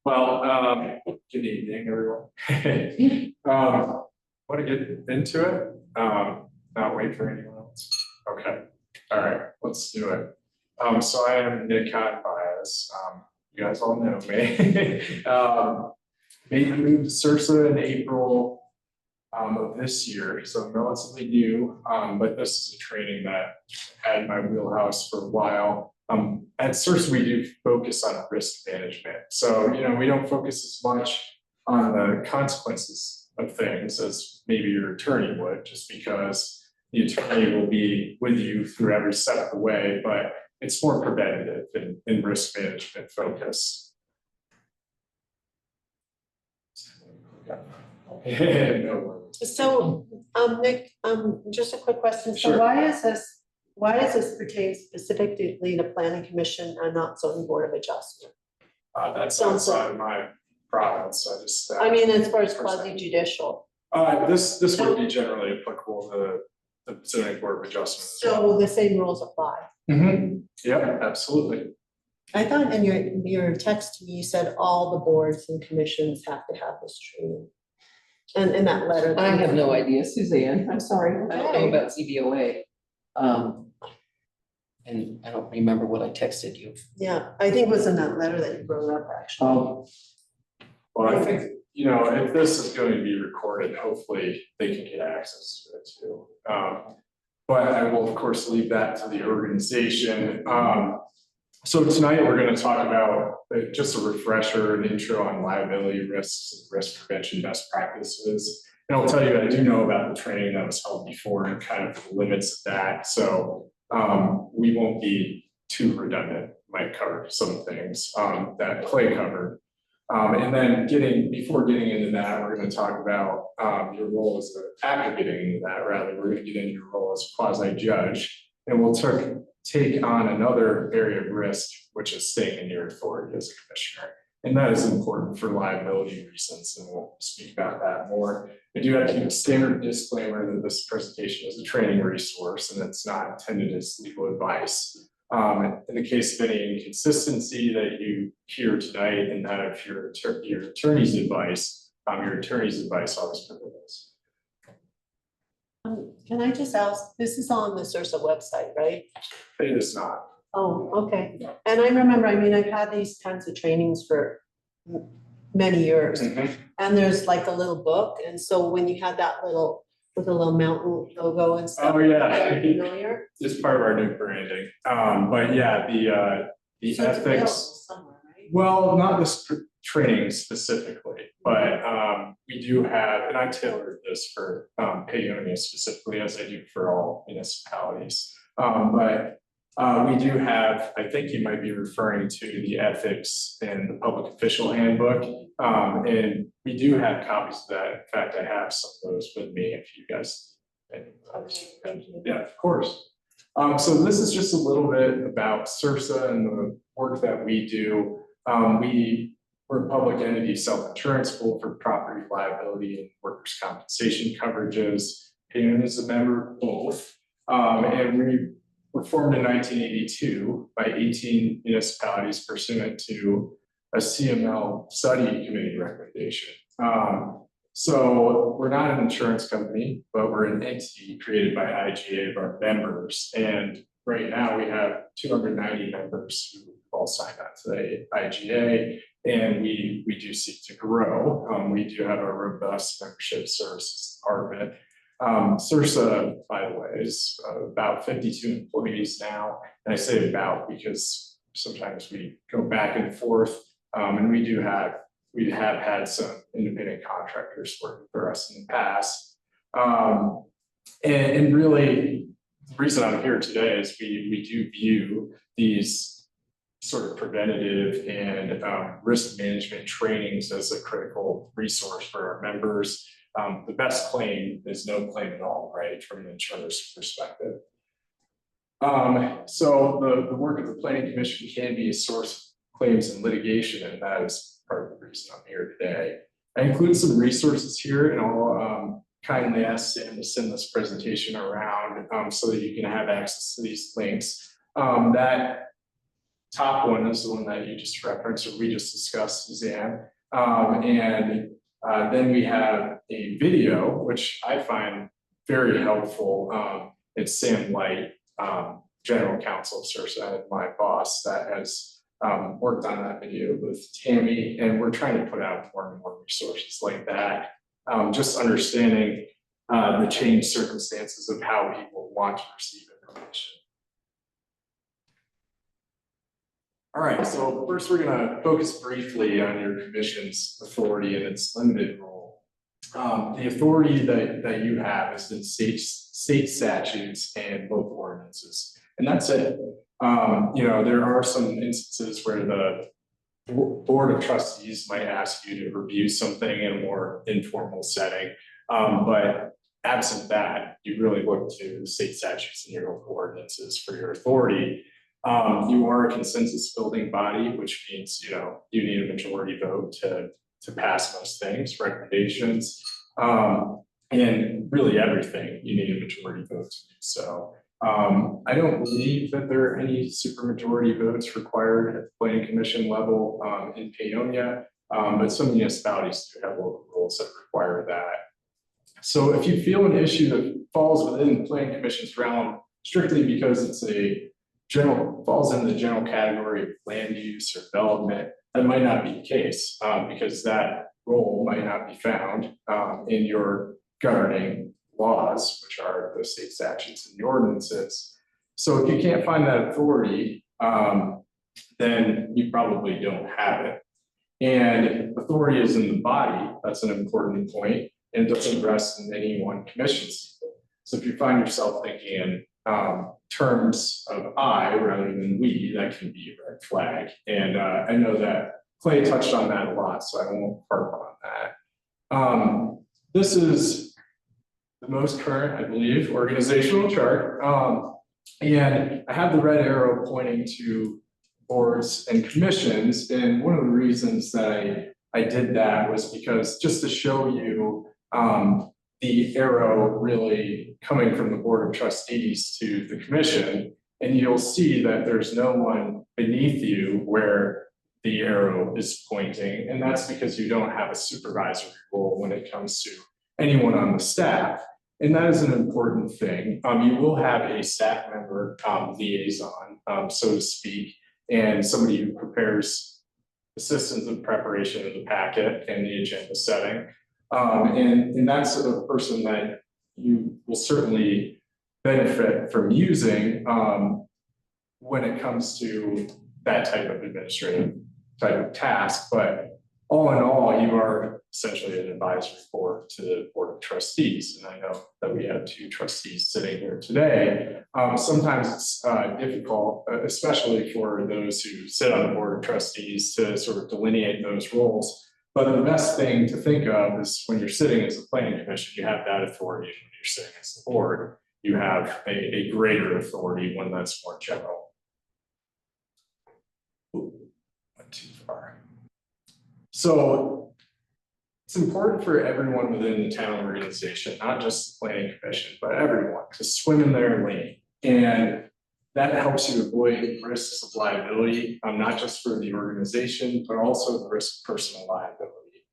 Well, good evening, everyone. Want to get into it? Not wait for anyone else. Okay. All right, let's do it. So I am Nick Bias. You guys all know me. Made the move to CIRSA in April of this year, so I'm relatively new. But this is a training that had in my wheelhouse for a while. At CIRSA, we do focus on risk management. So, we don't focus as much on the consequences of things as maybe your attorney would, just because the attorney will be with you through every step of the way, but it's more preventative in risk management focus. No worries. So, Nick, just a quick question. So Sure. why does this pertain specifically to planning commission and not zoning board of adjustment? That's Sounds outside of my province. I just. I mean, as far as quasi judicial. This would be generally applicable to the zoning board of adjustment. So the same rules apply. Yeah, absolutely. I thought in your text to me, you said all the boards and commissions have to have this training. And in that letter. I have no idea, Suzanne, I'm sorry, I don't know Okay. about CBOA. And I don't remember what I texted you. Yeah, I think it was in that letter that you wrote up, actually. Well, I think, if this is going to be recorded, hopefully they can get access to it too. But I will, of course, leave that to the organization. So tonight we're going to talk about just a refresher, an intro on liability risks and risk prevention best practices. And I'll tell you, I do know about the training that was held before and kind of the limits of that. So we won't be too redundant, might cover some things that Clay covered. And then before getting into that, we're going to talk about your role after getting into that, rather, we're going to get into your role as quasi judge, and we'll take on another area of risk, which is staying in your authority as a commissioner. And that is important for liability reasons, and we'll speak about that more. I do have to give a standard disclaimer that this presentation is a training resource and it's not intended as legal advice. In the case of any inconsistency that you hear tonight and that of your attorney's advice always prevails. Can I just ask, this is on the CIRSA website, right? It is not. Oh, okay. And I remember, I've had these kinds of trainings for many years. And there's like a little book. And so when you had that with a little mountain logo and stuff. Oh, yeah. Familiar? It's part of our new branding. But yeah, the So it's ethics. available somewhere, right? Well, not this training specifically, but we do have, and I tailored this for Paonia specifically, as I do for all municipalities. But we do have, I think you might be referring to the ethics and the public official handbook. And we do have copies of that. In fact, I have some of those with me if you guys. Yeah, of course. So this is just a little bit about CIRSA and the work that we do. We're a public entity self-insurance pool for property liability and workers' compensation coverages. Paonia is a member of both. And we were formed in 1982 by 18 municipalities pursuant to a CML study committee recommendation. So we're not an insurance company, but we're an entity created by IGA of our members. And right now we have 290 members who all signed on to the IGA, and we do seek to grow. We do have a robust membership services department. CIRSA, by the way, is about 52 employees now. And I say about because sometimes we go back and forth. And we have had some independent contractors working for us in the past. And really, the reason I'm here today is we do view these sort of preventative and risk management trainings as a critical resource for our members. The best claim is no claim at all, right, from an insurer's perspective. So the work of the Planning Commission can be a source of claims and litigation, and that is part of the reason I'm here today. I include some resources here, and I'll kindly ask Sam to send this presentation around so that you can have access to these links. That top one is the one that you just referenced, or we just discussed, Suzanne. Then we have a video, which I find very helpful. It's Sam Light, General Counsel of CIRSA, my boss, that has worked on that video with Tammy, and we're trying to put out more and more resources like that. Just understanding the changed circumstances of how people want to receive information. All right, so first we're going to focus briefly on your commission's authority and its limited role. The authority that you have is in state statutes and local ordinances, and that's it. There are some instances where the Board of Trustees might ask you to review something in a more informal setting, but absent that, you really look to the state statutes and your local ordinances for your authority. You are a consensus building body, which means, you need a majority vote to pass most things, recommendations, and really everything you need a majority vote to do so. I don't believe that there are any supermajority votes required at the planning commission level in Paonia, but some municipalities do have local rules that require that. So if you feel an issue that falls within the planning commission's realm, strictly because it's falls in the general category of land use or development, that might not be the case, because that role might not be found in your governing laws, which are the state statutes and the ordinances. So if you can't find that authority, then you probably don't have it. And authority is in the body. That's an important point, and it doesn't rest in any one commission seat. So if you find yourself thinking in terms of I rather than we, that can be a red flag. And I know that Clay touched on that a lot, so I won't harp on that. This is the most current, I believe, organizational chart. And I have the red arrow pointing to boards and commissions. And one of the reasons that I did that was because just to show you the arrow really coming from the Board of Trustees to the commission, and you'll see that there's no one beneath you where the arrow is pointing, and that's because you don't have a supervisory role when it comes to anyone on the staff, and that is an important thing. You will have a staff member liaison, so to speak, and somebody who prepares assistance in preparation of the packet and the agenda setting. And that's a person that you will certainly benefit from using when it comes to that type of administrative type of task. But all in all, you are essentially an advisory board to the Board of Trustees. And I know that we have two trustees sitting here today. Sometimes it's difficult, especially for those who sit on the Board of Trustees, to sort of delineate those roles. But the best thing to think of is when you're sitting as a planning commission, you have that authority. When you're sitting as the board, you have a greater authority when that's more general. Ooh, went too far. So it's important for everyone within the town organization, not just the planning commission, but everyone, to swim in their lane. And that helps you avoid risks of liability, not just for the organization, but also the risk of personal liability.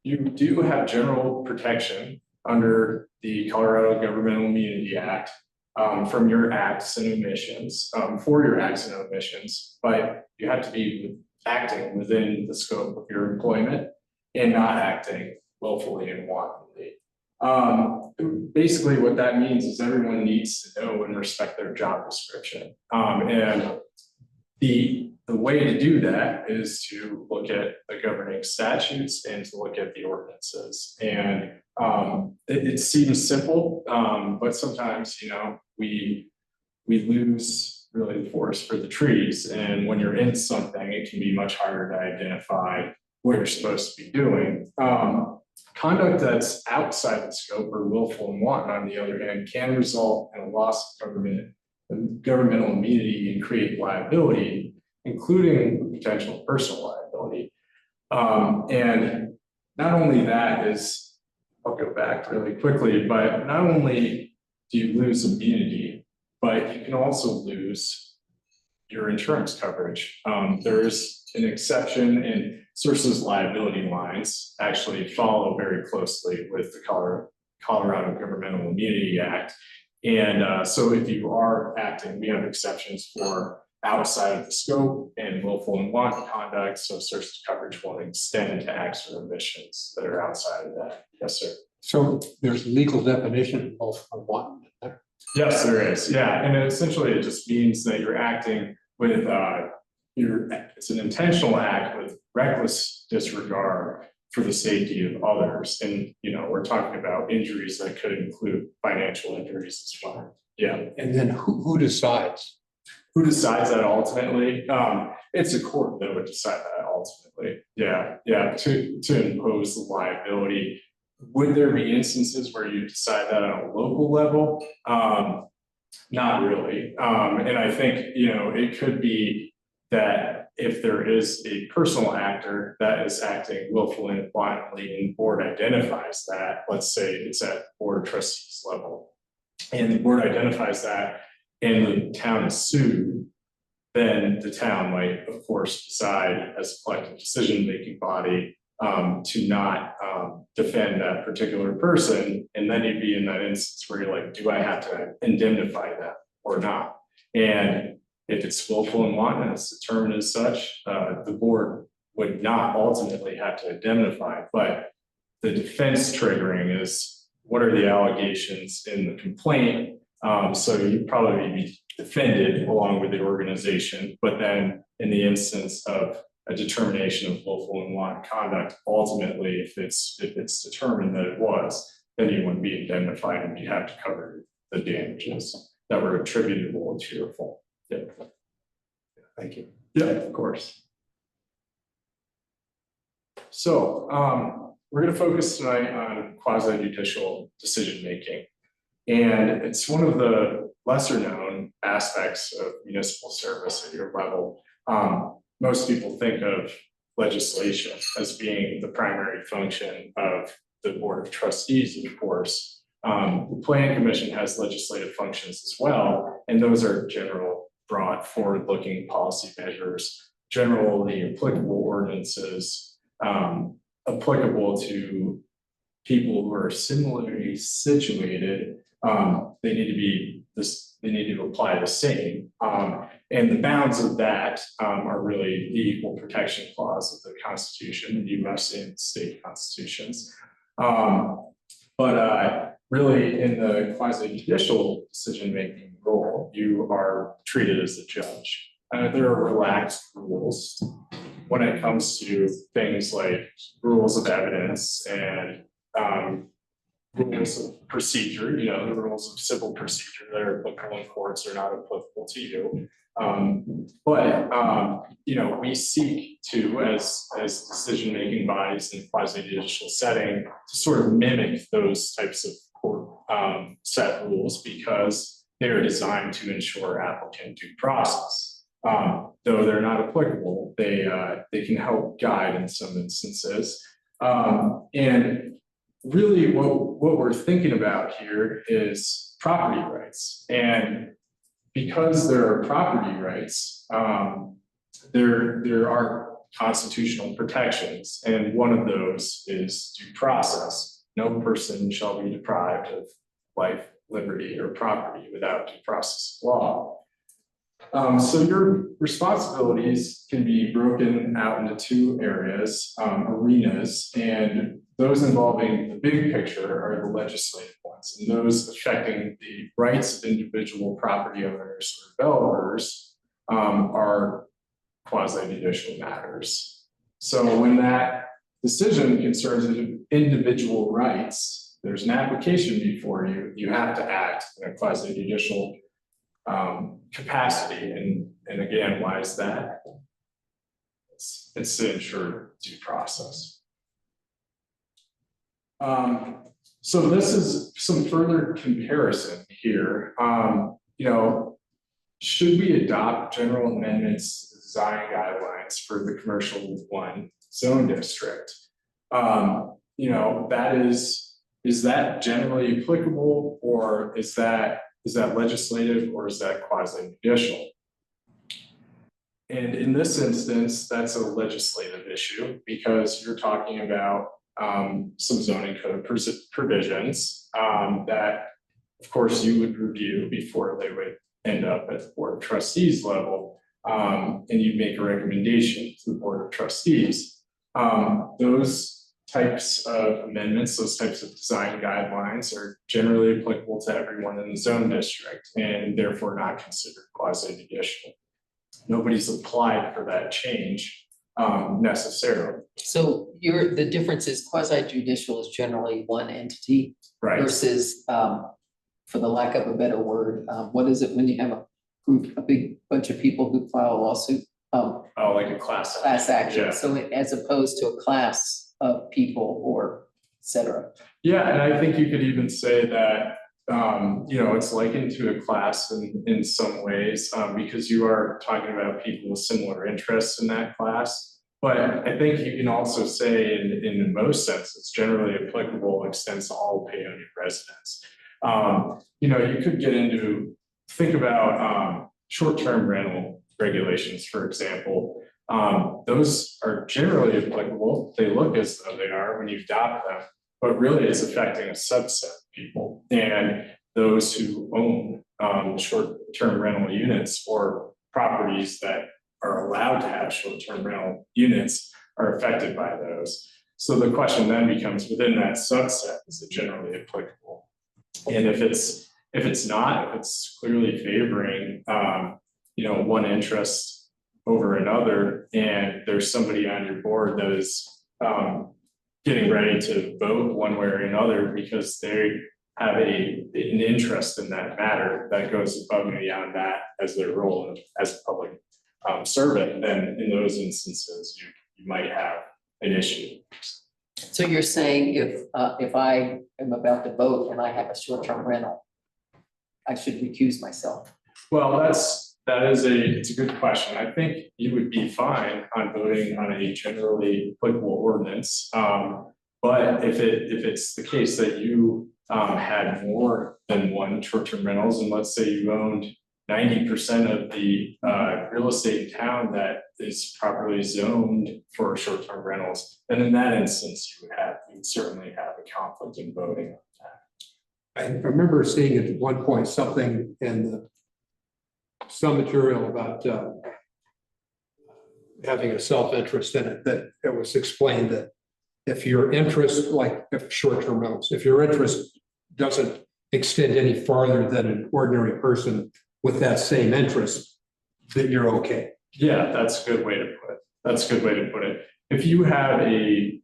You do have general protection under the Colorado Governmental Immunity Act from your acts and omissions, for your acts and omissions, but you have to be acting within the scope of your employment and not acting willfully and wantonly. Basically what that means is everyone needs to know and respect their job description. And the way to do that is to look at the governing statutes and to look at the ordinances. And it seems simple, but sometimes, we lose really the forest for the trees. And when you're in something, it can be much harder to identify what you're supposed to be doing. Conduct that's outside the scope or willful and wanton, on the other hand, can result in a loss of governmental immunity and create liability, including potential personal liability. And not only that is, I'll go back really quickly, but not only do you lose immunity, but you can also lose your insurance coverage. There's an exception in CIRSA's liability lines actually follow very closely with the Colorado Governmental Immunity Act. And so if you are acting, we have exceptions for outside of the scope and willful and wanton conduct. So CIRSA's coverage will extend to acts or omissions that are outside of that. Yes, sir. So there's legal definition of one. Yes, there is. Yeah, and essentially it just means that you're acting with it's an intentional act with reckless disregard for the safety of others. And we're talking about injuries that could include financial injuries as well. Yeah. And then who decides? Who decides that ultimately? It's a court that would decide that ultimately. Yeah, to impose the liability. Would there be instances where you decide that on a local level? Not really. And I think, it could be that if there is a personal actor that is acting willfully and wantonly and the board identifies that, let's say it's at board of trustees level, and the board identifies that and the town is sued, then the town might, of course, decide as a collective decision-making body to not defend that particular person. And then you'd be in that instance where you're like, do I have to indemnify them or not? And if it's willful and wanton and it's determined as such, the board would not ultimately have to indemnify. But the defense triggering is, what are the allegations in the complaint? So you'd probably be defended along with the organization, but then in the instance of a determination of willful and wanton conduct, ultimately, if it's determined that it was, then you wouldn't be indemnified and you have to cover the damages that were attributable to your fault. Yeah. Thank you. Yeah, of course. So we're going to focus tonight on quasi-judicial decision-making. And it's one of the lesser known aspects of municipal service at your level. Most people think of legislation as being the primary function of the Board of Trustees, of course. The Planning Commission has legislative functions as well, and those are general, broad, forward-looking policy measures, generally applicable ordinances, applicable to people who are similarly situated. They need to apply the same. And the bounds of that are really the equal protection clause of the Constitution, the US and state constitutions. But really in the quasi-judicial decision-making role, you are treated as a judge. There are relaxed rules when it comes to things like rules of evidence and rules of procedure, the rules of civil procedure that are applicable in courts are not applicable to you. But we seek to, as decision-making bodies in the quasi-judicial setting, to sort of mimic those types of court set rules because they are designed to ensure applicant due process. Though they're not applicable, they can help guide in some instances. And really what we're thinking about here is property rights. And because there are property rights, there are constitutional protections. And one of those is due process. No person shall be deprived of life, liberty, or property without due process of law. So your responsibilities can be broken out into two areas, arenas, and those involving the big picture are the legislative ones, and those affecting the rights of individual property owners or developers are quasi-judicial matters. So when that decision concerns individual rights, there's an application before you, you have to act in a quasi-judicial capacity. And again, why is that? It's to ensure due process. So this is some further comparison here. Should we adopt general amendments to design guidelines for the commercial one zone district? Is that generally applicable, or is that legislative, or is that quasi-judicial? And in this instance, that's a legislative issue because you're talking about some zoning code provisions that, of course, you would review before they would end up at the Board of Trustees level, and you'd make a recommendation to the Board of Trustees. Those types of amendments, those types of design guidelines are generally applicable to everyone in the zone district and therefore not considered quasi-judicial. Nobody's applied for that change necessarily, So the difference is quasi judicial is generally one entity right? versus, for the lack of a better word, what is it when you have a group, a big bunch of people who file a lawsuit? Oh, like a class action. Class action, Yeah. so as opposed to a class of people or et cetera. Yeah, and I think you could even say that, it's likened to a class in some ways, because you are talking about people with similar interests in that class. But I think you can also say in most sense, it's generally applicable, extends to all Paonia residents. You could get into, think about short-term rental regulations, for example. Those are generally applicable. They look as though they are when you adopt them, but really it's affecting a subset of people. And those who own short-term rental units or properties that are allowed to have short-term rental units are affected by those. So the question then becomes, within that subset, is it generally applicable? And if it's not, if it's clearly favoring one interest over another, and there's somebody on your board that is getting ready to vote one way or another because they have an interest in that matter that goes above and beyond that as their role as a public servant, then in those instances you might have an issue. So you're saying if I am about to vote and I have a short-term rental, I should recuse myself? Well, it's a good question. I think you would be fine on voting on a generally applicable ordinance. But if it's the case that you had more than one short-term rentals, and let's say you owned 90% of the real estate in town that is properly zoned for short-term rentals, then in that instance, you would certainly have a conflict in voting on that. I remember seeing at one point something in some material about having a self-interest in it, that it was explained that if your interest, like if short-term rentals, if your interest doesn't extend any farther than an ordinary person with that same interest, then you're okay. Yeah, that's a good way to put it. That's a good way to put it. If you have a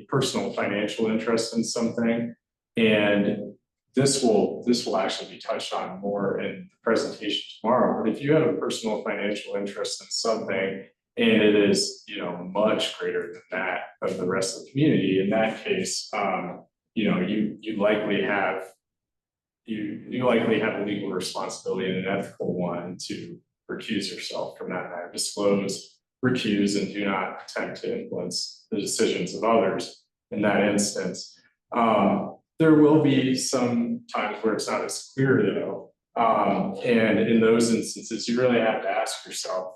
personal financial interest in something, and this will actually be touched on more in the presentation tomorrow, but if you have a personal financial interest in something and it is, much greater than that of the rest of the community, in that case, you likely have a legal responsibility and an ethical one to recuse yourself from that matter. Disclose, recuse, and do not attempt to influence the decisions of others in that instance. There will be some times where it's not as clear though. And in those instances, you really have to ask yourself,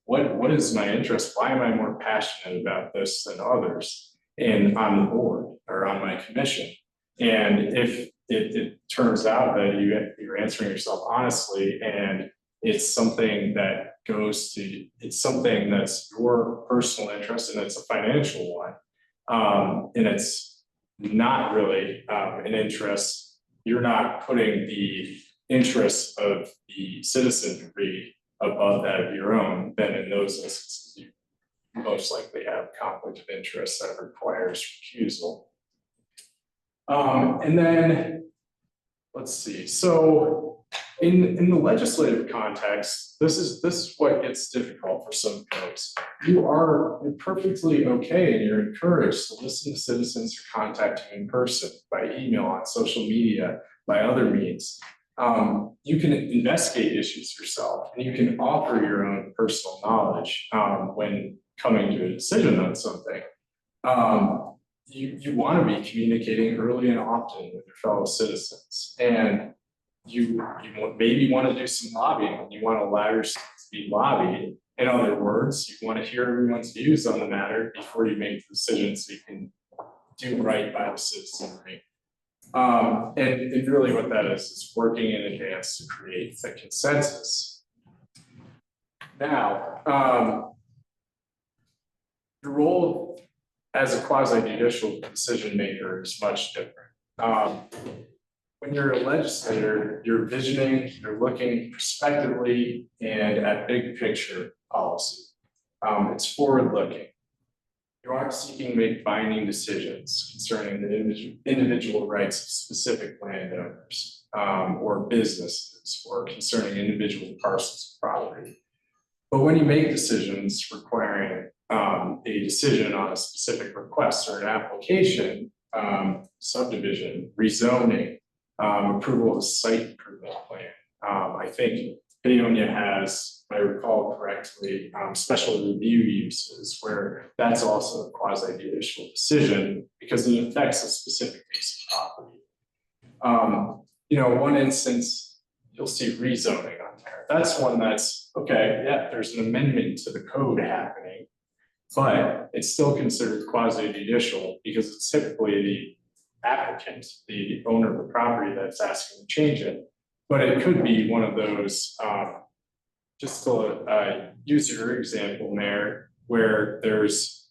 what is my interest? Why am I more passionate about this than others? And on the board or on my commission. And if it turns out that you're answering yourself honestly, and it's something that's your personal interest and it's a financial one, and it's not really an interest, you're not putting the interests of the citizenry above that of your own, then in those instances, you most likely have conflict of interest that requires recusal. And then, let's see, so in the legislative context, this is what gets difficult for some folks. You're perfectly okay and you're encouraged to listen to citizens or contact you in person, by email, on social media, by other means. You can investigate issues yourself and you can offer your own personal knowledge when coming to a decision on something. You want to be communicating early and often with your fellow citizens, and you maybe want to do some lobbying. You want to allow yourself to be lobbied. In other words, you want to hear everyone's views on the matter before you make the decision so you can do right by the citizenry. And really what that is working in advance to create the consensus. Now, the role as a quasi-judicial decision maker is much different. When you're a legislator, you're visioning, you're looking prospectively and at big picture policy. It's forward-looking. You aren't seeking to make binding decisions concerning the individual rights of specific landowners or businesses or concerning individual parcels of property. But when you make decisions requiring a decision on a specific request or an application, subdivision, rezoning, approval of a site improvement plan, I think Paonia has, if I recall correctly, special review uses where that's also a quasi-judicial decision because it affects a specific piece of property. One instance, you'll see rezoning on there. That's one that's, okay, yeah, there's an amendment to the code happening, but it's still considered quasi-judicial because it's typically the applicant, the owner of the property that's asking to change it. But it could be one of those, just to use your example, Mayor, where there's,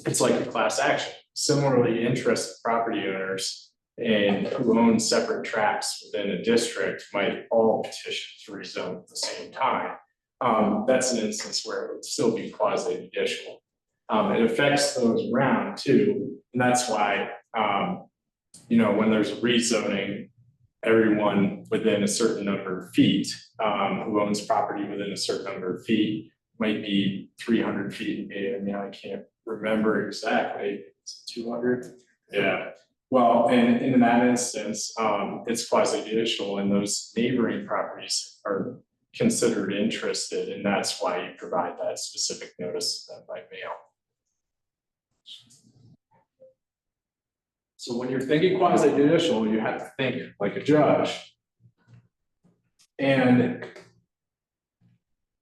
it's like a class action. Similarly, interested property owners and who own separate tracts within a district might all petition to rezone at the same time. That's an instance where it would still be quasi-judicial. It affects those around too, and that's why, when there's rezoning, everyone within a certain number of feet who owns property within a certain number of feet might be 300 feet. And I can't remember exactly. It's 200. Yeah. Well, and in that instance, it's quasi-judicial, and those neighboring properties are considered interested, and that's why you provide that specific notice to them by mail. So when you're thinking quasi-judicial, you have to think like a judge. And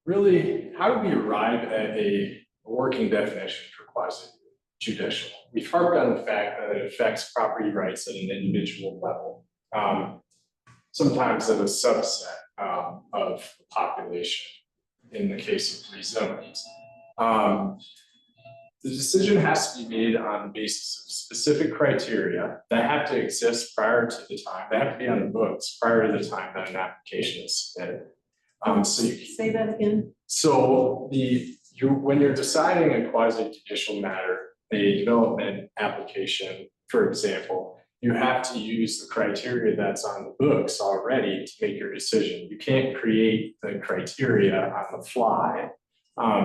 really, how do we arrive at a working definition for quasi-judicial? We've harped on the fact that it affects property rights at an individual level, sometimes at a subset of the population in the case of rezonings. The decision has to be made on the basis of specific criteria that have to exist prior to the time. They have to be on the books prior to the time that an application is submitted. So you Say that again. So when you're deciding a quasi-judicial matter, a development application, for example, you have to use the criteria that's on the books already to make your decision. You can't create the criteria on the fly.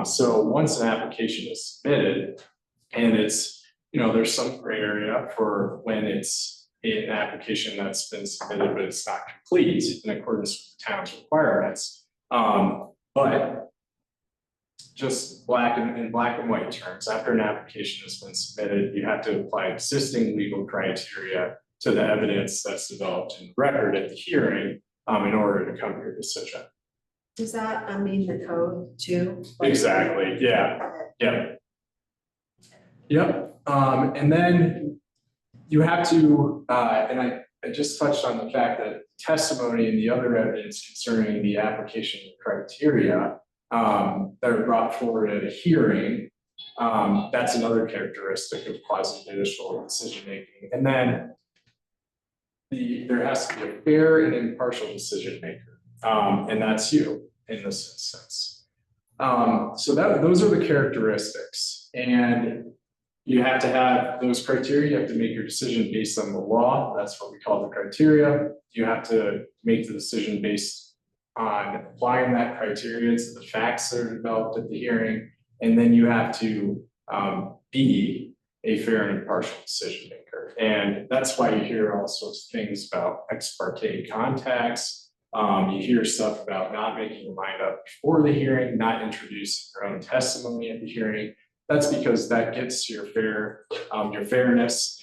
So once an application is submitted, and it's, there's some gray area for when it's an application that's been submitted, but it's not complete in accordance with the town's requirements. But just in black and white terms, after an application has been submitted, you have to apply existing legal criteria to the evidence that's developed in the record at the hearing in order to come to your decision. Does that, the code too? Exactly, yeah, yep. Yep, and then you have to, and I just touched on the fact that testimony and the other evidence concerning the application criteria that are brought forward at a hearing, that's another characteristic of quasi-judicial decision-making. And then there has to be a fair and impartial decision maker, and that's you in this instance. So those are the characteristics, and you have to have those criteria. You have to make your decision based on the law. That's what we call the criteria. You have to make the decision based on applying that criteria to the facts that are developed at the hearing, and then you have to be a fair and impartial decision maker. And that's why you hear all sorts of things about ex parte contacts. You hear stuff about not making your mind up before the hearing, not introducing your own testimony at the hearing. That's because that gets to your fairness,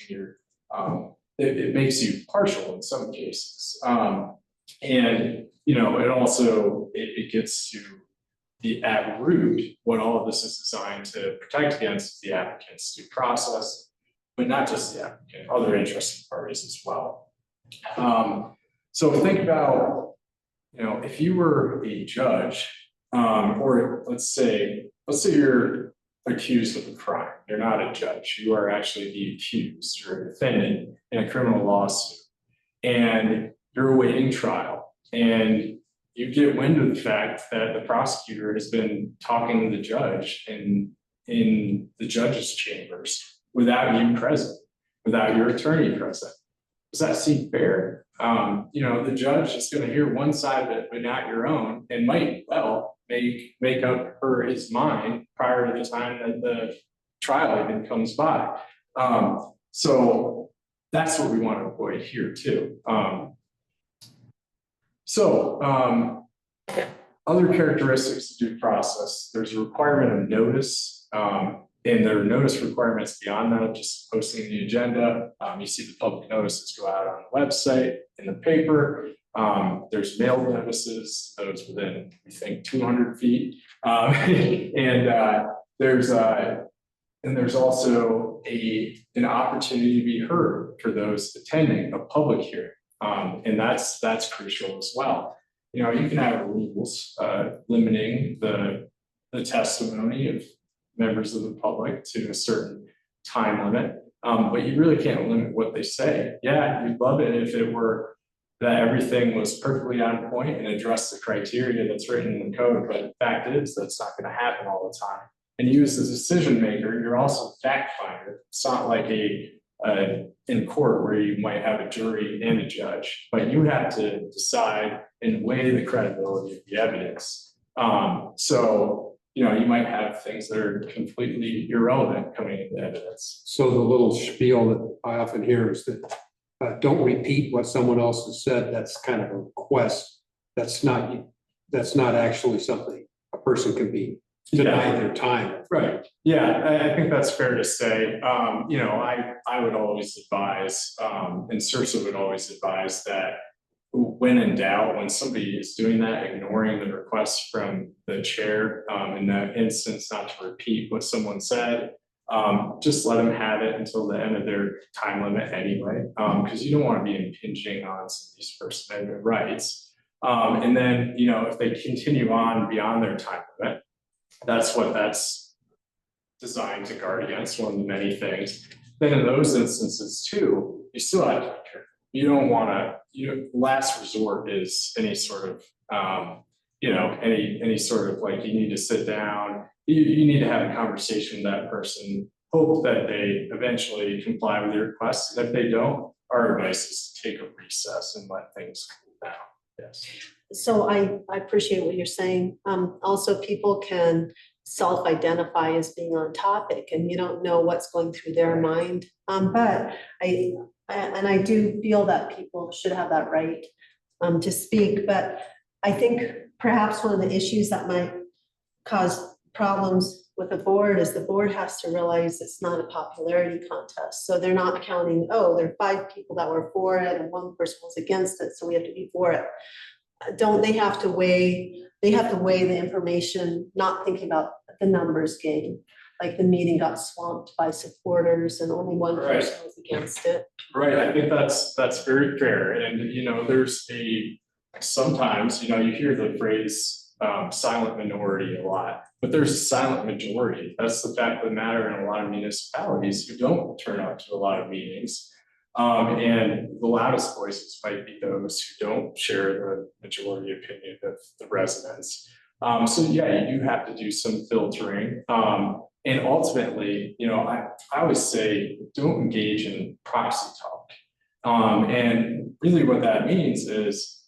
it makes you partial in some cases. And it also, it gets to at root, what all of this is designed to protect against is the applicant's due process, but not just the applicant, other interested parties as well. So think about, if you were a judge, or let's say you're accused of a crime. You're not a judge. You are actually the accused. You're a defendant in a criminal lawsuit, and you're awaiting trial. And you get wind of the fact that the prosecutor has been talking to the judge in the judge's chambers without you present, without your attorney present. Does that seem fair? The judge is going to hear one side of it, but not your own, and might make up his mind prior to the time that the trial even comes by. So that's what we want to avoid here too. Other characteristics of due process, there's a requirement of notice, and there are notice requirements beyond that, just posting the agenda. You see the public notices go out on the website, in the paper. There's mail notices, those within, we think, 200 feet. There's also an opportunity to be heard for those attending a public hearing. And that's crucial as well. You can have rules limiting the testimony of members of the public to a certain time limit, but you really can't limit what they say. Yeah, you'd love it if it were that everything was perfectly on point and addressed the criteria that's written in the code, but the fact is that's not going to happen all the time. And you as the decision maker, you're also a fact finder. It's not like in court where you might have a jury and a judge, but you have to decide and weigh the credibility of the evidence. You might have things that are completely irrelevant coming into evidence. So the little spiel that I often hear is that don't repeat what someone else has said. That's kind of a request. That's not actually something a person can be denied their time. Right. Yeah, I think that's fair to say. I would always advise, and CIRSA would always advise that when in doubt, when somebody is doing that, ignoring the request from the chair, in that instance, not to repeat what someone said, just let them have it until the end of their time limit anyway, because you don't want to be impinging on somebody's First Amendment rights. And then, if they continue on beyond their time limit, that's designed to guard against, one of the many things. Then in those instances too, you still have to be careful. You don't want to, last resort is any sort of, any sort of like, you need to sit down, you need to have a conversation with that person, hope that they eventually comply with your requests. And if they don't, our advice is to take a recess and let things cool down. Yes. So I appreciate what you're saying. Also, people can self-identify as being on topic, and you don't know what's going through their mind. But I do feel that people should have that right to speak. But I think perhaps one of the issues that might cause problems with the board is the board has to realize it's not a popularity contest. So they're not counting, oh, there are 5 people that were for it and 1 person was against it, so we have to be for it. They have to weigh the information, not thinking about the numbers game. Like the meeting got swamped by supporters and only 1 person was against it. Right, I think that's very fair. And there's sometimes, you hear the phrase silent minority a lot, but there's a silent majority. That's the fact of the matter in a lot of municipalities who don't turn out to a lot of meetings. And the loudest voices might be those who don't share the majority opinion of the residents. So yeah, you do have to do some filtering. And ultimately, I always say, don't engage in proxy talk. And really what that means is,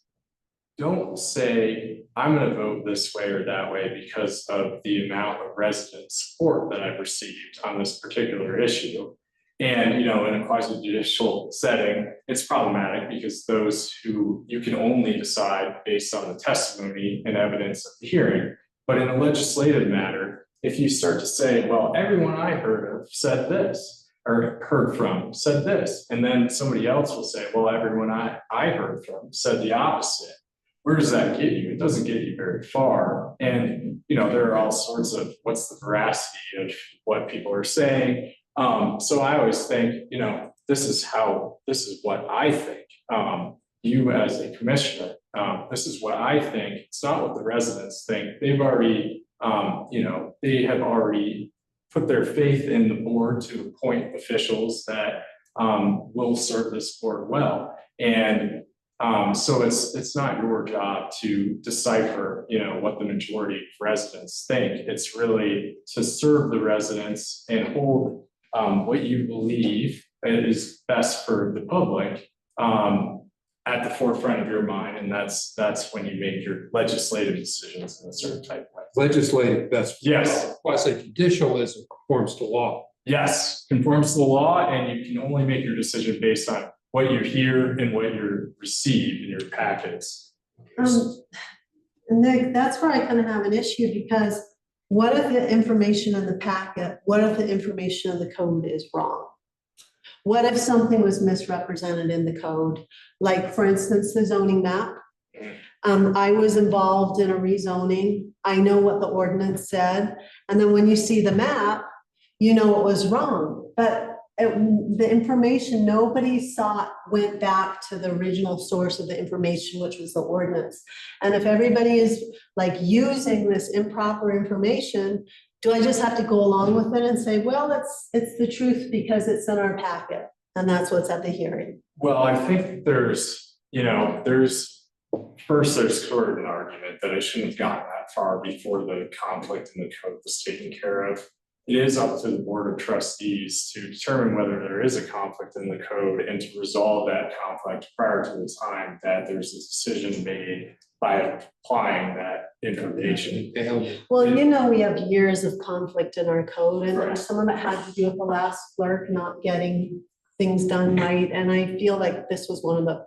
don't say, I'm going to vote this way or that way because of the amount of resident support that I've received on this particular issue. And, in a quasi-judicial setting, it's problematic because you can only decide based on the testimony and evidence of the hearing. But in a legislative matter, if you start to say, well, everyone I heard of said this, or heard from said this, and then somebody else will say, well, everyone I heard from said the opposite. where does that get you? It doesn't get you very far. And, there are all sorts of, what's the veracity of what people are saying? So I always think, this is what I think. You as a commissioner, this is what I think. It's not what the residents think. They've already, they have already put their faith in the board to appoint officials that will serve this board well. And so it's not your job to decipher, what the majority of residents think. It's really to serve the residents and hold what you believe is best for the public at the forefront of your mind. And that's when you make your legislative decisions in a certain type of way. Legislative, that's. Yes. Quasi-judicialism conforms to law. Yes, conforms to the law, and you can only make your decision based on what you hear and what you receive in your packets. Nick, that's where I kind of have an issue, because what if the information in the packet, what if the information in the code is wrong? What if something was misrepresented in the code? Like, for instance, the zoning map. I was involved in a rezoning. I know what the ordinance said. And then when you see the map, it was wrong. But the information nobody saw went back to the original source of the information, which was the ordinance. And if everybody is like using this improper information, do I just have to go along with it and say, well, it's the truth because it's in our packet and that's what's at the hearing? Well, I think there's sort of an argument that I shouldn't have gotten that far before the conflict in the code was taken care of. It is up to the Board of Trustees to determine whether there is a conflict in the code and to resolve that conflict prior to the time that there's a decision made by applying that information. Well, we have years of conflict in our code, and Right. some of it had to do with the last clerk not getting things done right. And I feel like this was one of the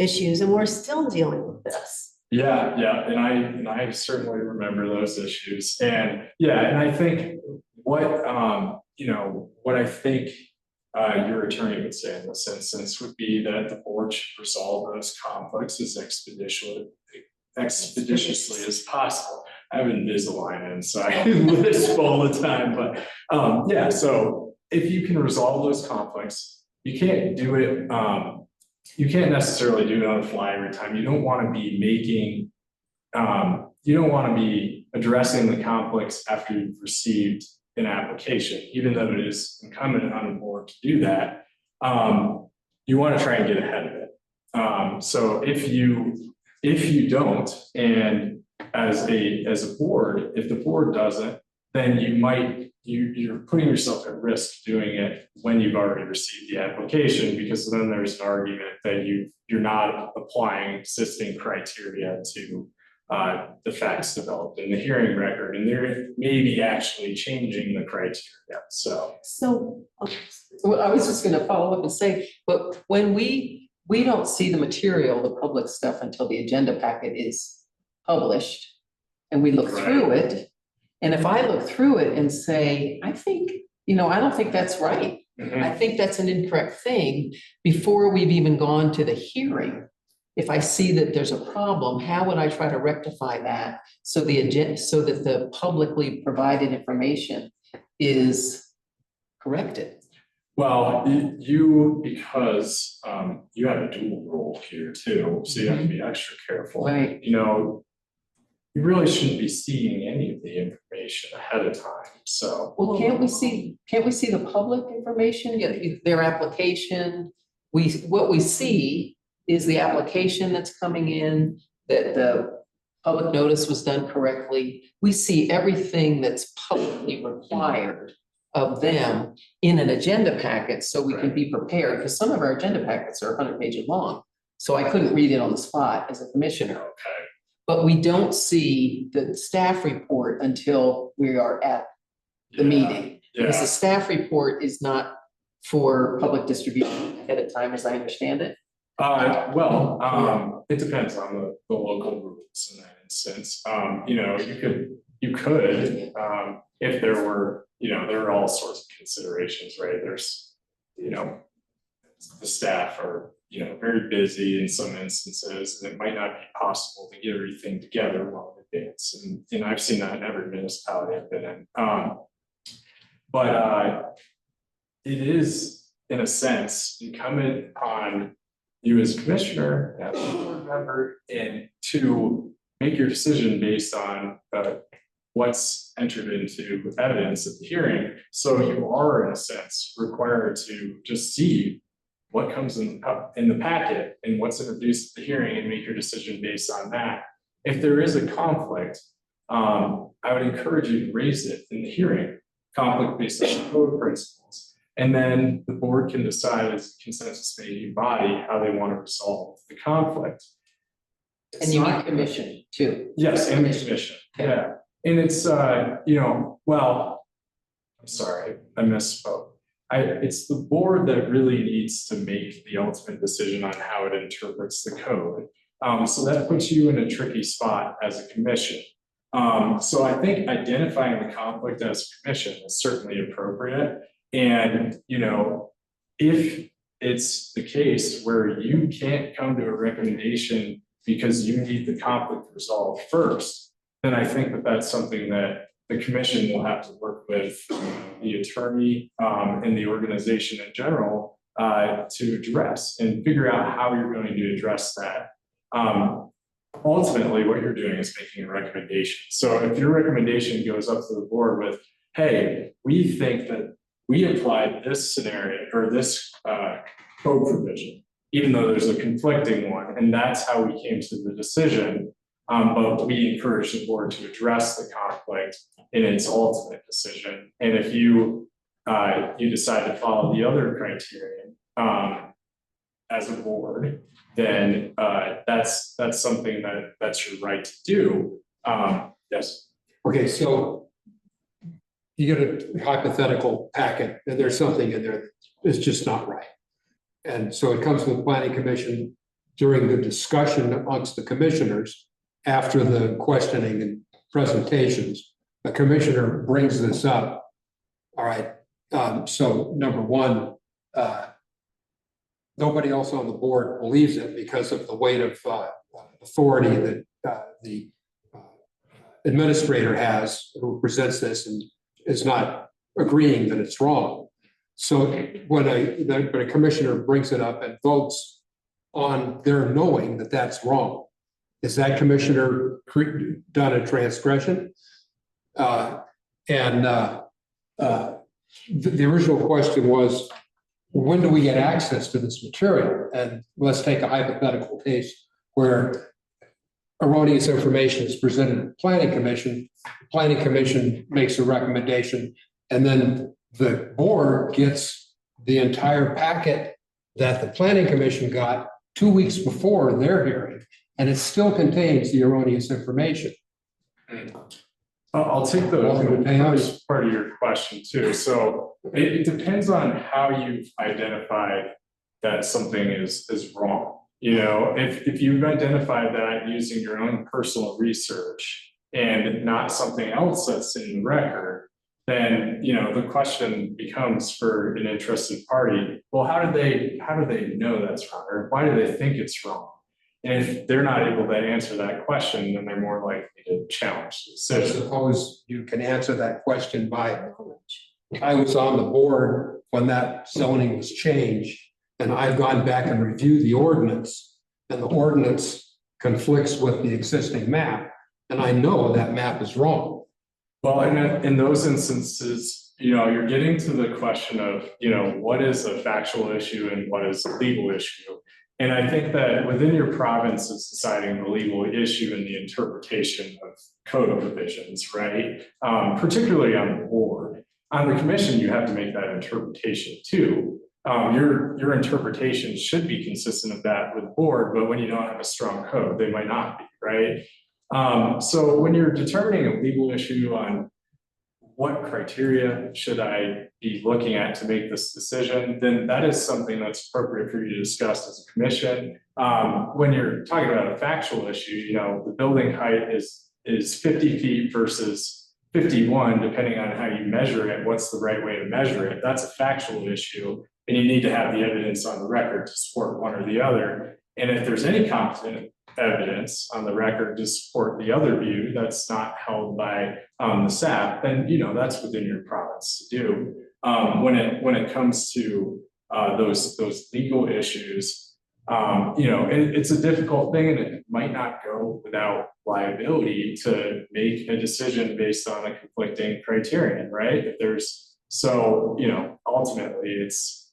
issues, and we're still dealing with this. Yeah, and I certainly remember those issues. And I think what I think your attorney would say in this instance would be that the board should resolve those conflicts as expeditiously as possible. I have Invisalign and so I lisp all the time, but so if you can resolve those conflicts, you can't do it. You can't necessarily do it on the fly every time. You don't want to be making, you don't want to be addressing the conflicts after you've received an application, even though it is incumbent on the board to do that. You want to try and get ahead of it. So if you don't, and as a board, if the board doesn't, then you're putting yourself at risk doing it when you've already received the application, because then there's an argument that you're not applying existing criteria to the facts developed in the hearing record, and they're maybe actually changing the criteria. So Well, I was just gonna follow up and say, but when we don't see the material, the public stuff, until the agenda packet is published, and we look through it. And if I look through it and say, I think, I don't think that's right. I think that's an incorrect thing, before we've even gone to the hearing. If I see that there's a problem, how would I try to rectify that so that the publicly provided information is corrected? Well, because you have a dual role here too, so you have to be extra careful. Right. You really shouldn't be seeing any of the information ahead of time, so. Well, can't we see the public information, their application? What we see is the application that's coming in, that the public notice was done correctly. We see everything that's publicly required of them in an agenda packet, so we can be prepared, because some of our agenda packets are 100 pages long. So I couldn't read it on the spot as a commissioner. Okay. But we don't see the staff report until we are at the meeting. Because the staff report is not for public distribution ahead of time, as I understand it. It depends on the local rules in that instance. You could, if there were, there are all sorts of considerations, right? There's, the staff are very busy in some instances, and it might not be possible to get everything together well in advance. And I've seen that in every municipality I've been in. But it is, in a sense, incumbent upon you as commissioner, as a board member, and to make your decision based on what's entered into evidence at the hearing. So you are, in a sense, required to just see what comes in the packet and what's introduced at the hearing and make your decision based on that. If there is a conflict, I would encourage you to raise it in the hearing, conflict based on code principles. And then the board can decide as a consensus making body how they want to resolve the conflict. And you mean commission too? Yes, and the commission, yeah. And it's, well, I'm sorry, I misspoke. It's the board that really needs to make the ultimate decision on how it interprets the code. So that puts you in a tricky spot as a commission. So I think identifying the conflict as a commission is certainly appropriate. And, if it's the case where you can't come to a recommendation because you need the conflict resolved first, then I think that that's something that the commission will have to work with the attorney and the organization in general to address and figure out how you're going to address that. Ultimately, what you're doing is making a recommendation. So if your recommendation goes up to the board with, hey, we think that we applied this scenario or this code provision, even though there's a conflicting one, and that's how we came to the decision. But we encourage the board to address the conflict in its ultimate decision. And if you decide to follow the other criterion as a board, then that's something that's your right to do. Yes. Okay, so you get a hypothetical packet and there's something in there that's just not right. And so it comes to the planning commission during the discussion amongst the commissioners after the questioning and presentations. A commissioner brings this up. All right, so number one, nobody else on the board believes it because of the weight of authority that the administrator has who presents this and is not agreeing that it's wrong. So when a commissioner brings it up and votes on their knowing that that's wrong, is that commissioner done a transgression? The original question was, when do we get access to this material? And let's take a hypothetical case where erroneous information is presented to the planning commission makes a recommendation, and then the board gets the entire packet that the planning commission got 2 weeks before their hearing, and it still contains the erroneous information. I'll take the first part of your question too. So it depends on how you've identified that something is wrong. If you've identified that using your own personal research and not something else that's in the record, then the question becomes for an interested party, well, how do they know that's wrong, or why do they think it's wrong? And if they're not able to answer that question, then they're more likely to challenge the So decision. suppose you can answer that question by, I was on the board when that zoning was changed, and I've gone back and reviewed the ordinance, and the ordinance conflicts with the existing map, and I know that map is wrong. Well, in those instances, you're getting to the question of, what is a factual issue and what is a legal issue. And I think that within your province is deciding the legal issue and the interpretation of code provisions, right? Particularly on the board. On the commission, you have to make that interpretation too. Your interpretation should be consistent with that with the board, but when you don't have a strong code, they might not be, right? So when you're determining a legal issue on what criteria should I be looking at to make this decision, then that is something that's appropriate for you to discuss as a commission. When you're talking about a factual issue, the building height is 50 feet versus 51, depending on how you measure it, what's the right way to measure it. That's a factual issue. and you need to have the evidence on the record to support one or the other. And if there's any competent evidence on the record to support the other view that's not held by the SAP, then that's within your province to do. When it comes to those legal issues, it's a difficult thing, and it might not go without liability to make a decision based on a conflicting criterion, right? If there's ultimately it's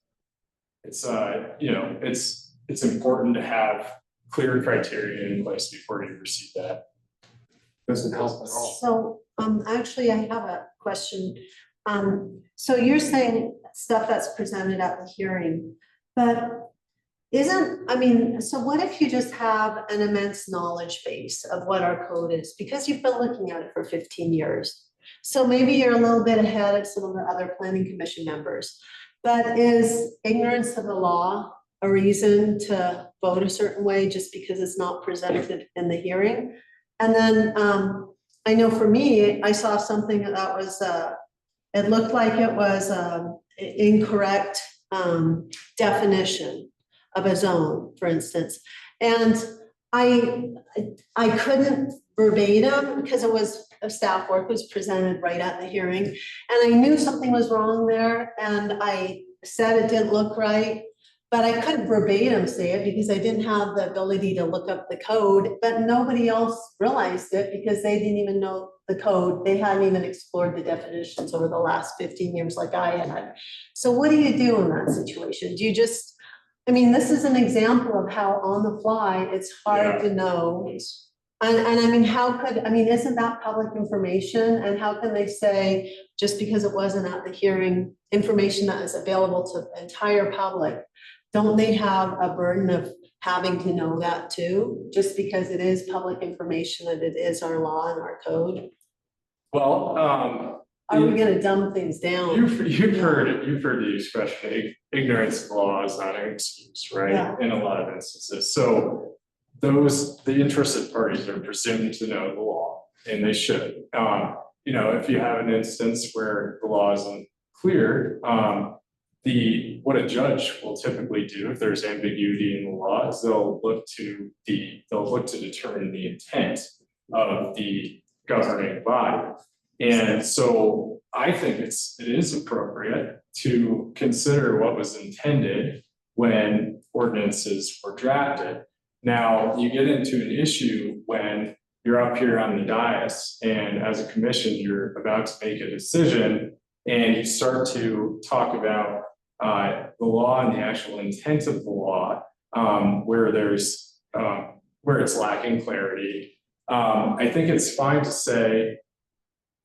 important to have clear criteria in place before you receive that. Doesn't help at all. So, actually, I have a question. So you're saying stuff that's presented at the hearing, but so what if you just have an immense knowledge base of what our code is, because you've been looking at it for 15 years? So maybe you're a little bit ahead of some of the other planning commission members, but is ignorance of the law a reason to vote a certain way just because it's not presented in the hearing? And then I know for me, I saw something that was, it looked like it was incorrect definition of a zone, for instance. And I couldn't verbatim, because it was a staff work was presented right at the hearing. And I knew something was wrong there, and I said it didn't look right, but I couldn't verbatim say it because I didn't have the ability to look up the code, but nobody else realized it because they didn't even know the code. They hadn't even explored the definitions over the last 15 years like I had. So what do you do in that situation? Do you just, this is an example of how on the fly, it's hard to know. And isn't that public information? And how can they say, just because it wasn't at the hearing, information that is available to the entire public, don't they have a burden of having to know that too, just because it is public information and it is our law and our code? Well, are we going to dumb things down? You've heard the expression, ignorance of the law is not an excuse, right? Yeah. In a lot of instances. So the interested parties are presumed to know the law, and they should. If you have an instance where the law isn't clear, what a judge will typically do if there's ambiguity in the law is they'll look to determine the intent of the governing body. And so I think it is appropriate to consider what was intended when ordinances were drafted. Now, you get into an issue when you're up here on the dais and as a commission, you're about to make a decision and you start to talk about the law and the actual intent of the law, where it's lacking clarity. I think it's fine to say,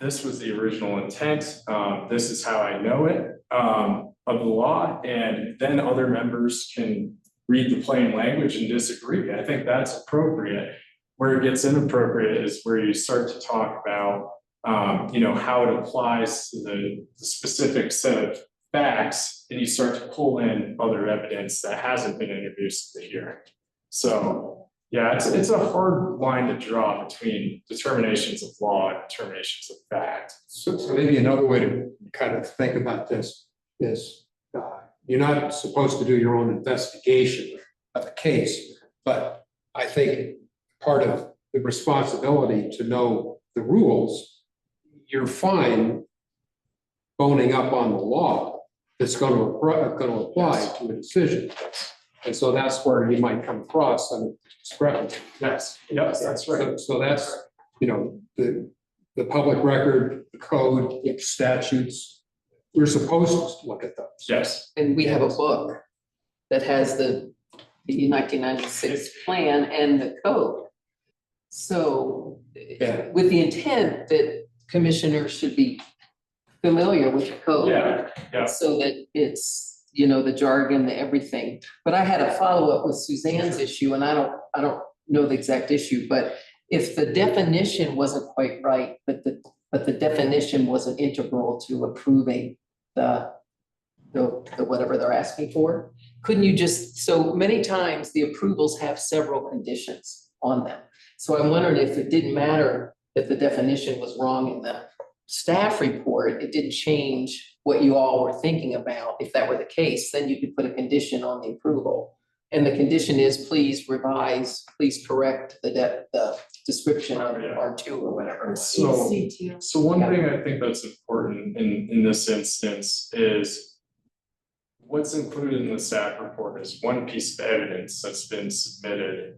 this was the original intent, this is how I know it, of the law, and then other members can read the plain language and disagree. I think that's appropriate. Where it gets inappropriate is where you start to talk about, how it applies to the specific set of facts, and you start to pull in other evidence that hasn't been introduced at the hearing. So yeah, it's a hard line to draw between determinations of law and determinations of fact. So maybe another way to kind of think about this is you're not supposed to do your own investigation of the case, but I think part of the responsibility to know the rules, you're fine boning up on the law that's going to apply to a decision. And so that's where you might come across some discrepancy. Yes, that's right. So that's, the public record, the code, statutes, we're supposed to look at those. Yes. And we have a book that has the 1996 plan and the code. So with the intent that commissioners should be familiar with the code. Yeah. So that it's, the jargon, the everything. But I had a follow-up with Suzanne's issue, and I don't know the exact issue, but if the definition wasn't quite right, but the definition wasn't integral to approving the whatever they're asking for, couldn't you so many times the approvals have several conditions on them. So I'm wondering if it didn't matter that the definition was wrong in the staff report, it didn't change what you all were thinking about. If that were the case, then you could put a condition on the approval. And the condition is please revise, please correct the description on R2 or whatever. So- C2. So one thing I think that's important in this instance is what's included in the staff report is one piece of evidence that's been submitted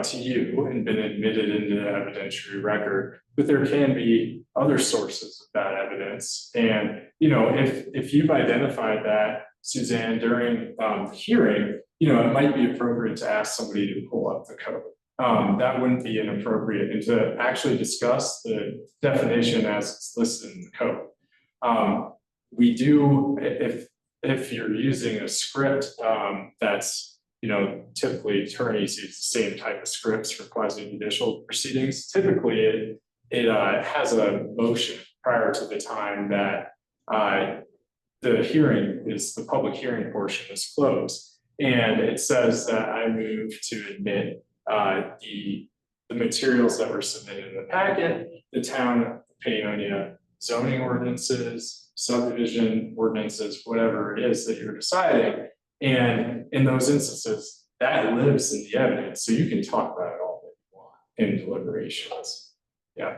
to you and been admitted into the evidentiary record, but there can be other sources of that evidence. And, you know, if you've identified that, Suzanne, during the hearing, you know, it might be appropriate to ask somebody to pull up the code. That wouldn't be inappropriate, and to actually discuss the definition as it's listed in the code. We do, if you're using a script that's, you know, typically attorneys use the same type of scripts for quasi-judicial proceedings. Typically, it has a motion prior to the time that the public hearing portion is closed. And it says that I move to admit the materials that were submitted in the packet, the town of Paonia zoning ordinances, subdivision ordinances, whatever it is that you're deciding. And in those instances, that lives in the evidence, so you can talk about it all that you want in deliberations. Yeah,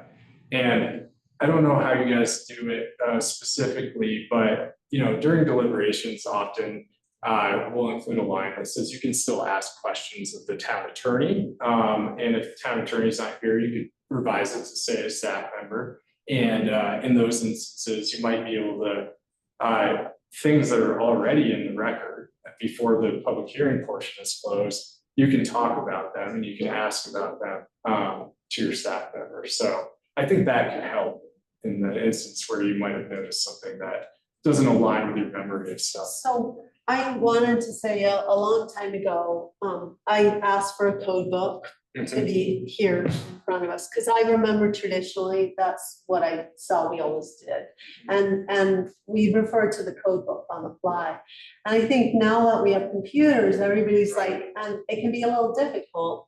and I don't know how you guys do it specifically, but you know, during deliberations, often we'll include a line that says you can still ask questions of the town attorney. And if the town attorney is not here, you could revise it to say a staff member. And in those instances, you might be able to things that are already in the record before the public hearing portion is closed, you can talk about them and you can ask about them to your staff member. So I think that can help in the instance where you might have noticed something that doesn't align with your memory of stuff. So I wanted to say a long time ago, I asked for a code book to be here in front of us, because I remember traditionally, that's what I saw we always did. And we refer to the code book on the fly. And I think now that we have computers, everybody's like, and it can be a little difficult.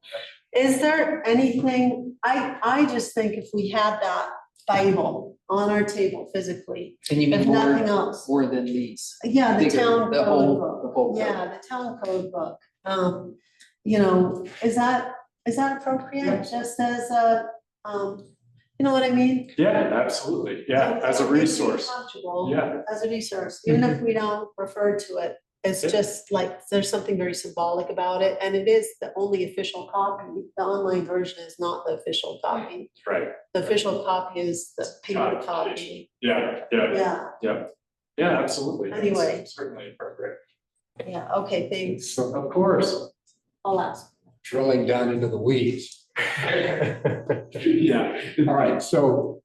Is there anything, I just think if we had that Bible on our table physically, And you mean if nothing more, else. more than these? Yeah, the Bigger, town the code whole- book. the whole code. Yeah, the town code book. You know, is that appropriate? Yeah. Just as a, you know what I mean? Yeah, absolutely. Yeah, as a It makes me resource. comfortable Yeah. as a resource, even if we don't refer to it. It's Yeah. just like, there's something very symbolic about it, and it is the only official copy. The online version is not the official copy. Right. The official copy is the paper Codification. copy. Yeah, Yeah, yeah, absolutely. That's Anyway. certainly appropriate. yeah, okay, thanks. So Of course. I'll ask. drilling down into the weeds. Yeah. All right, so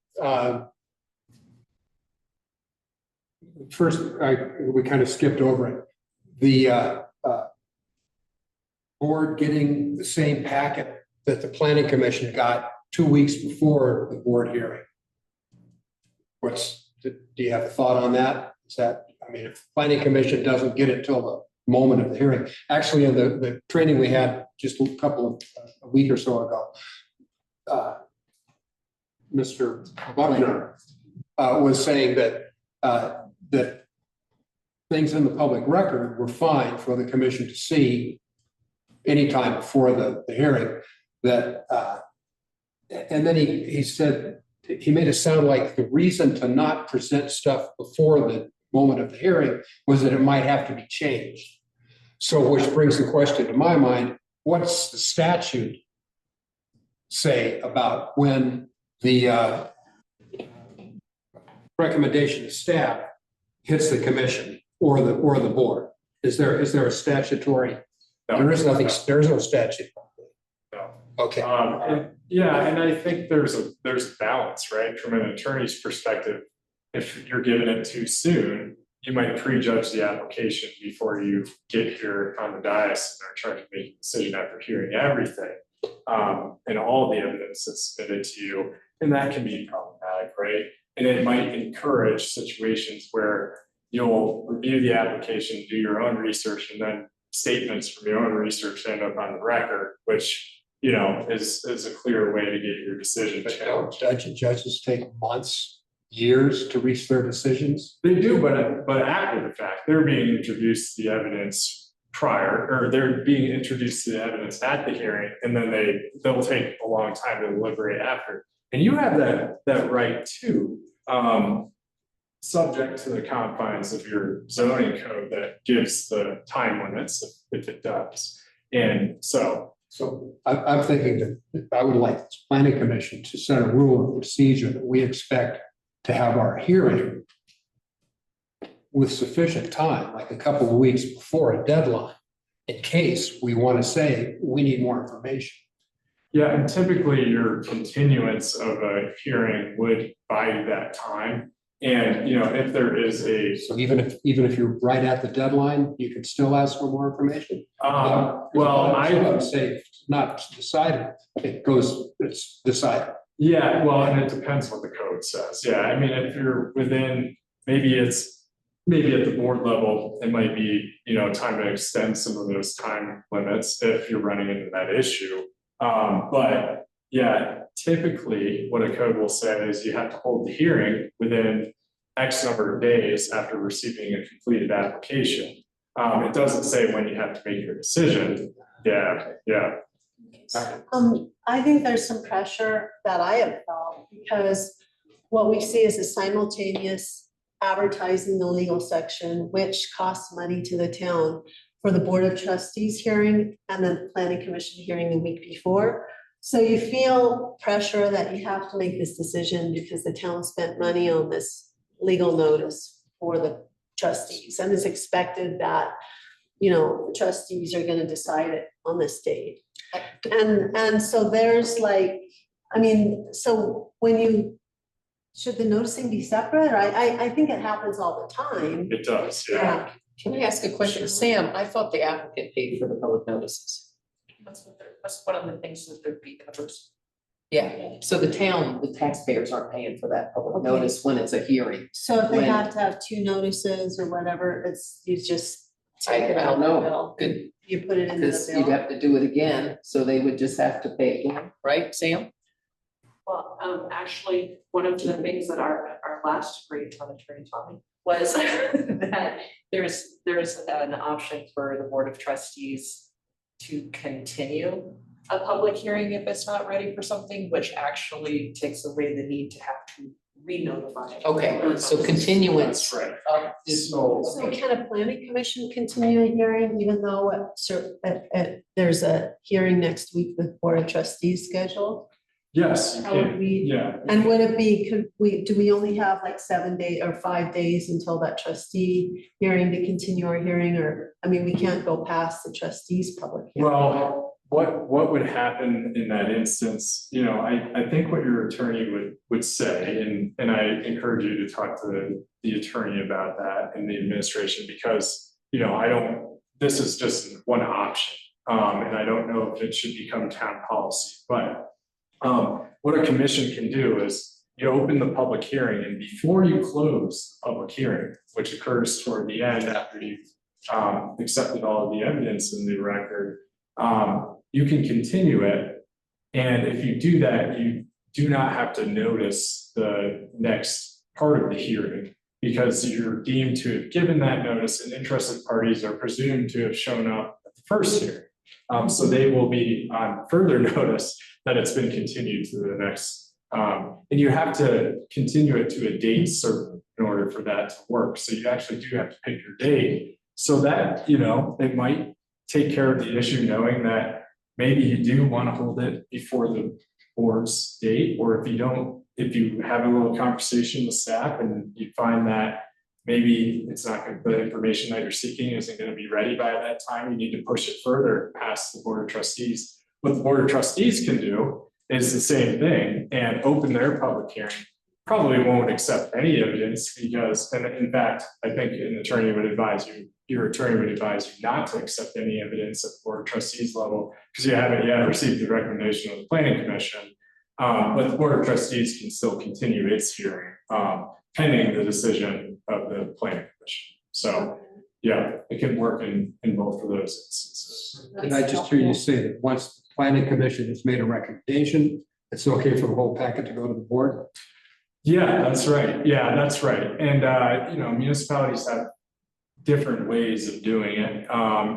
first, we kind of skipped over it. The board getting the same packet that the planning commission got 2 weeks before the board hearing. Do you have a thought on that? Is that, I mean, if the planning commission doesn't get it till the moment of the hearing, actually in the training we had just a week or so ago, Mr. Buckner was saying that that things in the public record were fine for the commission to see anytime before the hearing. That and then he said, he made it sound like the reason to not present stuff before the moment of the hearing was that it might have to be changed. So which brings the question to my mind, what's the statute say about when the recommendation of staff hits the commission or the board? Is there a statutory? No. There is nothing, there is no statute. No. Okay. And I think there's a balance, right? From an attorney's perspective, if you're given it too soon, you might prejudge the application before you get here on the dais and are trying to make a decision after hearing everything. And all the evidence that's submitted to you, and that can be problematic, right? And it might encourage situations where you'll review the application, do your own research, and then statements from your own research end up on the record, which is a clear way to get your decision But don't challenged. judges take months, years to reach their decisions? They do, but after the fact, they're being introduced to the evidence prior, or they're being introduced to the evidence at the hearing, and then they'll take a long time to deliberate after. And you have that right too, subject to the confines of your zoning code that gives the time limits if it does. And so, I'm thinking that I would like the planning commission to set a rule of procedure that we expect to have our hearing with sufficient time, like a couple of weeks before a deadline, in case we want to say we need more information. yeah, and typically your continuance of a hearing would buy you that time. And, if there is a, So even if you're right at the deadline, you can still ask for more information? well, I would say it's not decided, it's decided. yeah, well, and it depends what the code says. Yeah, I mean, if you're within, maybe at the board level, it might be, time to extend some of those time limits if you're running into that issue. But yeah, typically what a code will say is you have to hold the hearing within X number of days after receiving a completed application. It doesn't say when you have to make your decision. Yeah. I think there's some pressure that I have felt because what we see is a simultaneous advertising the legal section, which costs money to the town for the Board of Trustees hearing and then the Planning Commission hearing the week before. So you feel pressure that you have to make this decision because the town spent money on this legal notice for the trustees and it's expected that, the trustees are gonna decide it on this date. And so there's like, so should the noticing be separate? I think it happens all the time. It does, yeah. Can I ask a question? Sam, I thought the applicant paid for the public notices. That's one of the things that their fee covers. Yeah, so the town, the taxpayers aren't paying for that public Okay. notice when it's a hearing. So if they When- have to have two notices or whatever, you just I take it out don't of the know, bill. good, You put it in the because you'd bill. have to do it again, so they would just have to pay it again, right, Sam? Well, actually, one of the things that our last great town attorney taught me was that there's an option for the Board of Trustees to continue a public hearing if it's not ready for something, which actually takes away the need to have to re-notify. Okay, so continuance That's right. up is. So- So can a planning commission continue a hearing even though there's a hearing next week with Board of Trustees scheduled? Yes, you How would can, we- yeah. And would it be, do we only have like 7 days or 5 days until that trustee hearing to continue our hearing? Or, we can't go past the trustees' public hearing. Well, what would happen in that instance, I think what your attorney would say, and I encourage you to talk to the attorney about that in the administration, because, this is just one option. And I don't know if it should become town policy, but what a commission can do is you open the public hearing, and before you close the public hearing, which occurs toward the end after you've accepted all of the evidence in the record, you can continue it. And if you do that, you do not have to notice the next part of the hearing because you're deemed to have given that notice, and interested parties are presumed to have shown up at the first hearing. So they will be on further notice that it's been continued to the next, and you have to continue it to a date certain in order for that to work. So you actually do have to pick your date, so that, it might take care of the issue, knowing that maybe you do want to hold it before the board's date, or if you have a little conversation with staff and you find that maybe the information that you're seeking isn't going to be ready by that time, you need to push it further past the Board of Trustees. What the Board of Trustees can do is the same thing and open their public hearing. Probably won't accept any evidence because, and in fact, I think your attorney would advise you not to accept any evidence at the Board of Trustees level because you haven't yet received the recommendation of the Planning Commission. But the Board of Trustees can still continue its hearing pending the decision of the Planning Commission. So, yeah, it can work in both of those instances. Did I just hear you say that once the planning commission has made a recommendation, it's okay for the whole packet to go to the board? Yeah, that's right. Yeah, that's right. And, you know, municipalities have different ways of doing it.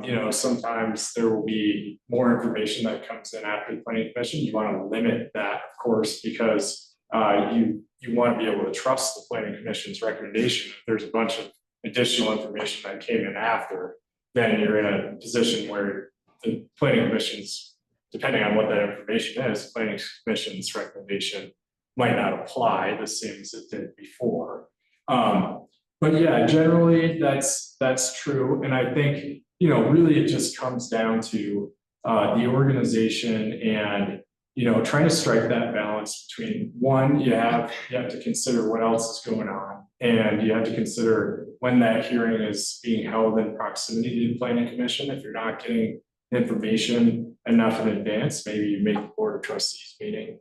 You know, sometimes there will be more information that comes in after the planning commission. You want to limit that, of course, because you want to be able to trust the planning commission's recommendation. If there's a bunch of additional information that came in after, then you're in a position where the planning commission's, depending on what that information is, the planning commission's recommendation might not apply the same as it did before. But yeah, generally that's true. And I think, you know, really it just comes down to the organization and, you know, trying to strike that balance between one, you have to consider what else is going on. And you have to consider when that hearing is being held in proximity to the planning commission. If you're not getting information enough in advance, maybe you make the board of trustees meeting,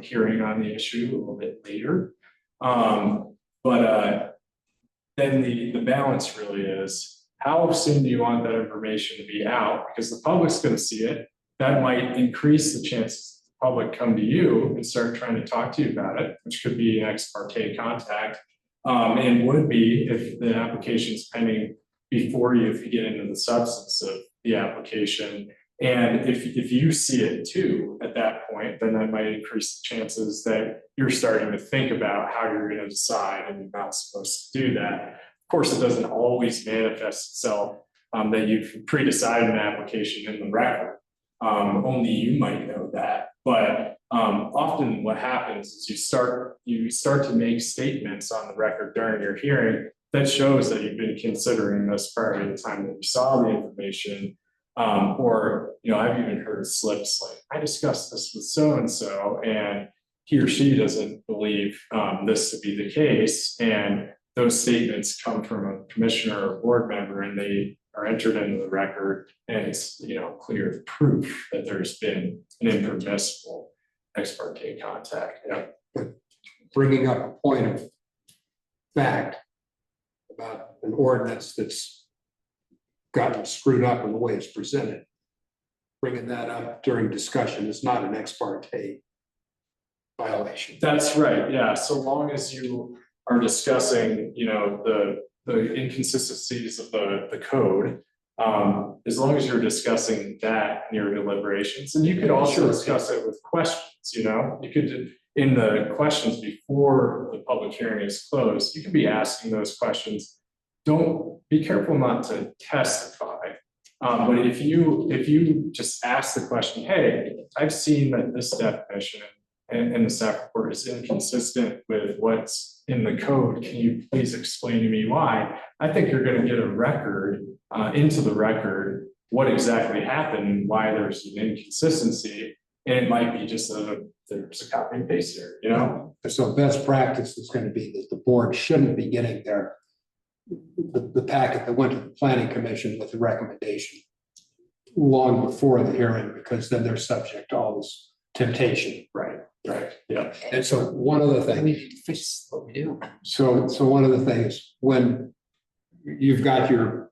hearing on the issue a little bit later. Then the balance really is, how soon do you want that information to be out? Because the public's gonna see it. That might increase the chances the public come to you and start trying to talk to you about it, which could be an ex parte contact. And would be if the application's pending before you, if you get into the substance of the application. And if you see it too, at that point, then that might increase the chances that you're starting to think about how you're going to decide, and you're not supposed to do that. Of course, it doesn't always manifest itself that you've pre-decided an application in the record. Only you might know that. But often what happens is you start to make statements on the record during your hearing that shows that you've been considering this prior to the time that you saw the information. Or, you know, I've even heard slips like, I discussed this with so-and-so, and he or she doesn't believe this to be the case. And those statements come from a commissioner or board member, and they are entered into the record, and it's, you know, clear proof that there's been an impermissible ex parte contact. Yeah. But bringing up a point of fact about an ordinance that's gotten screwed up in the way it's presented, bringing that up during discussion is not an ex parte violation. That's right, yeah, so long as you are discussing, you know, the inconsistencies of the code, as long as you're discussing that in your deliberations, and you could also discuss it with questions, you know, you could, in the questions before the public hearing is closed, you could be asking those questions. Don't be careful not to testify. But if you just ask the question, hey, I've seen that this definition and the staff report is inconsistent with what's in the code. Can you please explain to me why? I think you're going to get a record into the record what exactly happened and why there's an inconsistency. And it might be just there's a copy and paste here, you know? So best practice is going to be that the board shouldn't be getting the packet that went to the planning commission with the recommendation long before the hearing, because then they're subject to all this temptation. Right, yeah. And so one other thing. We fix what we do. So one of the things, when you've got your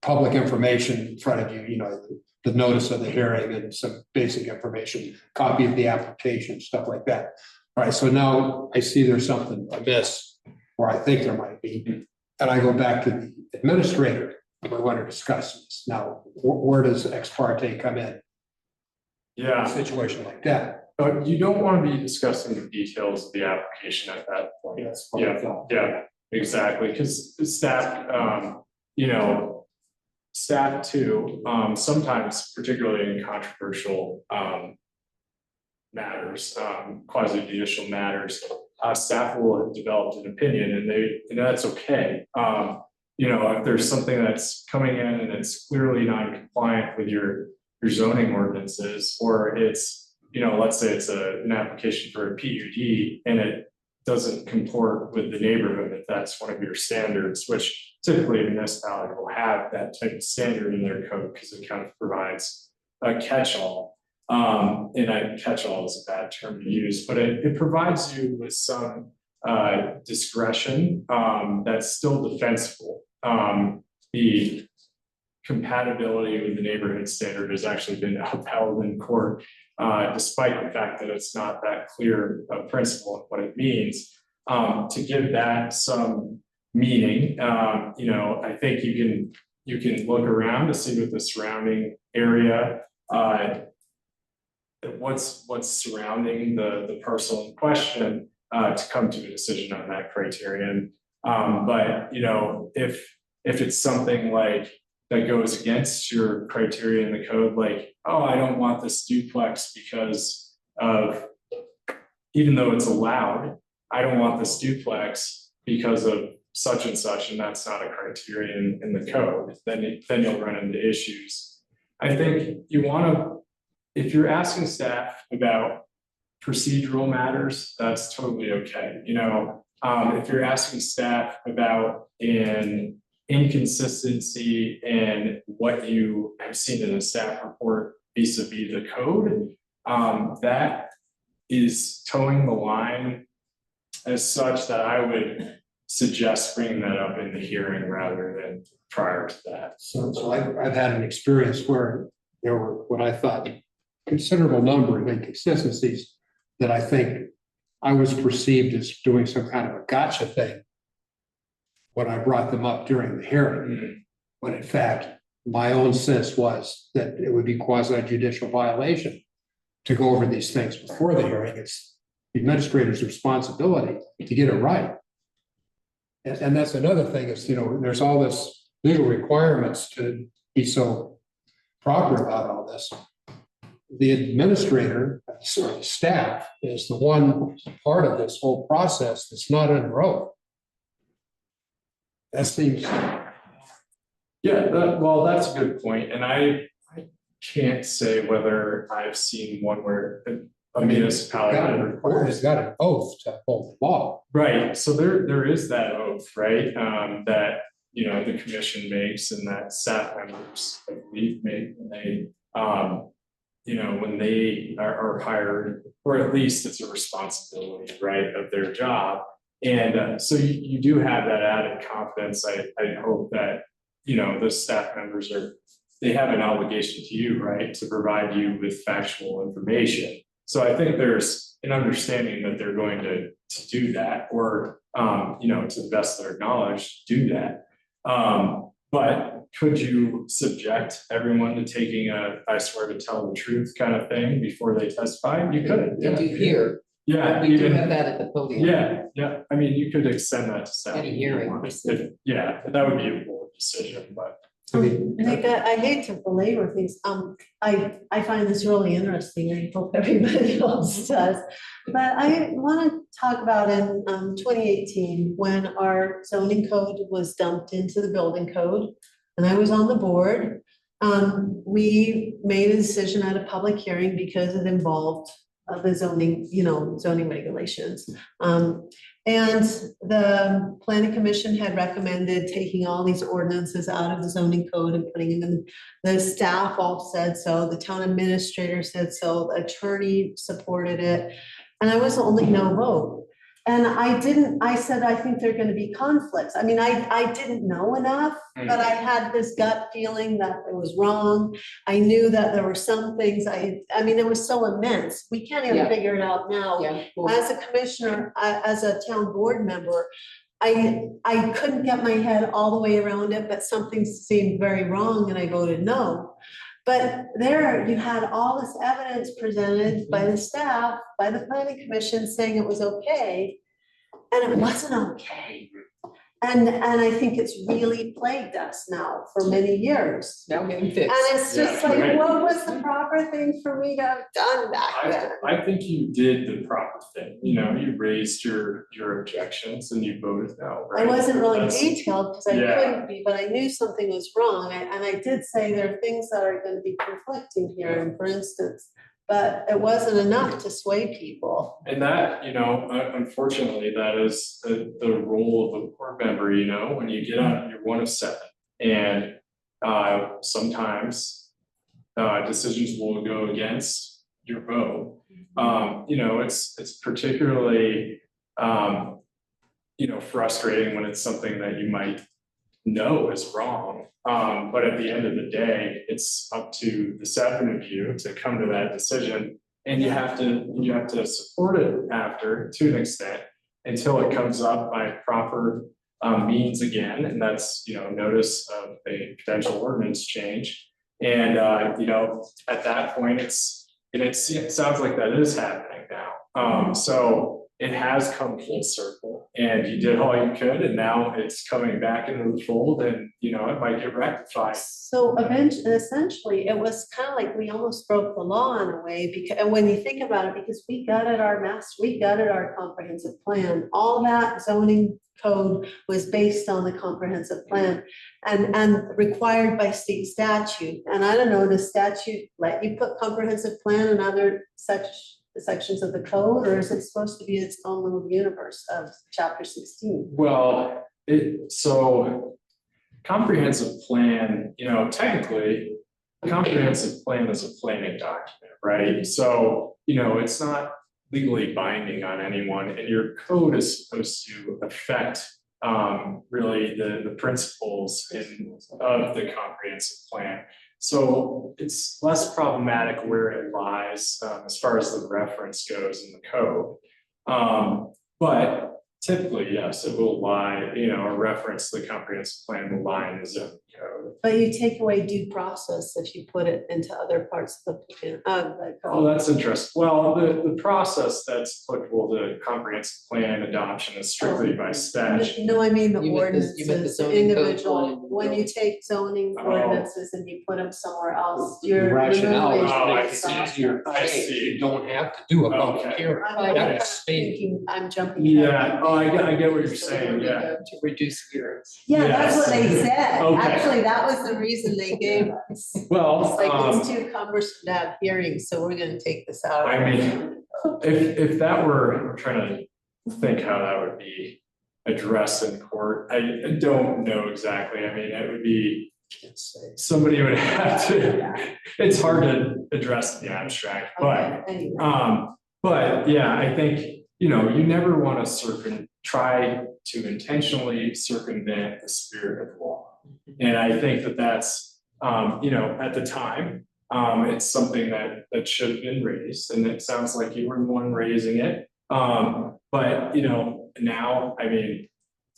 public information in front of you, you know, the notice of the hearing and some basic information, copy of the application, stuff like that. All right, so now I see there's something amiss, or I think there might be. And I go back to the administrator, and we want to discuss this. Now, where does ex parte come in? Yeah. A situation like that. But you don't want to be discussing the details of the application at that point. That's what I thought. Yeah, exactly, because staff, you know, staff too, sometimes particularly in controversial matters, quasi judicial matters, staff will have developed an opinion, and that's okay. You know, if there's something that's coming in and it's clearly non-compliant with your zoning ordinances, or it's, you know, let's say it's an application for a PUD and it doesn't comport with the neighborhood, if that's one of your standards, which typically a municipality will have that type of standard in their code because it kind of provides a catch-all. And catch-all is a bad term to use, but it provides you with some discretion that's still defensible. The compatibility with the neighborhood standard has actually been upheld in court, despite the fact that it's not that clear a principle of what it means. To give that some meaning, I think you can look around to see what the surrounding area, what's surrounding the parcel in question, to come to a decision on that criterion. But if it's something like that goes against your criteria in the code, like, oh, I don't want this duplex because of, even though it's allowed, I don't want this duplex because of such and such, and that's not a criterion in the code, then you'll run into issues. I think you want to, if you're asking staff about procedural matters, that's totally okay. If you're asking staff about an inconsistency in what you have seen in the staff report vis-a-vis the code, that is towing the line as such that I would suggest bringing that up in the hearing rather than prior to that. So I've had an experience where there were what I thought considerable number of inconsistencies that I think I was perceived as doing some kind of a gotcha thing when I brought them up during the hearing, when in fact, my own sense was that it would be quasi judicial violation to go over these things before the hearing. It's the administrator's responsibility to get it right. And that's another thing is, there's all this legal requirements to be so proper about all this. The administrator, or the staff, is the one part of this whole process that's not under oath. That seems. Yeah, that's a good point. And I can't say whether I've seen one where a municipality Has got an oath to hold the law. Right, so there is that oath, right, that, the commission makes and that staff members, I believe, make when they, when they are hired, or at least it's a responsibility, right, of their job. And so you do have that added confidence. I hope that, the staff members they have an obligation to you, right, to provide you with factual information. So I think there's an understanding that they're going to do that, or, to the best of their knowledge, do that. But could you subject everyone to taking I swear to tell the truth kind of thing before they testify? You could. Did you hear? Yeah. We do have that at the podium. Yeah. I mean, you could extend that to staff. Any hearing. Yeah, that would be a board decision, but. Nick, I hate to belabor things. I find this really interesting. I hope everybody else does. But I want to talk about in 2018, when our zoning code was dumped into the building code, and I was on the board. We made a decision at a public hearing because it involved the zoning, zoning regulations. And the planning commission had recommended taking all these ordinances out of the zoning code and putting them in. The staff all said so, the town administrator said so, the attorney supported it, and I was the only no vote. And I said, I think there are gonna be conflicts. I mean, I didn't know enough, but I had this gut feeling that it was wrong. I knew that there were some things, I mean, it was so immense. We can't even Yeah. figure it out now. Yeah. Well, As a commissioner, as a town board member, I couldn't get my head all the way around it, but something seemed very wrong and I voted no. But there you had all this evidence presented by the staff, by the planning commission saying it was okay, and it wasn't okay. And I think it's really plagued us now for many years. now getting And fixed. it's just Yeah, like, right. what was the proper thing for me to have done back then? I think you did the proper thing, you raised your objections and you voted no, right? I wasn't really That's- detailed because I Yeah. couldn't be, but I knew something was wrong. And I did say there are things that are going to be conflicting here, and for instance, but it wasn't enough to sway people. And that, unfortunately, that is the role of a board member, when you get on, you're one of seven. And sometimes decisions will go against your vote. It's particularly, frustrating when it's something that you might no is wrong. But at the end of the day, it's up to the seven of you to come to that decision. And you have to support it after, to an extent, until it comes up by proper means again, and that's, notice of a potential ordinance change. And, at that point, it sounds like that is happening now. So it has come full circle, and you did all you could, and now it's coming back into the fold, and, it might get rectified. So essentially, it was kind of like we almost broke the law in a way, because, and when you think about it, because we gutted our comprehensive plan, all that zoning code was based on the comprehensive plan and required by state statute. And I don't know, the statute let you put comprehensive plan in other sections of the code, or is it supposed to be its own little universe of chapter 16? Well, so comprehensive plan, technically, comprehensive plan is a planning document, right? So, it's not legally binding on anyone, and your code is supposed to affect really the principles of the comprehensive plan. So it's less problematic where it lies as far as the reference goes in the code. But typically, yes, it will lie, a reference to the comprehensive plan will lie in the zoning code. But you take away due process if you put it into other parts of the plan, the Oh, code. that's interesting. Well, the process that's applicable to comprehensive plan adoption is strictly by statute. No, I mean the You meant the ordinances, the zoning code individual, one. when you take zoning Oh. ordinances and you put them somewhere else, The you're. rationale is Oh, I to make it see. easier. I see. You don't have to do a public Okay. hearing. I'm That kinda is stated. thinking, I'm jumping. Yeah, oh, I get what you're saying, yeah. To reduce hearings. Yeah, that's what they said. Okay. Actually, that was the reason they gave us. Well, It's like, it's too cumbersome to have hearings, so we're gonna take this out. I mean, if that were, I'm trying to think how that would be addressed in court. I don't know exactly. I mean, it would be, somebody would have to, it's hard to address in the abstract, but Okay, anyway. but yeah, I think, you never want to try to intentionally circumvent the spirit of law. And I think that's, at the time, it's something that should have been raised, and it sounds like you were the one raising it. But, now, I mean,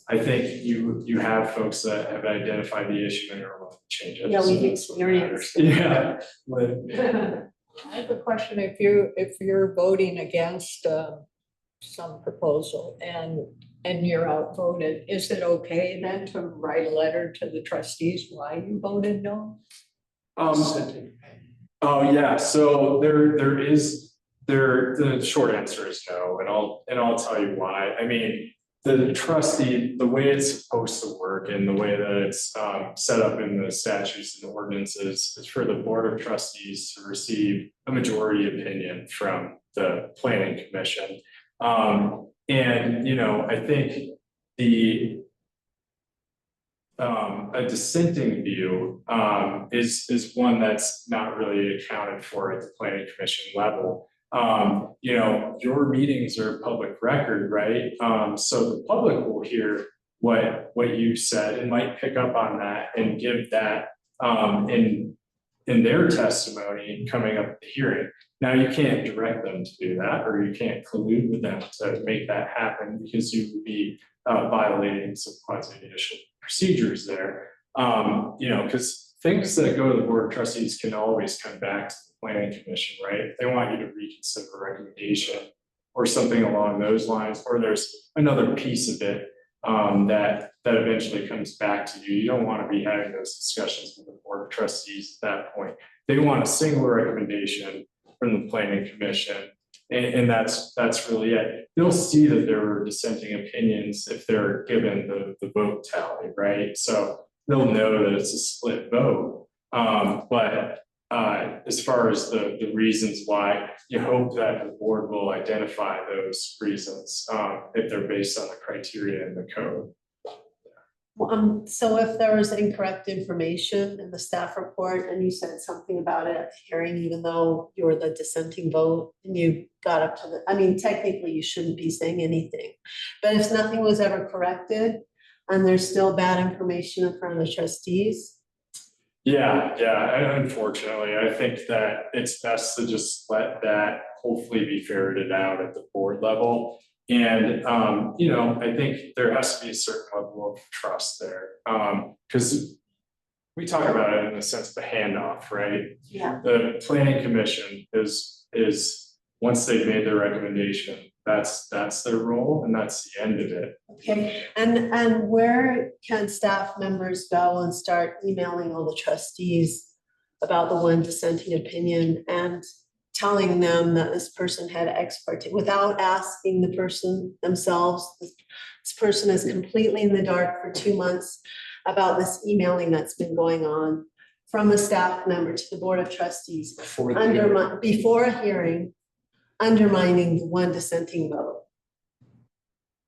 I think you have folks that have identified the issue and are willing to change it. Yeah, so we've that's what matters. experienced Yeah. I have a question, if you're voting against some proposal and you're outvoted, is it okay then to write a letter to the trustees why you voted no? Oh, yeah, so the short answer is no, and I'll tell you why. I mean, the trustee, the way it's supposed to work and the way that it's set up in the statutes and the ordinances is for the board of trustees to receive a majority opinion from the planning commission. And, I think a dissenting view is one that's not really accounted for at the planning commission level. Your meetings are public record, right? So the public will hear what you said and might pick up on that and give that in their testimony coming up at the hearing. Now, you can't direct them to do that, or you can't collude with them to make that happen, because you would be violating some quasi-judicial procedures there. Because things that go to the board of trustees can always come back to the planning commission, right? If they want you to reconsider a recommendation or something along those lines, or there's another piece of it that eventually comes back to you. You don't want to be having those discussions with the board of trustees at that point. They want a single recommendation from the planning commission, and that's really it. They'll see that there were dissenting opinions if they're given the vote tally, right? So they'll know that it's a split vote. But as far as the reasons why, you hope that the board will identify those reasons if they're based on the criteria in the code. So if there was incorrect information in the staff report and you said something about it at the hearing, even though you were the dissenting vote and you got up to technically you shouldn't be saying anything. But if nothing was ever corrected, and there's still bad information in front of the trustees. Yeah, and unfortunately, I think that it's best to just let that hopefully be ferreted out at the board level. And, I think there has to be a certain level of trust there, because we talk about it in the sense of a handoff, right? Yeah. The planning commission is, once they've made their recommendation, that's their role and that's the end of it. Okay, and where can staff members go and start emailing all the trustees about the one dissenting opinion and telling them that this person had ex parte, without asking the person themselves? This person is completely in the dark for 2 months about this emailing that's been going on from a staff member to the board of trustees For the hearing. before a hearing, undermining the one dissenting vote.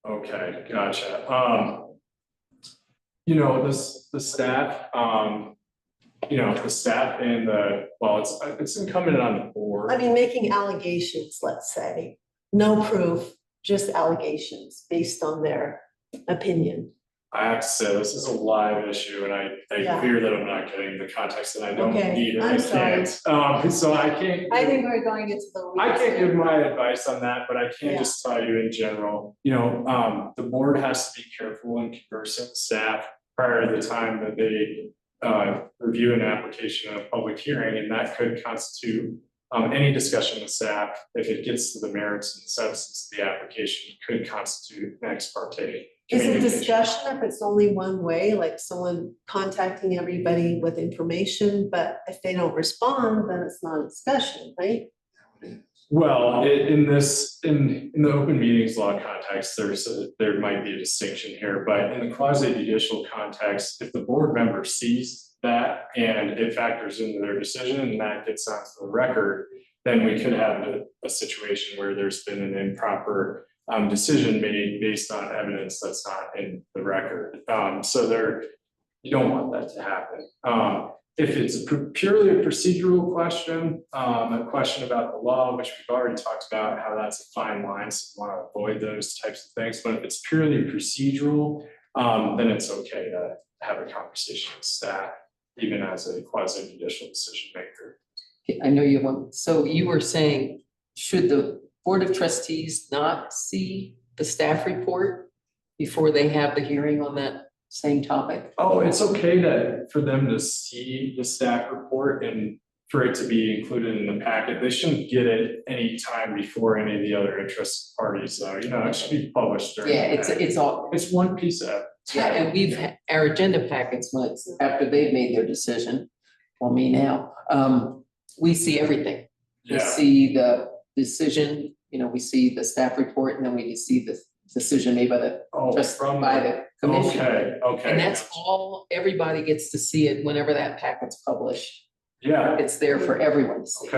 Okay, gotcha. The staff, the staff and it's incumbent on the board. I mean, making allegations, let's say, no proof, just allegations based on their opinion. I have to say, this is a live issue and I Yeah. fear that I'm not getting the context that I don't Okay, need and I'm I can't. So I can't. I think we're going into the. I can't give my advice on that, but I can Yeah. just tell you in general, the board has to be careful in conversing with staff prior to the time that they review an application in a public hearing, and that could constitute any discussion with staff. If it gets to the merits and substance of the application, could constitute an ex parte. Is it communication. discussion if it's only one way, like someone contacting everybody with information, but if they don't respond, then it's not a discussion, right? Well, in the open meetings law context, there might be a distinction here, but in the quasi judicial context, if the board member sees that and it factors into their decision and that gets onto the record, then we could have a situation where there's been an improper decision made based on evidence that's not in the record. You don't want that to happen. If it's purely a procedural question, a question about the law, which we've already talked about, how that's a fine line, so you want to avoid those types of things. But if it's purely procedural, then it's okay to have a conversation with staff, even as a quasi judicial decision maker. I know you want, so you were saying, should the Board of Trustees not see the staff report before they have the hearing on that same topic? Oh, it's okay for them to see the staff report and for it to be included in the packet. They shouldn't get it any time before any of the other interested parties, though. It should be published during. Yeah, it's all, It's one piece of. yeah, and we've, our agenda packets, when it's after they've made their decision, well, me now, we see everything. We Yeah, see the decision, we see the staff report, and then we see the decision made by the by the commission. Okay. And that's all, everybody gets to see it whenever that packet's published. Yeah, It's there for everyone to see.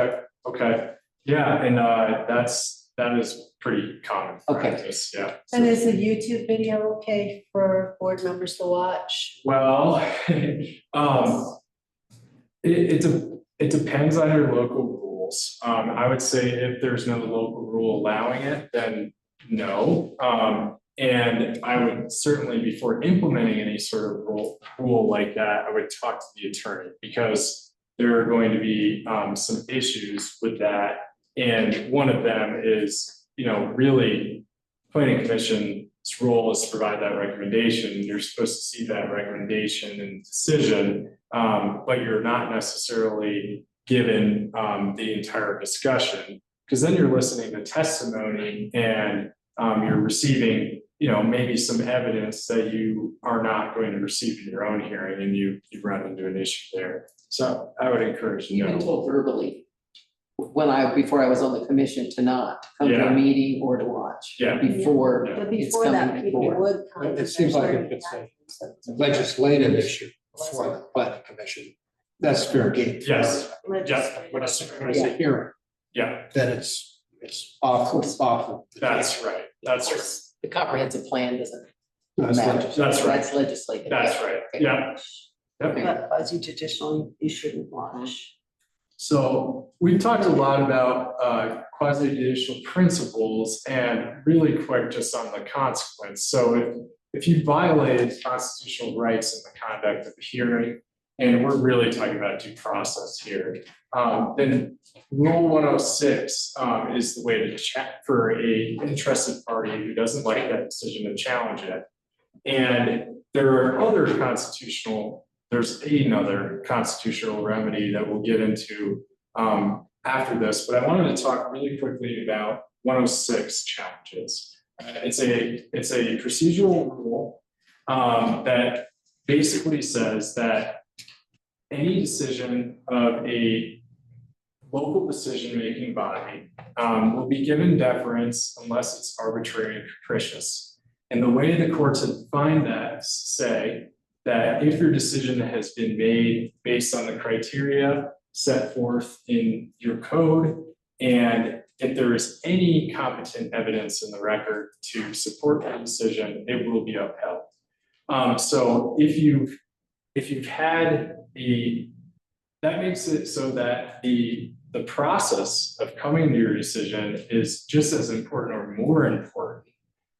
okay. Yeah, and that is pretty common Okay. practice, yeah. And is the YouTube video okay for board members to watch? Well, it depends on your local rules. I would say if there's no local rule allowing it, then no. And I would certainly, before implementing any sort of rule like that, I would talk to the attorney, because there are going to be some issues with that. And one of them is, really planning commission's role is to provide that recommendation. You're supposed to see that recommendation and decision, but you're not necessarily given the entire discussion, because then you're listening to testimony and you're receiving, maybe some evidence that you are not going to receive in your own hearing, and you run into an issue there. So I would encourage You've been told verbally, before I was on the commission, to not come to Yeah. a meeting or to watch. Yeah. Before Yeah. But it's before that, coming people before. would come. It seems like if it's a legislative issue for the planning commission, that's fair game. Yes, Legislative. When it's a hearing, yeah, then it's awful. that's right, that's right, The comprehensive plan doesn't That's matter. legislative. That's right. That's legislative. that's right, yeah. Yep. But quasi judicial, you shouldn't watch. So we've talked a lot about quasi judicial principles, and really quick just on the consequence. So if you violated constitutional rights in the conduct of the hearing, and we're really talking about due process here, then Rule 106 is the way to check for a interested party who doesn't like that decision to challenge it. And there are there's another constitutional remedy that we'll get into after this, but I wanted to talk really quickly about 106 challenges. It's a procedural rule that basically says that any decision of a local decision-making body will be given deference unless it's arbitrary and capricious. And the way the courts have defined that say that if your decision has been made based on the criteria set forth in your code, and if there is any competent evidence in the record to support that decision, it will be upheld. So if you've had that makes it so that the process of coming to your decision is just as important or more important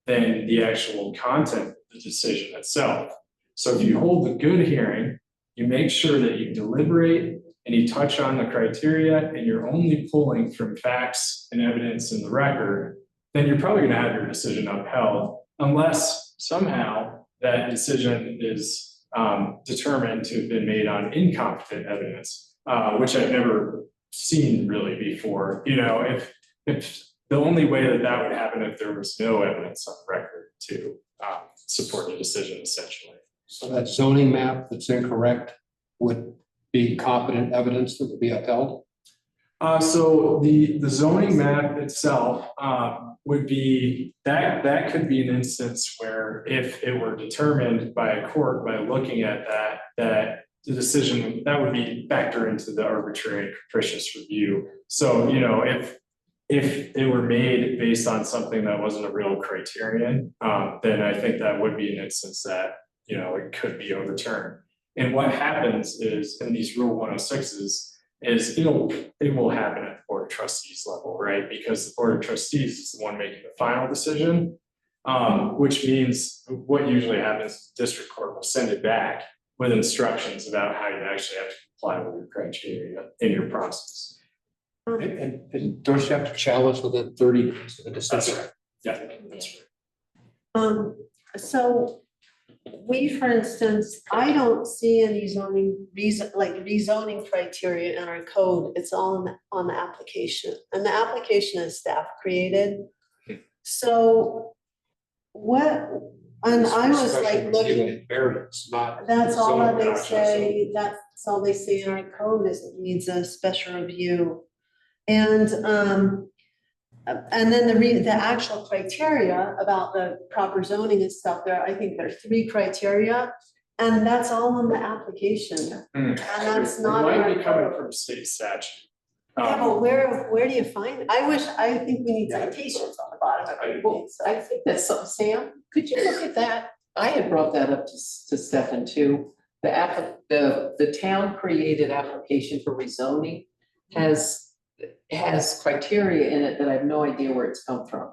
than the actual content of the decision itself. So if you hold a good hearing, you make sure that you deliberate and you touch on the criteria and you're only pulling from facts and evidence in the record, then you're probably going to have your decision upheld unless somehow that decision is determined to have been made on incompetent evidence, which I've never seen really before. You know, if the only way that would happen if there was no evidence on the record to support the decision, essentially. So that zoning map that's incorrect would be competent evidence that would be upheld? So the zoning map itself would be, that could be an instance where if it were determined by a court by looking at that the decision, that would be factor into the arbitrary and capricious review. So, you know, if it were made based on something that wasn't a real criterion, then I think that would be an instance that, you know, it could be overturned. And what happens is in these Rule 106s is it will happen at the Board of Trustees level, right? Because the Board of Trustees is the one making the final decision, which means what usually happens, the district court will send it back with instructions about how you actually have to comply with your criteria in your process. And don't you have to challenge within 30 days of the That's decision? right. Yeah, that's right. So we, for instance, I don't see any zoning rezoning criteria in our code. It's all on the application, and the application is staff created. So what, and I was like looking, Variance, not. that's all that they zoning say, that's all they say in our code is it needs a special review. And then the actual criteria about the proper zoning and stuff there, I think there are 3 criteria, and that's all on the application. And that's not in It our might be coming code. from state statute. Yeah, but where do you find it? I think we need citations on the bottom of it. Well, I think that's something, Sam, could you look at that? I had brought that up to Stefan too. The town created application for rezoning has criteria in it that I have no idea where it's come from.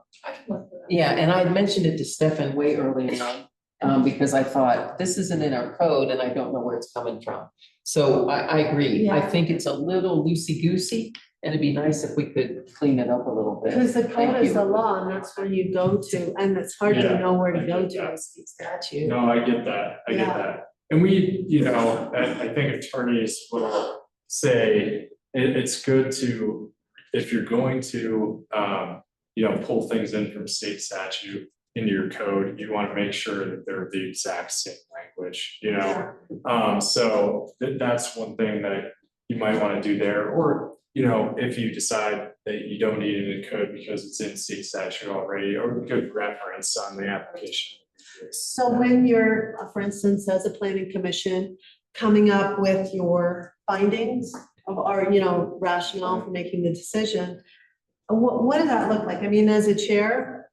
Yeah, and I had mentioned it to Stefan way early on, because I thought, this isn't in our code and I don't know where it's coming from. So I agree, I Yeah. think it's a little loosey-goosey, and it'd be nice if we could clean it up a little bit. Because the Thank code is you. the law, and that's where you go to, and it's hard to Yeah, know where I to go get to that. in state statute. No, I get that, I get Yeah. that. And we, you know, I think attorneys will say, it's good to, if you're going to, you know, pull things in from state statute into your code, you want to make sure that they're the exact same language, you know? So that's one thing that you might want to do there, or, you know, if you decide that you don't need it in code because it's in state statute already, or a good reference on the application. So when you're, for instance, as a planning commission, coming up with your findings of our, you know, rationale for making the decision, what does that look like? I mean, as a chair,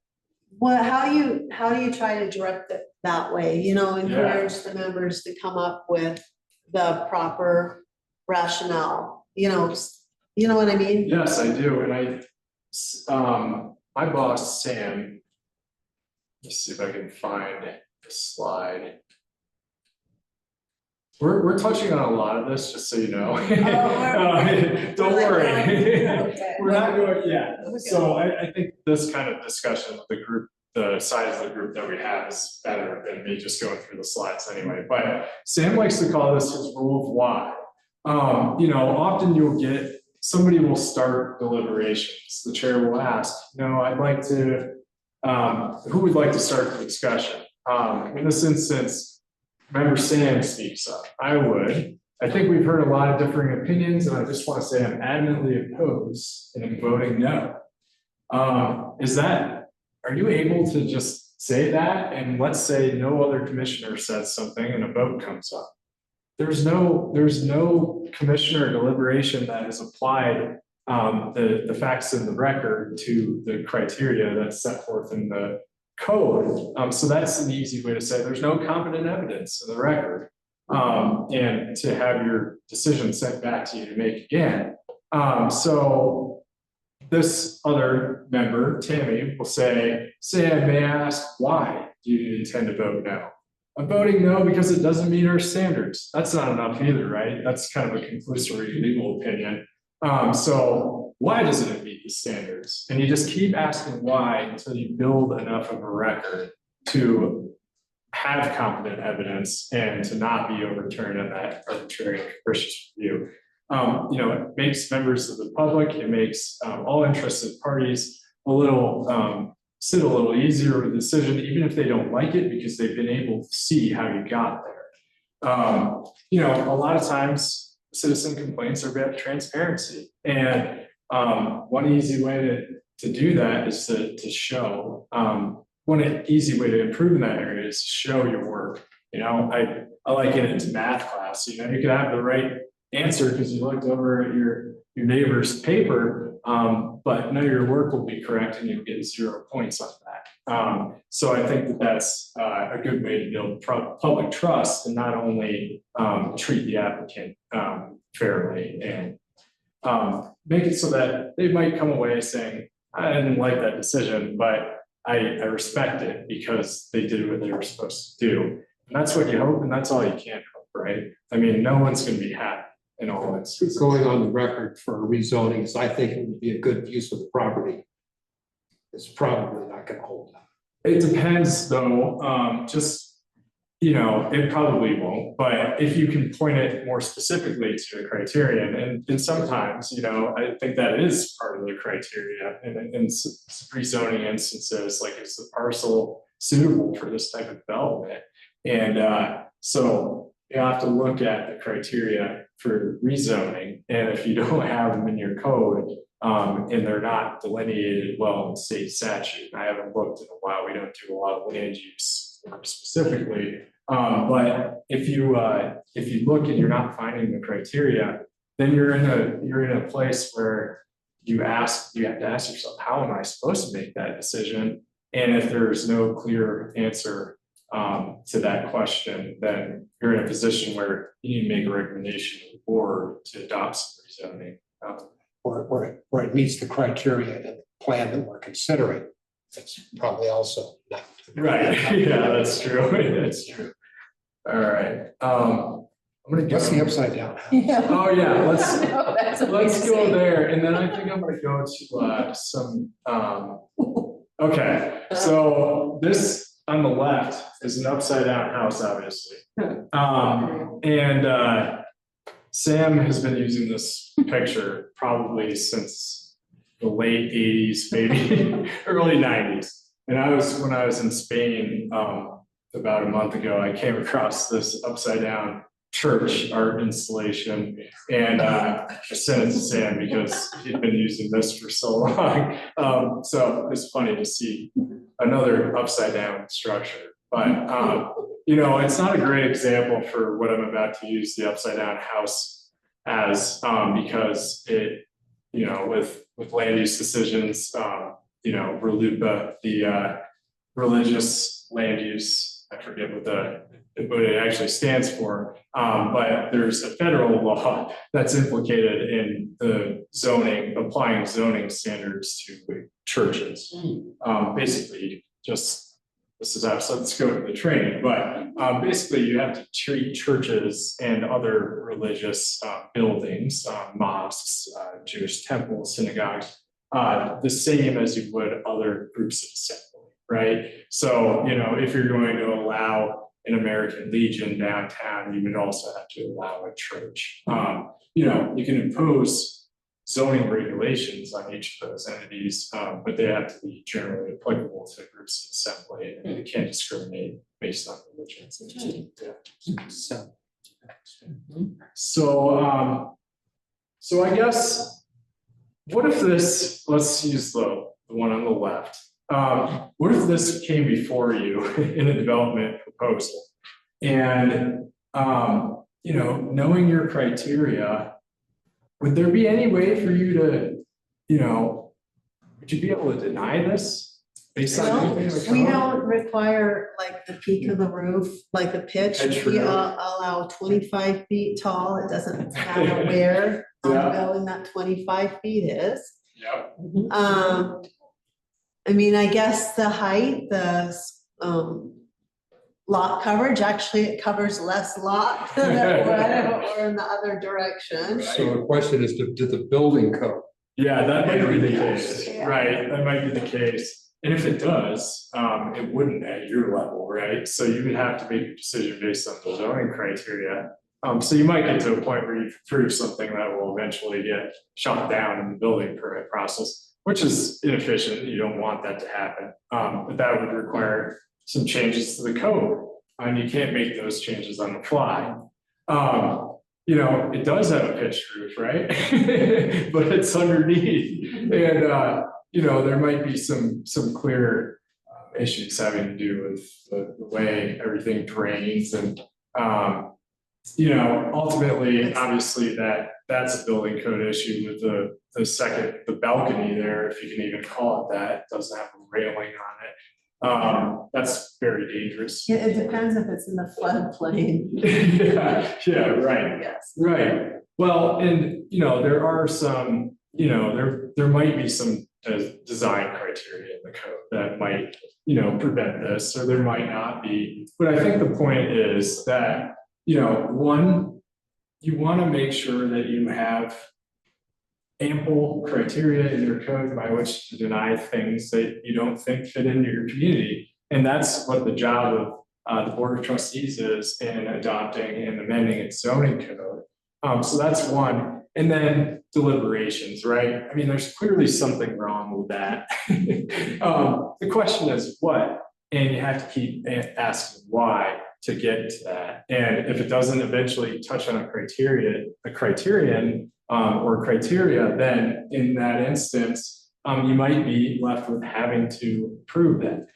how do you try to direct it that way? You know, encourage the members to come up with the proper rationale, you know what I mean? Yes, I do, and my boss, Sam, let's see if I can find this slide. We're touching on a lot of this, just so you know. Don't worry. Okay. We're not going, yeah. So I think this kind of discussion with the group, the size of the group that we have is better than me just going through the slides anyway. But Sam likes to call this his rule of why. You know, often you'll get, somebody will start deliberations. The chair will ask, I'd like to, who would like to start the discussion? In this instance, Member Sam speaks up. I would. I think we've heard a lot of differing opinions, and I just want to say I'm adamantly opposed and I'm voting no. Are you able to just say that? And let's say no other commissioner says something and a vote comes up. There's no commissioner deliberation that has applied the facts in the record to the criteria that's set forth in the code. So that's an easy way to say there's no competent evidence in the record. And to have your decision sent back to you to make again. So this other member, Tammy, will say, Sam, may I ask why do you intend to vote no? I'm voting no because it doesn't meet our standards. That's not enough either, right? That's kind of a conclusory legal opinion. So why doesn't it meet the standards? And you just keep asking why until you build enough of a record to have competent evidence and to not be overturned on that arbitrary and capricious review. It makes members of the public, it makes all interested parties sit a little easier with the decision, even if they don't like it, because they've been able to see how you got there. A lot of times citizen complaints are about transparency. And one easy way to do that is to show, one easy way to improve in that area is to show your work. I liken it to math class. You could have the right answer because you looked over at your neighbor's paper, but none of your work will be correct and you'll get 0 points on that. So I think that that's a good way to build public trust and not only treat the applicant fairly and make it so that they might come away saying, I didn't like that decision, but I respect it because they did what they were supposed to do. And that's what you hope, and that's all you can hope, right? I mean, no one's going to be happy in all instances. Going on the record for rezoning is, I think it would be a good use of the property. It's probably not going to hold up. It depends, though. It probably won't. But if you can point it more specifically to a criterion, and sometimes, I think that is part of the criteria in rezoning instances, like is the parcel suitable for this type of development? And so you have to look at the criteria for rezoning, and if you don't have them in your code, and they're not delineated well in state statute, I haven't looked in a while, we don't do a lot of land use specifically, but if you look and you're not finding the criteria, then you're in a place where you have to ask yourself, how am I supposed to make that decision? And if there's no clear answer to that question, then you're in a position where you need to make a recommendation to the board to adopt some rezoning. Or it meets the criteria in the plan that we're considering. That's probably also not. Right, yeah, that's true, that's true. All right, I'm gonna go. What's the upside down house? Yeah. Oh, yeah, let's That's go amazing. there, and then I think I'm gonna go to some, okay, so this on the left is an upside down house, obviously. And Sam has been using this picture probably since the late 80s, maybe early 90s. And when I was in Spain about a month ago, I came across this upside down church art installation, and I sent it to Sam because he'd been using this for so long. So it's funny to see another upside down structure, but it's not a great example for what I'm about to use the upside down house as, because it, with land use decisions, RLUIPA, the religious land use, I forget what it actually stands for, but there's a federal law that's implicated in the applying zoning standards to churches. Basically, just this is outside the scope of the training, but basically you have to treat churches and other religious buildings, mosques, Jewish temples, synagogues, the same as you would other groups of assembly, right? So, you know, if you're going to allow an American Legion downtown, you would also have to allow a church. You know, you can impose zoning regulations on each of those entities, but they have to be generally applicable to groups of assembly, and you can't discriminate based on religion. So I guess, what if this, let's use the one on the left. What if this came before you in a development proposal? And, you know, knowing your criteria, would there be any way for you to, you know, would you be able to deny this based on anything in the code? We don't require like the peak of the roof, like the pitch, Pitch we roof. allow 25 feet tall, it doesn't matter where on the Yeah. building that 25 feet is. Yep. I mean, I guess the height, the lot coverage, actually it covers less lot than or in the other direction. So the question is, did the building code? Yeah, that might be the Yes. case, Yeah. right, that might be the case. And if it does, it wouldn't at your level, right? So you would have to make a decision based on the zoning criteria. So you might get to a point where you've approved something that will eventually get shot down in the building permit process, which is inefficient, you don't want that to happen. But that would require some changes to the code, and you can't make those changes on the fly. You know, it does have a pitched roof, right? But it's underneath, and you know, there might be some clear issues having to do with the way everything drains, and you know, ultimately, obviously, that's a building code issue with the balcony there, if you can even call it that, doesn't have a railing on it. That's very dangerous. Yeah, it depends if it's in the floodplain. Yeah, right. Yes. Right, well, and, you know, there are some, you know, there might be some design criteria in the code that might, you know, prevent this, or there might not be. But I think the point is that, you know, one, you want to make sure that you have ample criteria in your code by which to deny things that you don't think fit into your community. And that's what the job of the Board of Trustees is in adopting and amending its zoning code. So that's one. And then deliberations, right? I mean, there's clearly something wrong with that. The question is what? And you have to keep asking why to get to that. And if it doesn't eventually touch on a criterion, or criteria, then in that instance, you might be left with having to prove that.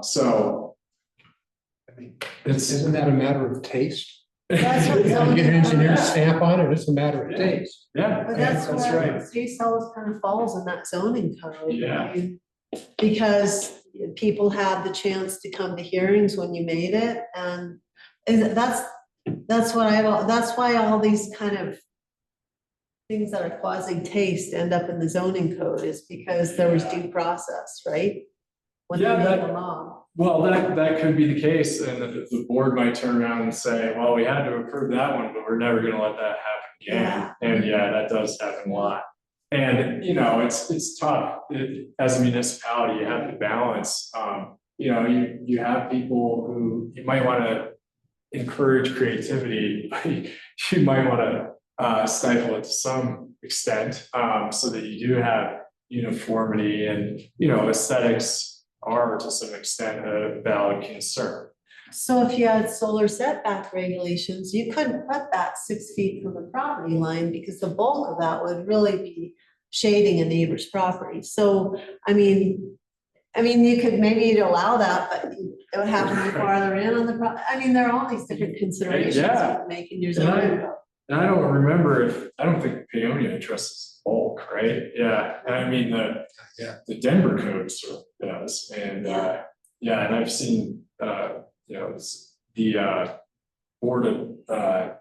So Isn't that a matter of taste? That's what You zoning get an engineer's is. stamp on it, it's a matter of taste. yeah, But that's right. where street always kind of falls in that zoning code. Yeah. I mean, because people had the chance to come to hearings when you made it, and that's why all these kind of things that are causing taste end up in the zoning code, is because there was due process, right? When they Yeah, made that- the law. Well, that could be the case, and the board might turn around and say, well, we had to approve that one, but we're never gonna let that happen again. And yeah, that does happen a lot. And, you know, it's tough. As a municipality, you have to balance, you know, you have people who, you might wanna encourage creativity, but you might wanna stifle it to some extent, so that you do have uniformity, and, you know, aesthetics are to some extent a valid concern. So if you had solar setback regulations, you couldn't put that 6 feet from the property line, because the bulk of that would really be shading a neighbor's property. So, I mean, you could, maybe you'd allow that, but it would have to be farther in on the I mean, there are all these different considerations Yeah. you make in your And I- zoning code. And I don't remember I don't think Paonia trusts bulk, right? Yeah, and I mean, the Denver code sort of does, and, yeah, and I've seen, you know, the board of, I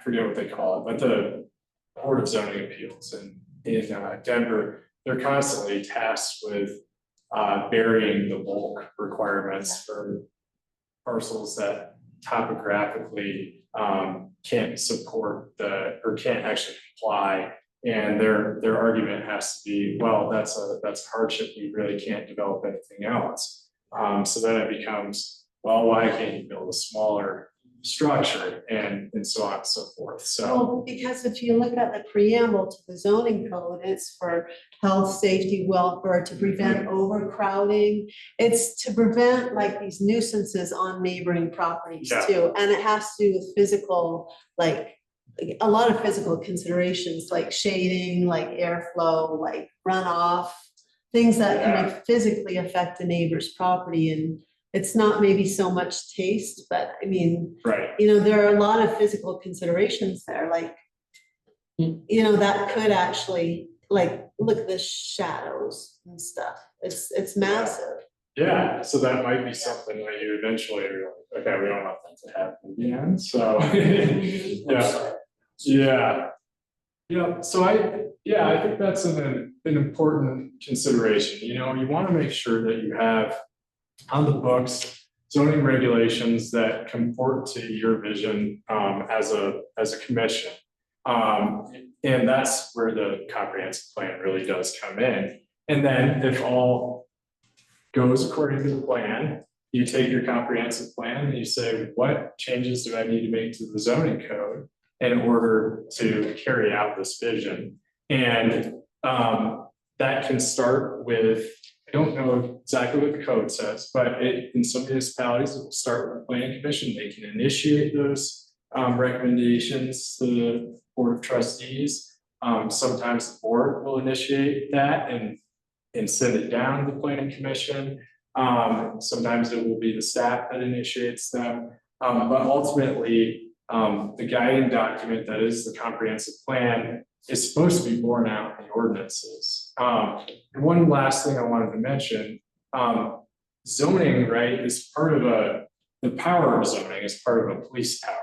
forget what they call it, but the Board of Zoning Appeals in Denver, they're constantly tasked with varying the bulk requirements for parcels that topographically can't support or can't actually comply. And their argument has to be, well, that's a hardship. We really can't develop anything else. So then it becomes, well, why can't you build a smaller structure and so on and so forth. So Well, because if you look at the preamble to the zoning code, it's for health, safety, welfare, to prevent overcrowding. It's to prevent like these nuisances on neighboring properties Yeah. too. And it has to do with physical, like a lot of physical considerations, like shading, like airflow, like runoff, things that can physically affect a neighbor's property. And it's not maybe so much taste, but I mean, right. you know, there are a lot of physical considerations there, like, you know, that could actually, like, look at the shadows and stuff. It's massive. Yeah, so that might be something that you eventually are like, okay, we don't want that to happen again, so. Yeah, so I think that's an important consideration, you know, you wanna make sure that you have on the books zoning regulations that comport to your vision as a commission. And that's where the comprehensive plan really does come in. And then if all goes according to the plan, you take your comprehensive plan and you say, what changes do I need to make to the zoning code in order to carry out this vision? And that can start with, I don't know exactly what the code says, but in some municipalities, it will start with the planning commission. They can initiate those recommendations to the board of trustees. Sometimes the board will initiate that and send it down to the planning commission. Sometimes it will be the staff that initiates them. But ultimately, the guiding document that is the comprehensive plan is supposed to be borne out in the ordinances. And one last thing I wanted to mention, zoning, right, is part of the power of zoning is part of a police power.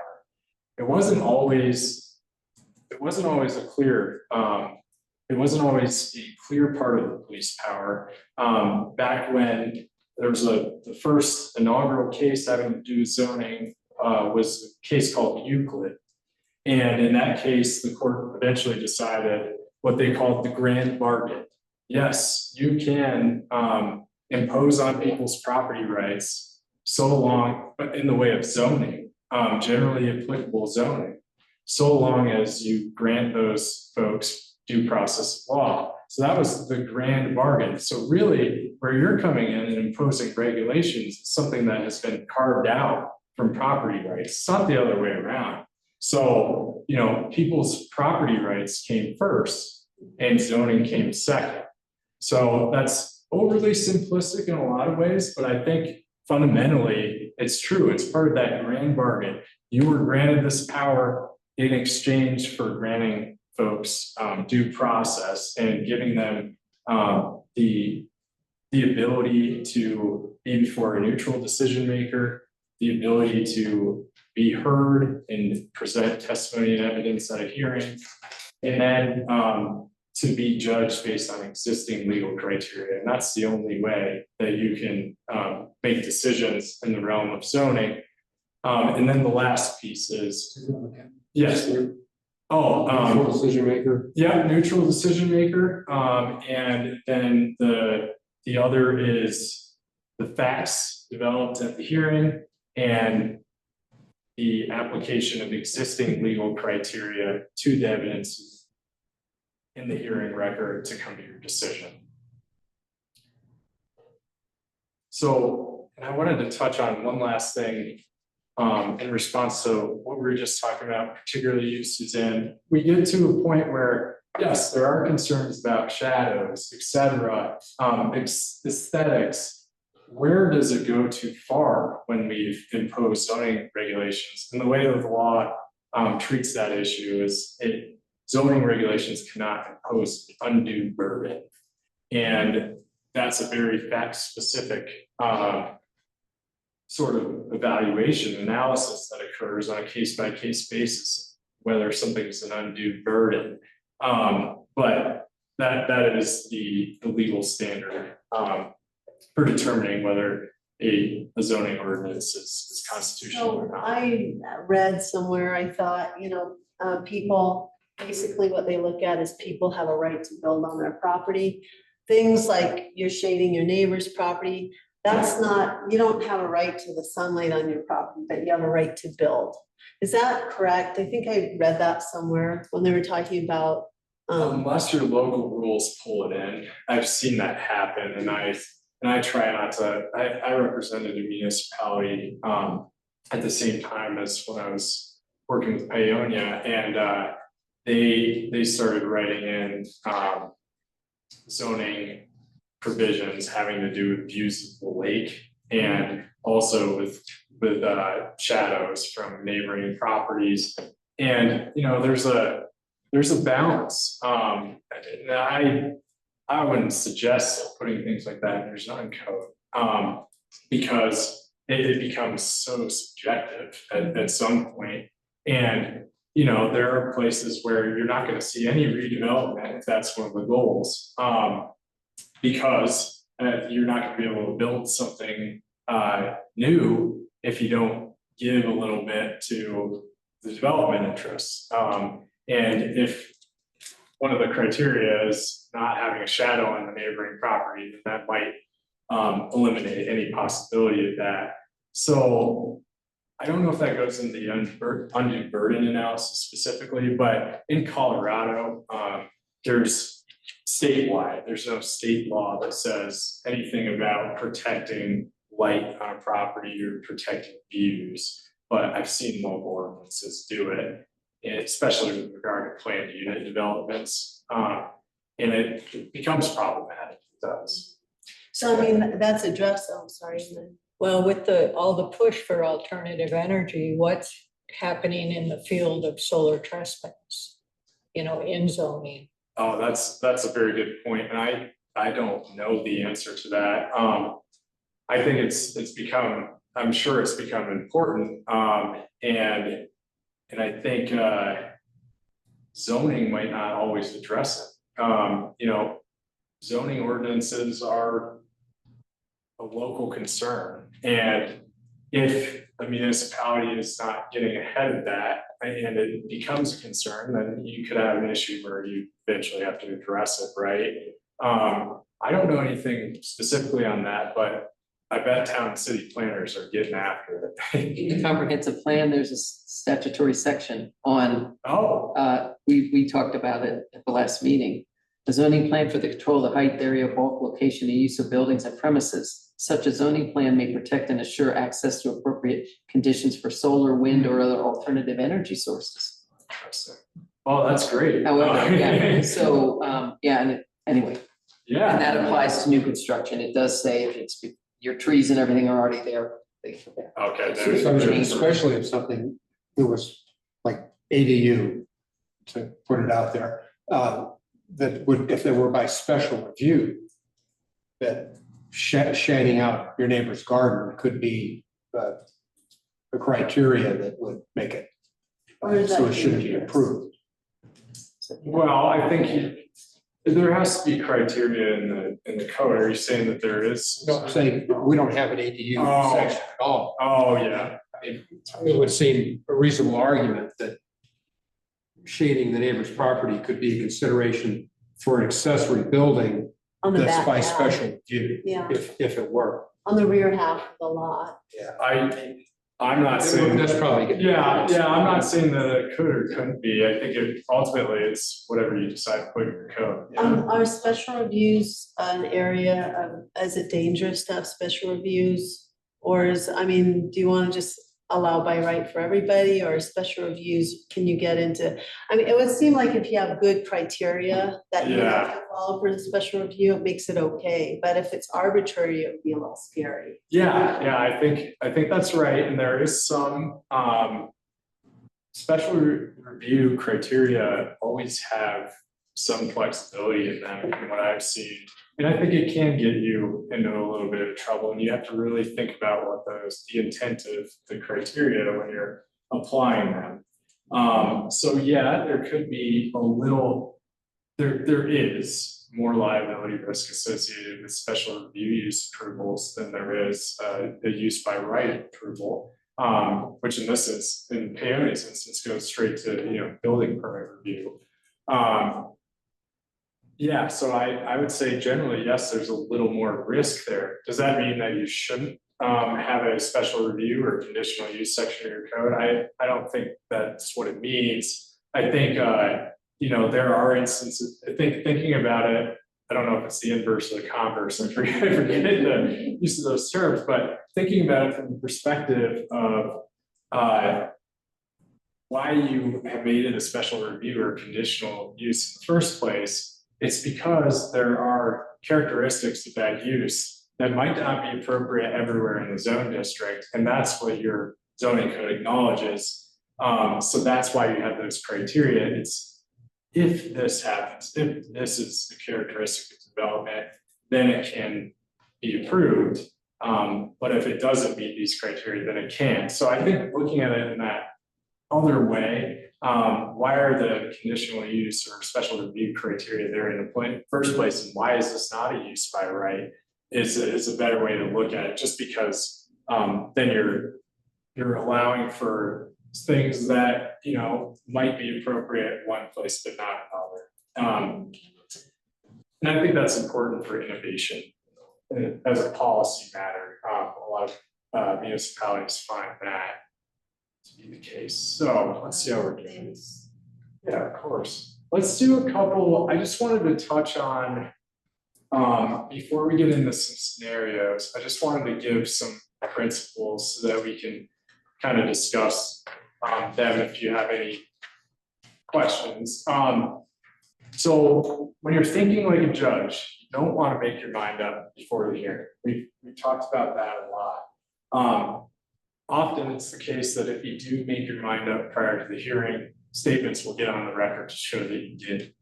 It wasn't always a clear, it wasn't always a clear part of the police power. Back when there was the first inaugural case having to do with zoning was a case called Euclid. And in that case, the court eventually decided what they called the grand bargain. Yes, you can impose on people's property rights so long, but in the way of zoning, generally applicable zoning, so long as you grant those folks due process of law. So that was the grand bargain. So really, where you're coming in and imposing regulations is something that has been carved out from property rights. It's not the other way around. So, you know, people's property rights came first and zoning came second. So that's overly simplistic in a lot of ways, but I think fundamentally it's true. It's part of that grand bargain. You were granted this power in exchange for granting folks due process and giving them the ability to be before a neutral decision maker, the ability to be heard and present testimony and evidence at a hearing, and then to be judged based on existing legal criteria. And that's the only way that you can make decisions in the realm of zoning. And then the last piece is, yes. Neutral decision maker. Yeah, neutral decision maker. And then the other is the facts developed at the hearing and the application of existing legal criteria to the evidence in the hearing record to come to your decision. So, and I wanted to touch on one last thing in response to what we were just talking about, particularly uses in. We get to a point where, yes, there are concerns about shadows, etc., aesthetics. Where does it go too far when we've imposed zoning regulations? And the way that the law treats that issue is zoning regulations cannot impose undue burden. And that's a very fact-specific sort of evaluation analysis that occurs on a case-by-case basis, whether something is an undue burden. But that is the legal standard for determining whether a zoning ordinance is constitutional or So not. I read somewhere, I thought, people, basically what they look at is people have a right to build on their property. Things like you're shading your neighbor's property, that's not, you don't have a right to the sunlight on your property, but you have a right to build. Is that correct? I think I read that somewhere when they were talking about, Unless your local rules pull it in, I've seen that happen, and I try not to, I represented a municipality, at the same time as when I was working with Paonia, and, they started writing in, zoning provisions having to do with views of the lake, and also with shadows from neighboring properties. And, there's a balance, and I wouldn't suggest putting things like that in your zoning code, because it becomes so subjective at some point. And, there are places where you're not gonna see any redevelopment if that's one of the goals. Because you're not gonna be able to build something new if you don't give a little bit to the development interests. And if one of the criteria is not having a shadow on the neighboring property, then that might eliminate any possibility of that. So I don't know if that goes in the undue burden analysis specifically, but in Colorado, there's statewide, there's no state law that says anything about protecting light on a property or protecting views. But I've seen local ordinances do it, and especially with regard to planned unit developments. And it becomes problematic, it does. so I mean, that's addressed, I'm sorry. Well, with all the push for alternative energy, what's happening in the field of solar trespass? In zoning. Oh, that's a very good point, and I don't know the answer to that. I think it's become, I'm sure it's become important, and I think zoning might not always address it. Zoning ordinances are a local concern, and if a municipality is not getting ahead of that and it becomes a concern, then you could have an issue where you eventually have to address it, right? I don't know anything specifically on that, but I bet town and city planners are getting after it. In the comprehensive plan, there's a statutory section on, Oh, we talked about it at the last meeting. The zoning plan for the control of the height, area, bulk, location, and use of buildings and premises. Such a zoning plan may protect and assure access to appropriate conditions for solar, wind, or other alternative energy sources. interesting. Oh, that's great. However, and anyway, and Yeah. that applies to new construction. It does say if it's, your trees and everything are already there. Okay. So, especially if something, it was like ADU, to put it out there, that would, if they were by special review, that shading out your neighbor's garden could be a criteria that would make it, Or is so that it shouldn't be dangerous? approved. Well, I think there has to be criteria in the code. Are you saying that there is? No, I'm saying we don't have an ADU Oh. section at all. Oh, yeah. It would seem a reasonable argument that shading the neighbor's property could be a consideration for an accessory building On the that's back by half. special review, Yeah, if it were. on the rear half of the lot. I'm not saying. That's probably. Yeah, I'm not saying that it could or couldn't be. I think ultimately it's whatever you decide to put in your code. Are special reviews an area of, is it dangerous to have special reviews? Or do you want to just allow by right for everybody, or special reviews, can you get into? It would seem like if you have good criteria that you have to follow for the special review, it makes it okay, but if it's arbitrary, it would be a little scary. Yeah, I think that's right, and there is some special review criteria always have some flexibility in them from what I've seen. And I think it can get you into a little bit of trouble, and you have to really think about what the intent of the criteria when you're applying them. So yeah, there could be a little, there is more liability risk associated with special review use approvals than there is the use by right approval, which in this instance, in Peony's instance, goes straight to building permit review. Yeah, so I would say generally, yes, there's a little more risk there. Does that mean that you shouldn't have a special review or conditional use section of your code? I don't think that's what it means. I think there are instances, I think thinking about it, I don't know if it's the inverse or the converse, I forget the use of those terms, but thinking about it from the perspective of why you have made it a special review or conditional use in the first place, it's because there are characteristics of that use that might not be appropriate everywhere in the zone district, and that's what your zoning code acknowledges. So that's why you have those criteria. It's if this happens, if this is the characteristic of development, then it can be approved. But if it doesn't meet these criteria, then it can't. So I think looking at it in that other way, why are the conditional use or special review criteria there in the first place, and why is this not a use by right? Is a better way to look at it. Just because then you're allowing for things that might be appropriate in one place but not another. And I think that's important for innovation as a policy matter. A lot of municipalities find that to be the case. So let's see how we're doing. Yeah, of course. Let's do a couple. I just wanted to touch on before we get into some scenarios, I just wanted to give some principles so that we can kind of discuss them if you have any questions. So when you're thinking like a judge, you don't want to make your mind up before the hearing. We've talked about that a lot. Often it's the case that if you do make your mind up prior to the hearing, statements will get on the record to show that you did.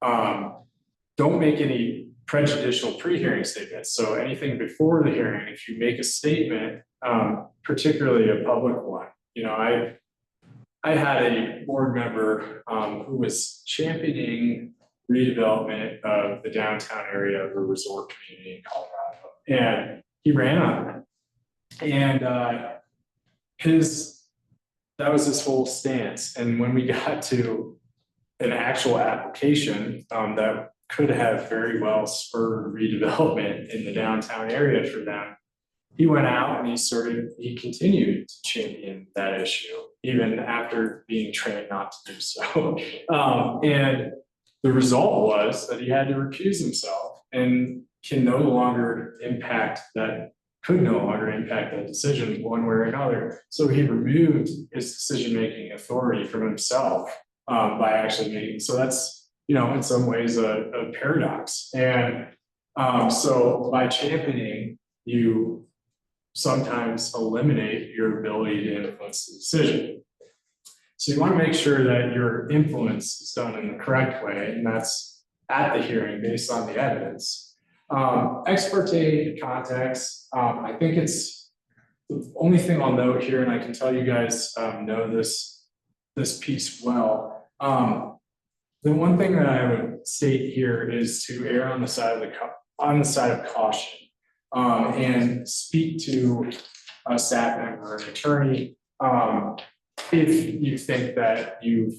Don't make any prejudicial pre-hearing statements. So anything before the hearing, if you make a statement, particularly a public one, I had a board member who was championing redevelopment of the downtown area of a resort community in Colorado, and he ran on it. And that was his whole stance. And when we got to an actual application that could have very well spurred redevelopment in the downtown area for them, he went out and he continued to champion that issue, even after being trained not to do so. And the result was that he had to recuse himself and could no longer impact that decision one way or another. So he removed his decision-making authority from himself by actually making, so that's, in some ways a paradox. And so by championing, you sometimes eliminate your ability to influence the decision. So you want to make sure that your influence is done in the correct way, and that's at the hearing based on the evidence. Ex parte context, I think it's the only thing I'll note here, and I can tell you guys know this piece well. The one thing that I would state here is to err on the side of caution, and speak to a staff member or an attorney if you think that you've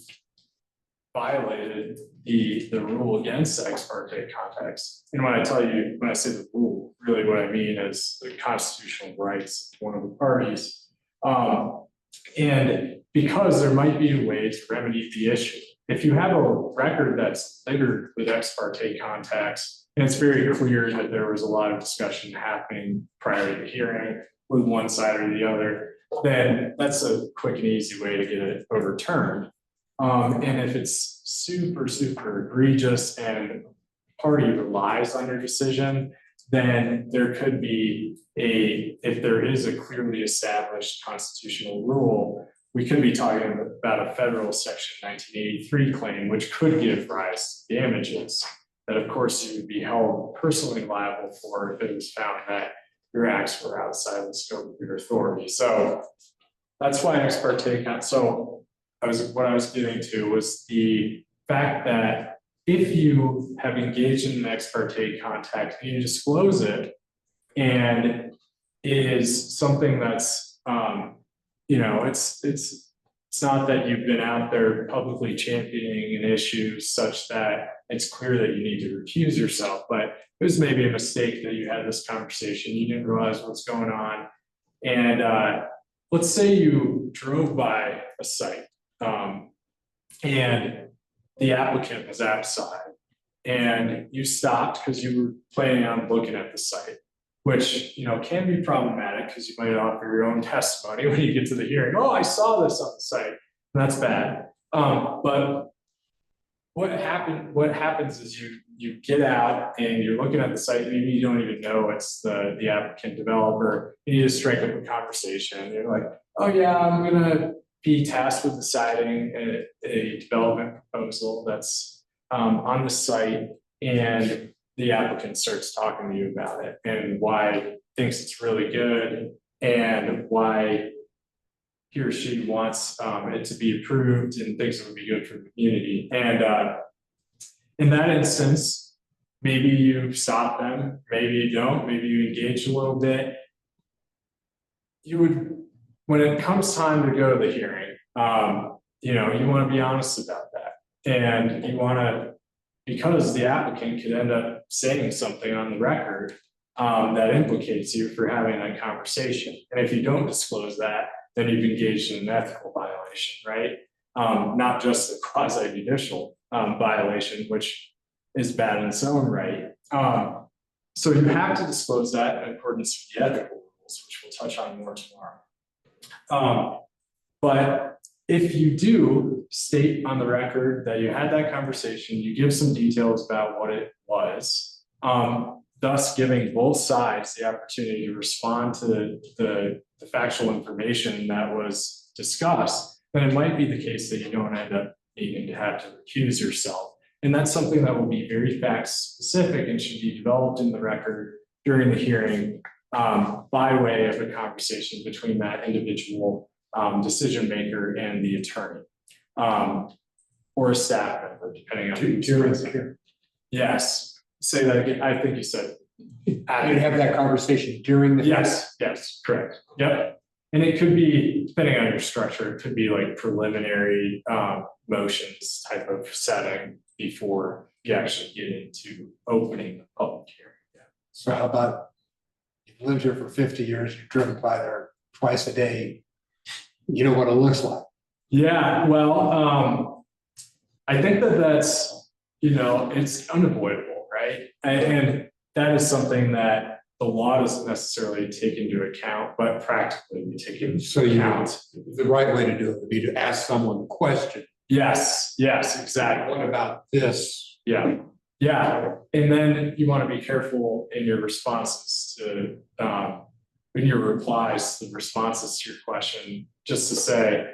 violated the rule against ex parte context. And when I say the rule, really what I mean is the constitutional rights of one of the parties. And because there might be a way to remedy the issue. If you have a record that's littered with ex parte contacts, and it's very clear that there was a lot of discussion happening prior to the hearing with one side or the other, then that's a quick and easy way to get it overturned. And if it's super, super egregious and party relies on your decision, then there could be if there is a clearly established constitutional rule, we could be talking about a federal section 1983 claim, which could give rise to damages that of course you would be held personally liable for if it was found that your acts were outside the scope of your authority. So that's why ex parte. So what I was getting to was the fact that if you have engaged in an ex parte contact and you disclose it, and it is something that's, you know, it's not that you've been out there publicly championing an issue such that it's clear that you need to recuse yourself, but it was maybe a mistake that you had this conversation, you didn't realize what's going on. And let's say you drove by a site, and the applicant was outside, and you stopped because you were planning on looking at the site, which, you know, can be problematic because you might offer your own testimony when you get to the hearing. Oh, I saw this on the site. And that's bad. But what happens is you get out and you're looking at the site, maybe you don't even know it's the applicant developer, and you just strike up a conversation. You're like, oh yeah, I'm gonna be tasked with deciding a development proposal that's on the site, and the applicant starts talking to you about it and why he thinks it's really good and why he or she wants it to be approved and thinks it would be good for the community. And in that instance, maybe you stop them, maybe you don't, maybe you engage a little bit. You would, when it comes time to go to the hearing, you know, you want to be honest about that. And you want to, because the applicant could end up saying something on the record that implicates you for having that conversation. And if you don't disclose that, then you've engaged in an ethical violation, right? Not just a quasi-judicial violation, which is bad in its own right. So you have to disclose that in accordance with the ethical rules, which we'll touch on more tomorrow. But if you do state on the record that you had that conversation, you give some details about what it was, thus giving both sides the opportunity to respond to the factual information that was discussed, then it might be the case that you don't end up needing to have to recuse yourself. And that's something that will be very fact specific and should be developed in the record during the hearing by way of a conversation between that individual decision maker and the attorney, or a staff member, depending on who you're. Yes, say that again. I think you said. You have that conversation during the. Yes, correct. Yep. And it could be, depending on your structure, it could be like preliminary motions type of setting before you actually get into opening the public hearing. Yeah. So how about, you've lived here for 50 years, you've driven by there twice a day, you know what it looks like. Yeah, well, I think that's, you know, it's unavoidable, right? And that is something that the law doesn't necessarily take into account, but practically we take into account. The right way to do it would be to ask someone a question. Yes, exactly. What about this? Yeah. And then you want to be careful in your responses to, in your replies, the responses to your question, just to say,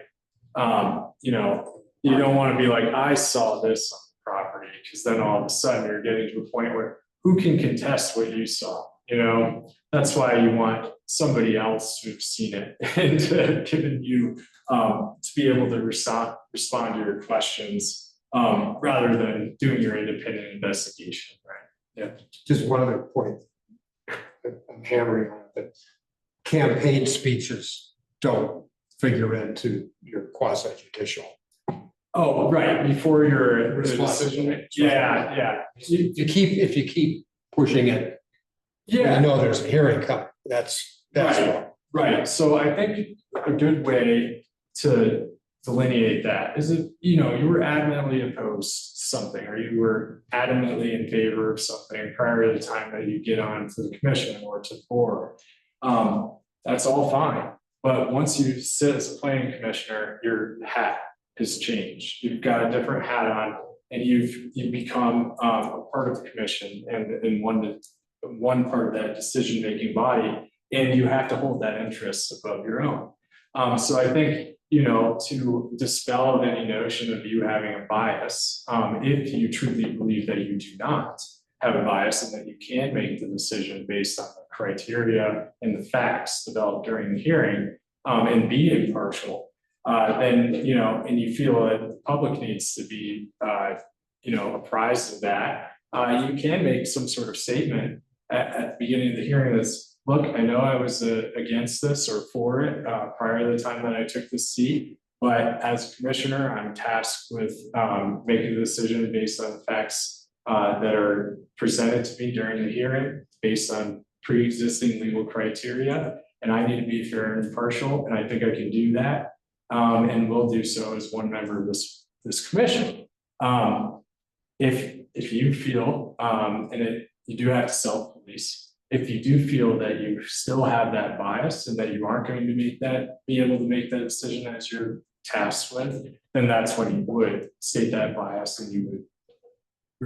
you know, you don't want to be like, I saw this on the property, because then all of a sudden you're getting to a point where who can contest what you saw? You know, that's why you want somebody else who's seen it and given you to be able to respond to your questions rather than doing your independent investigation, right? Yeah. Just one other point that I'm hammering on, that campaign speeches don't figure into your quasi-judicial. Oh, right, before your decision. Yeah. If you keep pushing it, Yeah. I know there's a hearing coming. That's right. So I think a good way to delineate that is if, you know, you were adamantly opposed to something, or you were adamantly in favor of something prior to the time that you get on to the commission or to the board. That's all fine. But once you sit as a planning commissioner, your hat has changed. You've got a different hat on, and you've become a part of the commission and one part of that decision-making body, and you have to hold that interest above your own. So I think, you know, to dispel any notion of you having a bias, if you truly believe that you do not have a bias and that you can make the decision based on the criteria and the facts developed during the hearing, and be impartial, then, you know, and you feel that the public needs to be apprised of that, you can make some sort of statement at the beginning of the hearing that's, look, I know I was against this or for it prior to the time that I took this seat. But as a commissioner, I'm tasked with making a decision based on the facts that are presented to me during the hearing, based on pre-existing legal criteria. And I need to be fair and impartial, and I think I can do that. And will do so as one member of this commission. If you feel, you do have to self-police. If you do feel that you still have that bias and that you aren't going to be able to make that decision as you're tasked with, then that's when you would state that bias and you would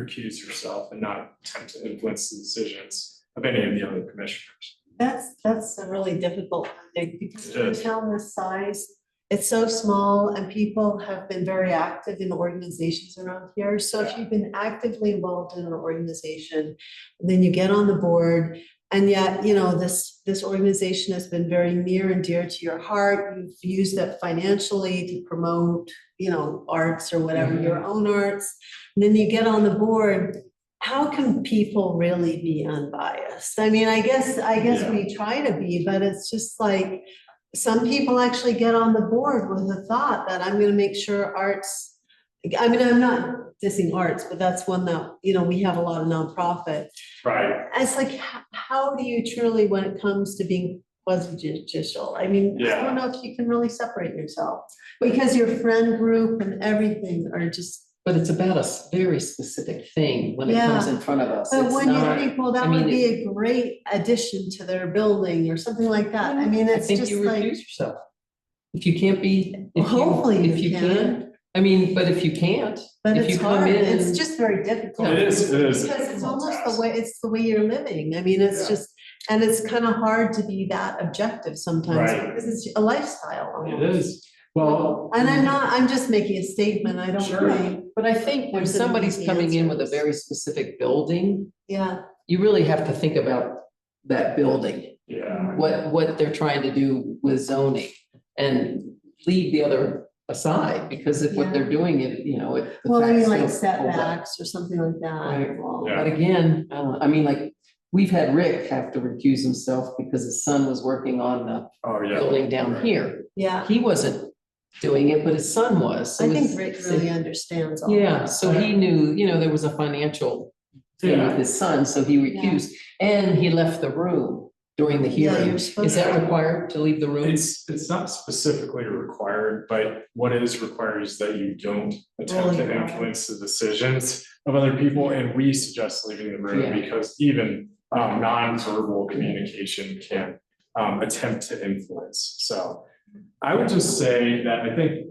recuse yourself and not attempt to influence the decisions of any of the other commissioners. That's a really difficult thing because It in a is. town this size, it's so small and people have been very active in the organizations around here. So if you've been actively involved in an organization, then you get on the board. And yet, this organization has been very near and dear to your heart. You've used it financially to promote, arts or whatever, your own arts. And then you get on the board. How can people really be unbiased? I mean, I guess Yeah. we try to be, but it's just like, some people actually get on the board with the thought that I'm gonna make sure arts, I mean, I'm not dissing arts, but that's one that, we have a lot of nonprofit. Right. It's like, how do you truly, when it comes to being quasi-judicial? I mean, I Yeah. don't know if you can really separate yourself because your friend group and everything are just. But it's about a very specific thing when it comes in front of us. But It's when you not- think, well, that I mean, would be a great addition to their building or something like that. I mean, I it's think just you like, recuse yourself. If you can't be. hopefully if you you can, can't, I mean, but if you can't, but if it's you come hard. in. It's just very difficult. It is. Because it's almost it's the way you're living. I mean, it's Yeah. just, and it's kind of hard to be that objective sometimes Right. because it's a lifestyle. It almost. is. Well. And I'm just making a statement. I don't Sure. think, But I think when There's an somebody's easy coming in with a answers. very specific building, yeah. you really have to think about that building, Yeah. what they're trying to do with zoning and leave the other aside, because if what they're doing, the Well, I mean, facts like don't hold up. setbacks or something like that. Right. Well, Yeah. But again, I mean, like, we've had Rick have to recuse himself because his son was working on the Oh, yeah. building down here. Yeah, He wasn't doing it, but his son was. So I think it's- Rick really understands all. Yeah, that. so he knew, there was a financial thing with Yeah. his son, so he recused, and he left the room during the Yeah, hearing. you're supposed Is that to. required to leave the room? It's not specifically required, but what is required is that you don't attempt to Really? influence the decisions of other people, and we suggest leaving the room Yeah. because even nonverbal communication can attempt to influence. So I would just say that I think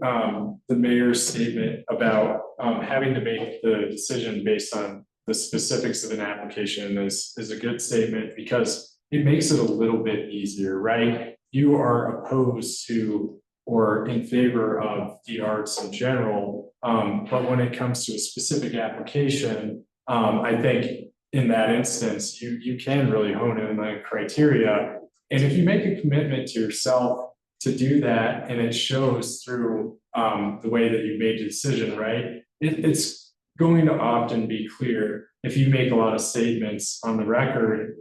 the mayor's statement about having to make the decision based on the specifics of an application is a good statement because it makes it a little bit easier, right? You are opposed to or in favor of the arts in general, but when it comes to a specific application, I think in that instance, you can really hone in on criteria. And if you make a commitment to yourself to do that, and it shows through the way that you made the decision, right? It's going to often be clear if you make a lot of statements on the record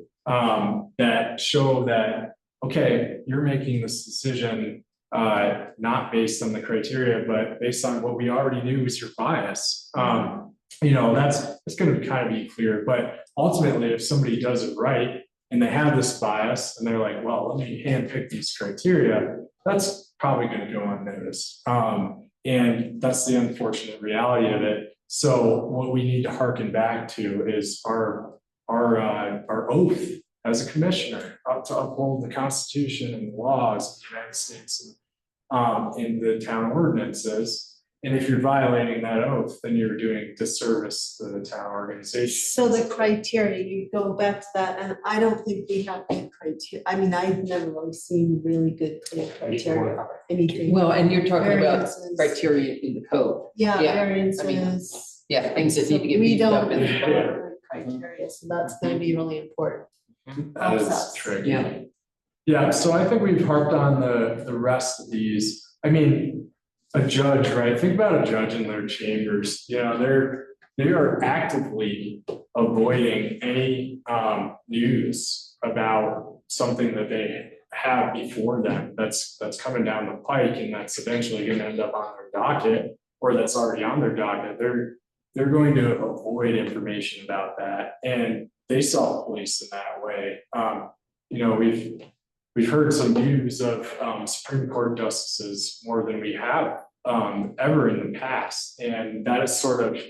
that show that, okay, you're making this decision not based on the criteria, but based on what we already knew was your bias. That's going to kind of be clear. But ultimately, if somebody does it right and they have this bias and they're like, well, let me handpick these criteria, that's probably going to go unnoticed. And that's the unfortunate reality of it. So what we need to hearken back to is our oath as a commissioner to uphold the Constitution and the laws of the United States and the town ordinances. And if you're violating that oath, then you're doing disservice to the town organization. So the criteria, you go back to that, and I don't think we have good criteria. I mean, I've never really seen really good clear criteria for anything. Well, and you're talking about Variances. criteria in the code. Yeah, yeah, variances. Yeah, things that need to get We beefed up don't in. have good criteria, so that's gonna be really important. That is Process. tricky. Yeah. Yeah, so I think we've harped on the rest of these. I mean, a judge, right? Think about a judge in their chambers, they're they are actively avoiding any news about something that they have before them that's coming down the pike and that's eventually gonna end up on their docket, or that's already on their docket. They're going to avoid information about that, and they self-police in that way. You know, we've heard some views of Supreme Court justices more than we have ever in the past, and that is sort of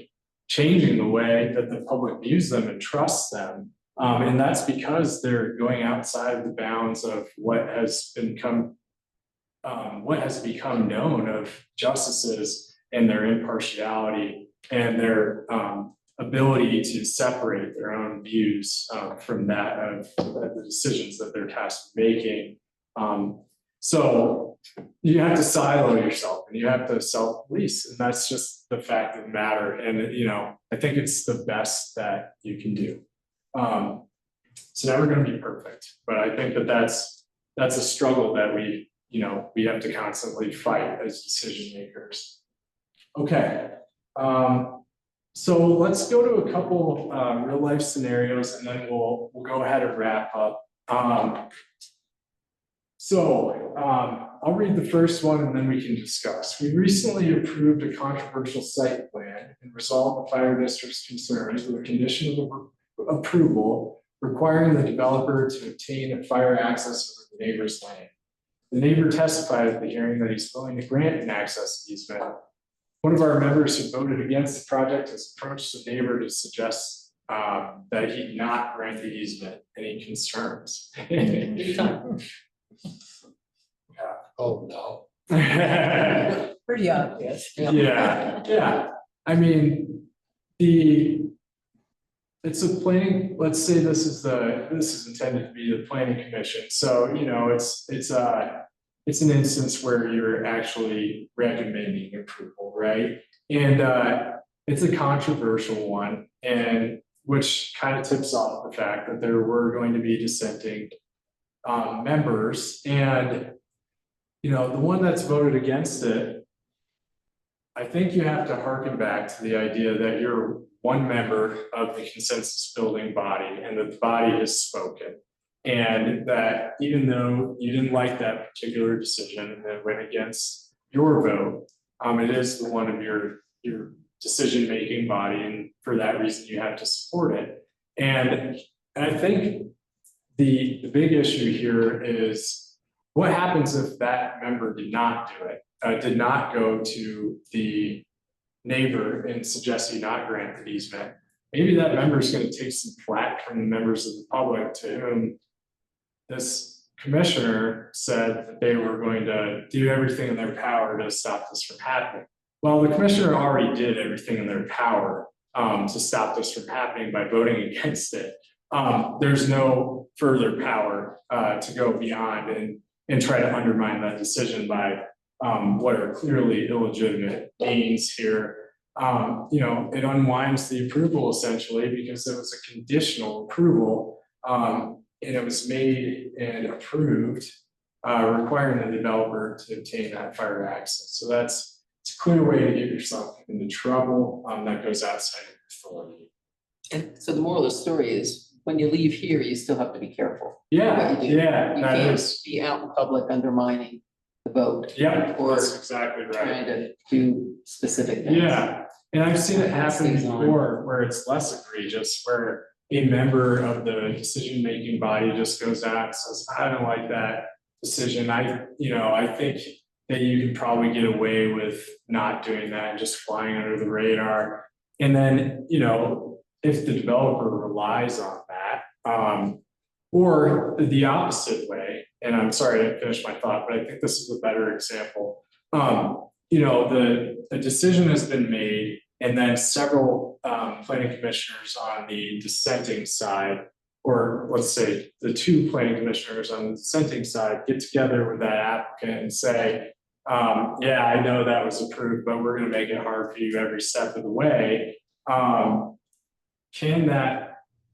changing the way that the public views them and trusts them. And that's because they're going outside the bounds of what has become known of justices and their impartiality and their ability to separate their own views from that of the decisions that they're tasked with making. So you have to silo yourself and you have to self-police, and that's just the fact of the matter. And you know, I think it's the best that you can do. It's never going to be perfect, but I think that that's a struggle that we have to constantly fight as decision makers. Okay. So let's go to a couple real life scenarios, and then we'll go ahead and wrap up. I'll read the first one and then we can discuss. We recently approved a controversial site plan and resolved the fire district's concerns with a condition of approval requiring the developer to obtain fire access over the neighbor's land. The neighbor testified at the hearing that he's willing to grant an access easement. One of our members who voted against the project has approached the neighbor to suggest that he not grant the easement. Any concerns? Oh, no. Pretty obvious. Yeah. I mean, it's a planning, let's say this is intended to be the planning commission. So, you know, it's an instance where you're actually recommending approval, right? And it's a controversial one, and which kind of tips off the fact that there were going to be dissenting members. And you know, the one that's voted against it, I think you have to harken back to the idea that you're one member of the consensus building body and that the body has spoken. And that even though you didn't like that particular decision and it went against your vote, it is the one of your decision-making body, and for that reason you have to support it. And I think the big issue here is what happens if that member did not do it, did not go to the neighbor and suggest you not grant the easement. Maybe that member is going to take some flack from the members of the public to whom this commissioner said that they were going to do everything in their power to stop this from happening. Well, the commissioner already did everything in their power to stop this from happening by voting against it. There's no further power to go beyond and try to undermine that decision by what are clearly illegitimate gains here. You know, it unwinds the approval essentially because it was a conditional approval, and it was made and approved requiring the developer to obtain that fire access. So it's a clear way to get yourself into trouble that goes outside of authority. And so the moral of the story is, when you leave here, you still have to be careful. Yeah, what you do. yeah, You that can't is. be out in public undermining the vote. Yeah, Or that's exactly right. trying to do specific things. Yeah, and I've seen it Pass happen things on. before where it's less egregious, where a member of the decision-making body just goes out and says, I don't like that decision. I think that you can probably get away with not doing that and just flying under the radar. And then, you know, if the developer relies on that, or the opposite way, and I'm sorry I didn't finish my thought, but I think this is a better example. You know, the decision has been made, and then several planning commissioners on the dissenting side, or let's say the two planning commissioners on the dissenting side, get together with that applicant and say, yeah, I know that was approved, but we're going to make it hard for you every step of the way. Can that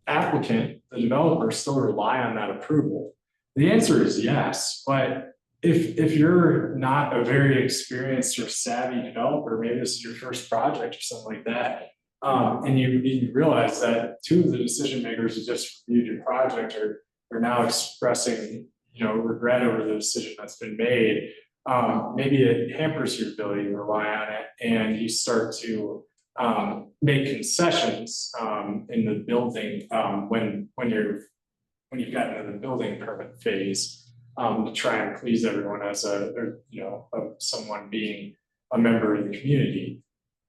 applicant, the developer, still rely on that approval? The answer is yes, but if you're not a very experienced or savvy developer, maybe this is your first project or something like that, And you realize that two of the decision makers who just reviewed your project are now expressing, regret over the decision that's been made. Maybe it hampers your ability to rely on it, and you start to make concessions in the building when you've gotten to the building permit phase to try and please everyone as someone being a member of the community.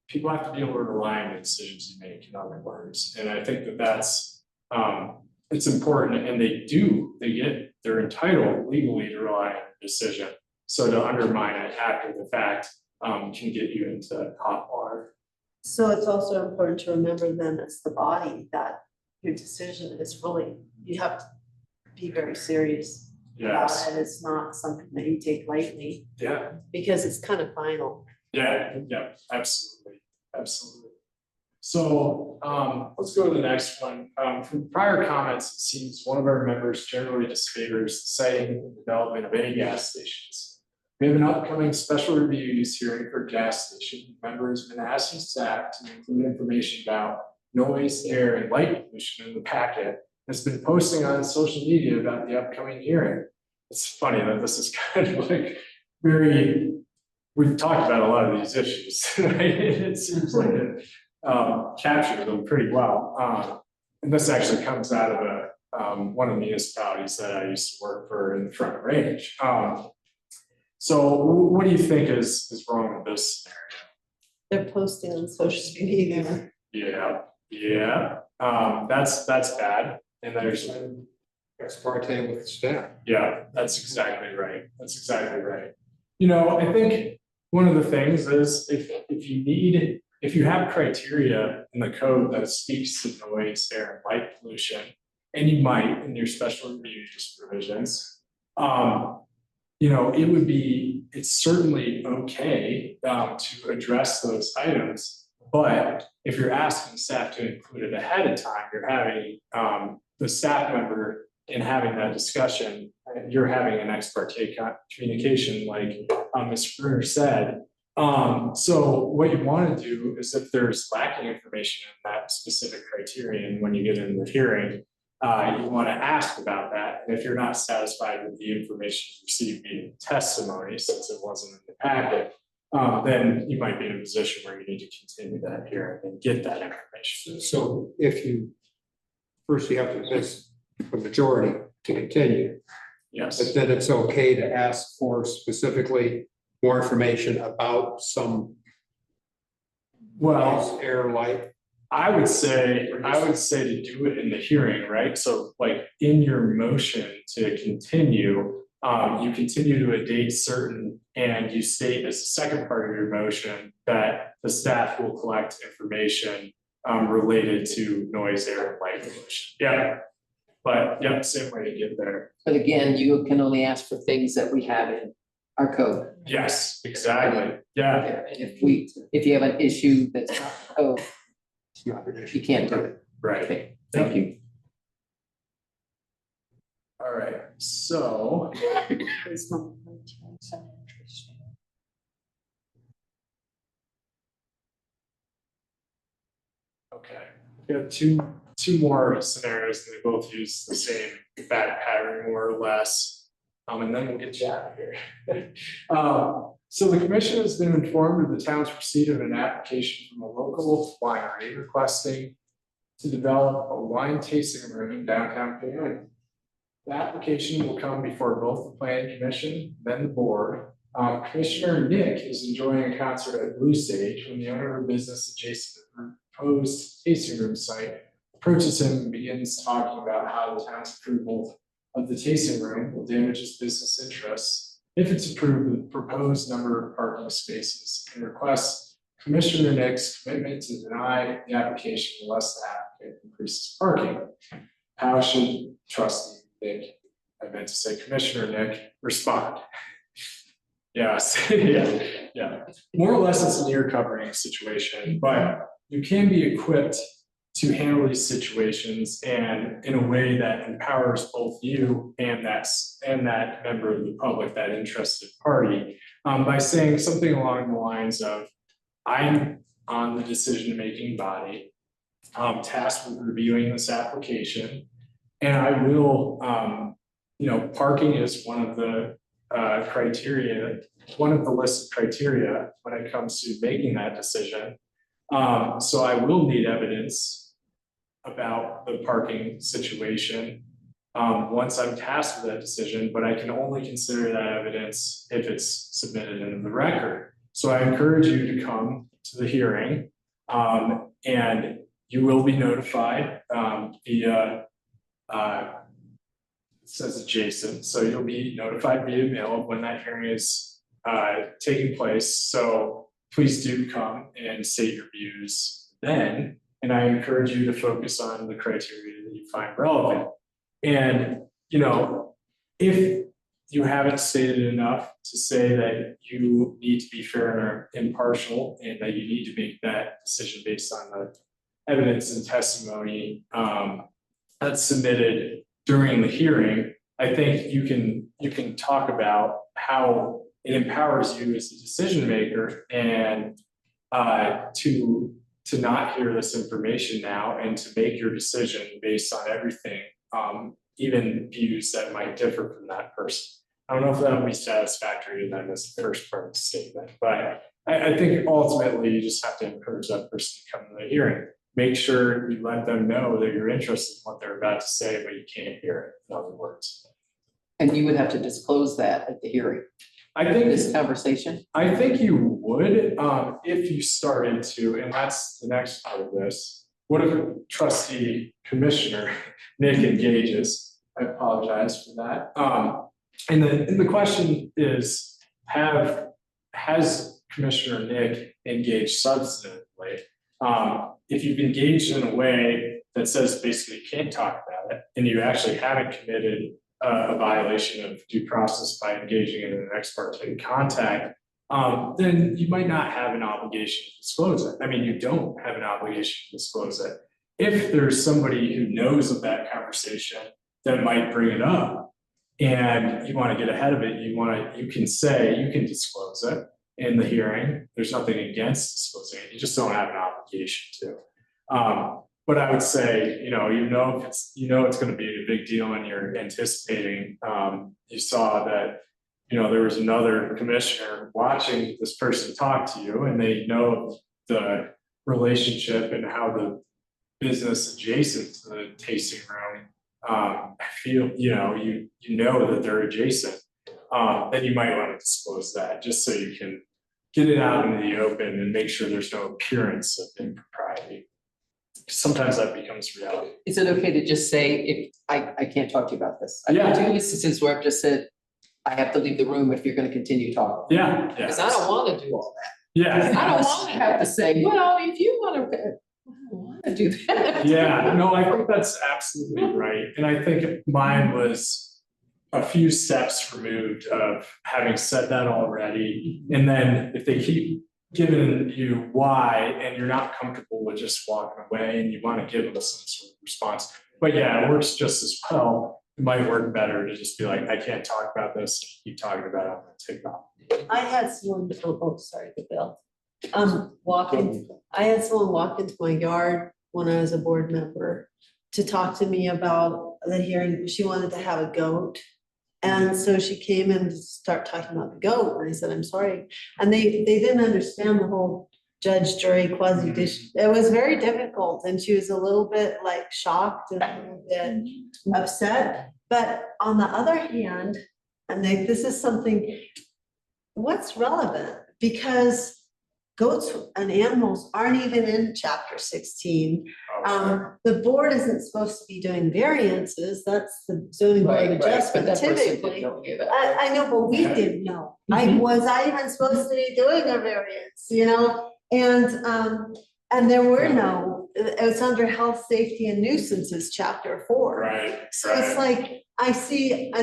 People have to be able to rely on the decisions you make, in other words, and I think that's it's important, and they're entitled legally to rely on a decision. So to undermine it after the fact can get you into hot water. So it's also important to remember then as the body that your decision is really, you have to be very serious about Yes. it. It's not something that you take lightly Yeah. because it's kind of final. Yeah. Absolutely. So let's go to the next one. From prior comments, it seems one of our members generally disfavors citing the development of any gas stations. We have an upcoming special review use hearing for gas station. Members have been asking staff to include information about noise, air, and light pollution in the packet. It's been posting on social media about the upcoming hearing. It's funny that this is kind of like we've talked about a lot of these issues, right? It seems like it captures them pretty well. And this actually comes out of one of the municipalities that I used to work for in the Front Range. So what do you think is wrong with this scenario? They're posting on social media. Yeah. That's bad. And there's, Ex parte with staff. yeah, that's exactly right. I think one of the things is if you have criteria in the code that speaks to noise, air, and light pollution, and you might in your special review use provisions, it's certainly okay to address those items. But if you're asking staff to include it ahead of time, you're having the staff member in having that discussion, you're having an ex parte communication, like Ms. Bruner said. So what you want to do is, if there's lacking information in that specific criterion when you get in the hearing, you want to ask about that. And if you're not satisfied with the information you received via testimony, since it wasn't in the packet, then you might be in a position where you need to continue that hearing and get that information. So if you have to convince the majority to continue, Yes. but then it's okay to ask for specifically more information about some Well, air, light. I would say to do it in the hearing, right? So like in your motion to continue, you continue to a date certain, and you state as a second part of your motion that the staff will collect information related to noise, air, and light pollution. Yeah. But yeah, same way to get there. But again, you can only ask for things that we have in our code. Yes, exactly. Yeah, And if you have an issue that's not code, you can't do it. right. Okay, thank you. All right, so okay, we have two more scenarios, and they both use the same fact pattern more or less. And then we'll get you out of here. So the commission has been informed of the town's receipt of an application from a local winery requesting to develop a wine tasting room in downtown Peoria. The application will come before both the planning commission, then the board. Commissioner Nick is enjoying a concert at Blue Stage when the owner of a business adjacent to the proposed tasting room site approaches him and begins talking about how the town's approval of the tasting room will damage his business interests if it's approved. The proposed number of parking spaces, and requests Commissioner Nick's commitment to deny the application unless the applicant increases parking. How should trustee Nick, I meant to say Commissioner Nick, respond? Yes, yeah. More or less it's an ear covering situation, but you can be equipped to handle these situations and in a way that empowers both you and that member of the public, that interested party, by saying something along the lines of, I'm on the decision-making body. tasked with reviewing this application. And I will, parking is one of the criteria, one of the listed criteria when it comes to making that decision. So I will need evidence about the parking situation once I'm tasked with that decision, but I can only consider that evidence if it's submitted into the record. So I encourage you to come to the hearing, and you will be notified via it says adjacent, so you'll be notified via mail when that hearing is taking place. So please do come and state your views then, and I encourage you to focus on the criteria that you find relevant. And, if you haven't stated enough to say that you need to be fair and impartial, and that you need to make that decision based on the evidence and testimony that's submitted during the hearing, I think you can talk about how it empowers you as a decision maker and to not hear this information now and to make your decision based on everything, even views that might differ from that person. I don't know if that will be satisfactory to them as the first part of the statement, but I think ultimately you just have to encourage that person to come to the hearing. Make sure you let them know that you're interested in what they're about to say, but you can't hear it, in other words. And you would have to disclose that at the hearing, I think this conversation. I think you would, if you started to, and that's the next part of this. What if a trustee commissioner, Nick, engages? I apologize for that. And the question is, has Commissioner Nick engaged substantively? If you've engaged in a way that says basically you can't talk about it, and you actually haven't committed a violation of due process by engaging in an ex parte contact, then you might not have an obligation to disclose it. I mean, you don't have an obligation to disclose it. If there's somebody who knows of that conversation that might bring it up, and you want to get ahead of it, you can disclose it in the hearing. There's nothing against disclosing it. You just don't have an obligation to. But I would say, if it's going to be a big deal and you're anticipating, you saw that, there was another commissioner watching this person talk to you, and they know the relationship and how the business adjacent to the tasting room feel, you know that they're adjacent, then you might want to disclose that just so you can get it out into the open and make sure there's no appearance of impropriety. Sometimes that becomes reality. Is it okay to just say, if I can't talk to you about this? I've Yeah. had 2 instances where I've just said, I have to leave the room if you're gonna continue talking. Yeah. Because I don't wanna do all that. Yeah. I don't wanna have to say, well, if you wanna, I don't wanna do that. Yeah, no, I think that's absolutely right. And I think mine was a few steps removed of having said that already. And then if they keep giving you why, and you're not comfortable with just walking away and you want to give them some sort of response. But yeah, it works just as well. It might work better to just be like, I can't talk about this, keep talking about it, I'm gonna take off. I had someone, sorry, the bill. I had someone walk into my yard when I was a board member to talk to me about the hearing. She wanted to have a goat. And so she came and started talking about the goat, and I said, I'm sorry. And they didn't understand the whole judge, jury, quasi-judicial. It was very difficult, and she was a little bit like shocked and a little bit upset. But on the other hand, and this is something, what's relevant? Because goats and animals aren't even in chapter 16. The board isn't supposed to be doing variances, that's the zoning board of Right, but adjustment that person typically. didn't know any of that. I know, but we didn't know. Was I even supposed to be doing a variance, And there were no, it's under health, safety and nuisances, chapter 4. Right. So it's like,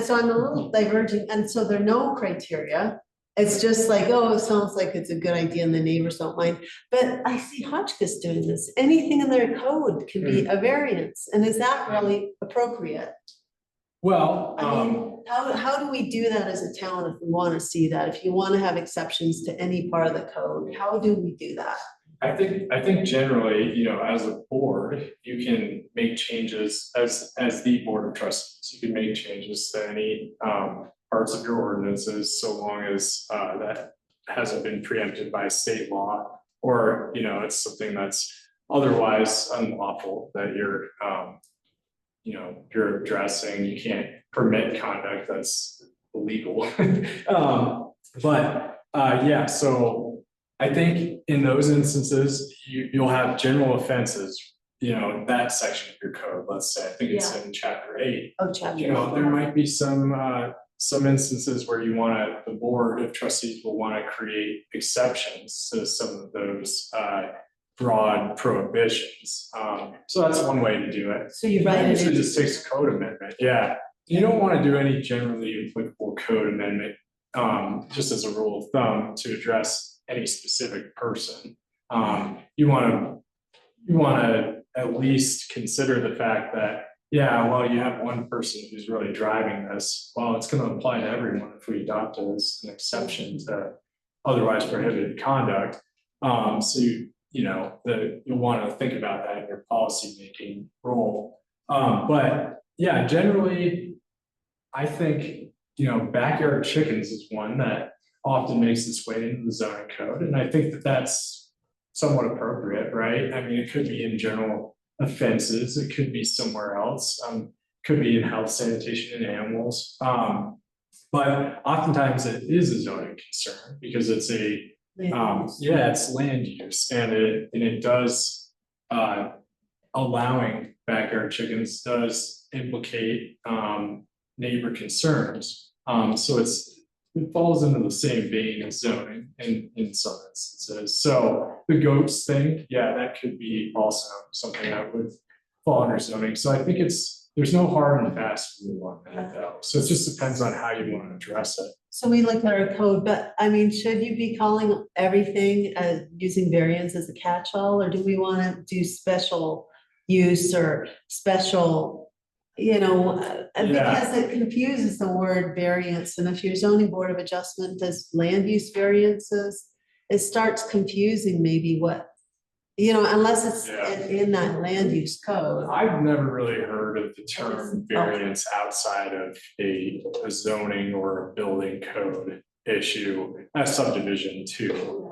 so I'm a little diverging, and so there are no criteria. It's just like, oh, it sounds like it's a good idea and the neighbors don't mind. But I see Hotchkiss doing this. Anything in their code can be a variance. And is that really appropriate? Well, I mean, how do we do that as a town if we want to see that? If you want to have exceptions to any part of the code, how do we do that? I think generally, as a board, you can make changes as the board of trustees. You can make changes to any parts of your ordinances so long as that hasn't been preempted by state law, or it's something that's otherwise unlawful that you're addressing. You can't permit conduct that's illegal. Yeah, so I think in those instances, you'll have general offenses, that section of your code, let's say, I think it's in chapter 8. Oh, chapter. There might be some instances where the board of trustees will want to create exceptions to some of those broad prohibitions. So that's one way to do it. So you write it Usually in. just takes a code amendment, yeah. You don't want to do any generally applicable code amendment, just as a rule of thumb to address any specific person. You want to at least consider the fact that, yeah, well, you have one person who's really driving this. Well, it's going to apply to everyone if we adopt it as an exception to otherwise prohibited conduct. So you'll want to think about that in your policy making role. But yeah, generally, I think, backyard chickens is one that often makes its way into the zoning code. And I think that that's somewhat appropriate, right? I mean, it could be in general offenses, it could be somewhere else, could be in health, sanitation, and animals. But oftentimes it is a zoning concern because it's it's land use, and it does allowing backyard chickens does implicate neighbor concerns. So it falls into the same vein as zoning in some instances. So the goats thing, yeah, that could be also something that would fall under zoning. So I think there's no hard and fast rule on that though. So it just depends on how you want to address it. So we look at our code, but I mean, should you be calling everything as using variance as a catch-all, or do we want to do special use or special, because it confuses the word variance, and if your zoning board of adjustment does land use variances, it starts confusing maybe what, unless it's in that land use code. I've never really heard of the term variance outside of a zoning or a building code issue, a subdivision too.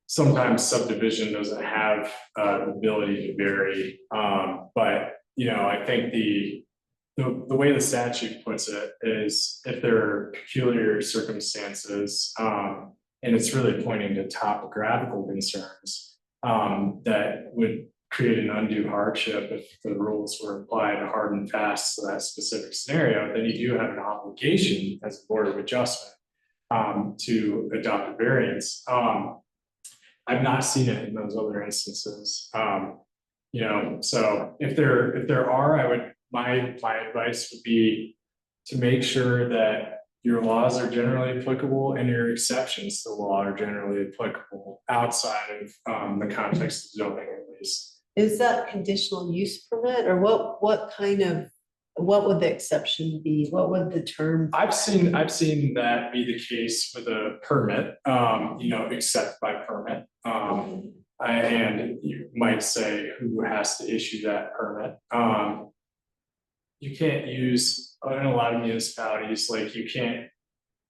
Sometimes subdivision doesn't have the ability to vary, but I think the way the statute puts it is if there are peculiar circumstances, and it's really pointing to topographical concerns that would create an undue hardship if the rules were applied hard and fast to that specific scenario, then you do have an obligation as a board of adjustment to adopt a variance. I've not seen it in those other instances. So if there are, my advice would be to make sure that your laws are generally applicable and your exceptions to the law are generally applicable outside of the context of zoning at least. Is that conditional use permit, or what would the exception be? What would the term? I've seen that be the case with a permit, except by permit. And you might say who has to issue that permit. You can't use, in a lot of municipalities, like you can't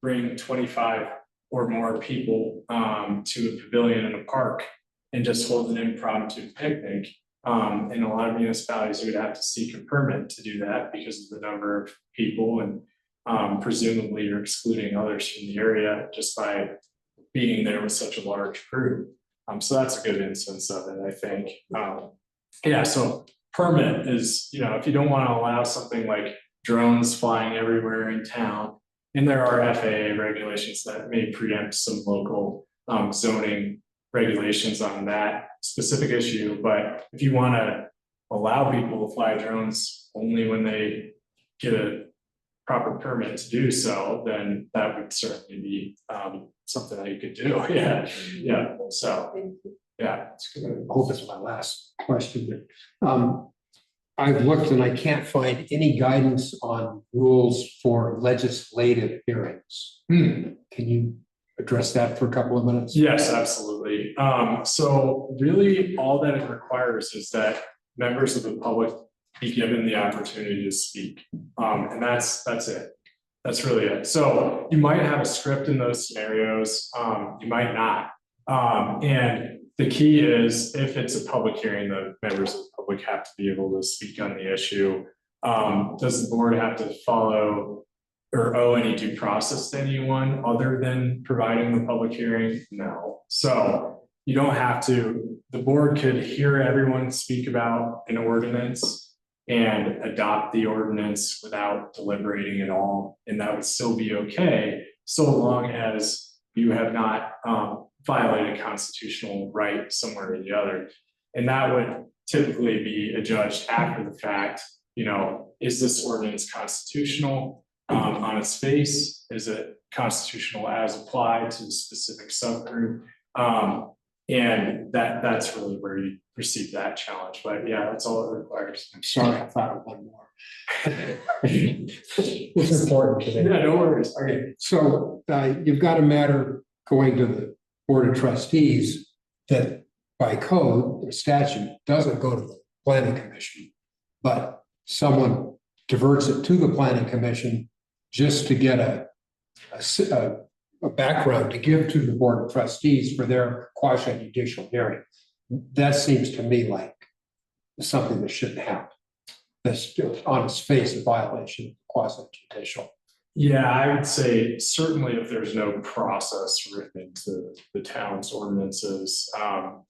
bring 25 or more people to a pavilion in a park and just hold an impromptu picnic. In a lot of municipalities, you would have to seek a permit to do that because of the number of people, and presumably you're excluding others from the area just by being there with such a large group. So that's a good instance of it, I think. So permit is, if you don't want to allow something like drones flying everywhere in town, and there are FAA regulations that may preempt some local zoning regulations on that specific issue, but if you want to allow people to fly drones only when they get a proper permit to do so, then that would certainly be something that you could do. So yeah. I hope it's my last question, but I've looked and I can't find any guidance on rules for legislative hearings. Can you address that for a couple of minutes? Yes, absolutely. So really, all that it requires is that members of the public be given the opportunity to speak. And that's it. That's really it. So you might have a script in those scenarios, you might not. And the key is if it's a public hearing, the members of the public have to be able to speak on the issue. Does the board have to follow or owe any due process to anyone other than providing the public hearing? No. So you don't have to, the board could hear everyone speak about an ordinance and adopt the ordinance without deliberating at all, and that would still be okay, so long as you have not violated a constitutional right somewhere or the other. And that would typically be adjudged after the fact, you know, is this ordinance constitutional on its face? Is it constitutional as applied to the specific subgroup? And that's really where you receive that challenge. But yeah, that's all it requires. I'm sorry, I thought of one more. It's important to me. Yeah, no worries. Okay, so you've got a matter going to the Board of Trustees that by code or statute doesn't go to the Planning Commission, but someone diverts it to the Planning Commission just to get a background to give to the Board of Trustees for their quasi judicial hearing. That seems to me like something that shouldn't happen. That's on its face a violation of quasi judicial. Yeah, I would say certainly if there's no process written into the town's ordinances,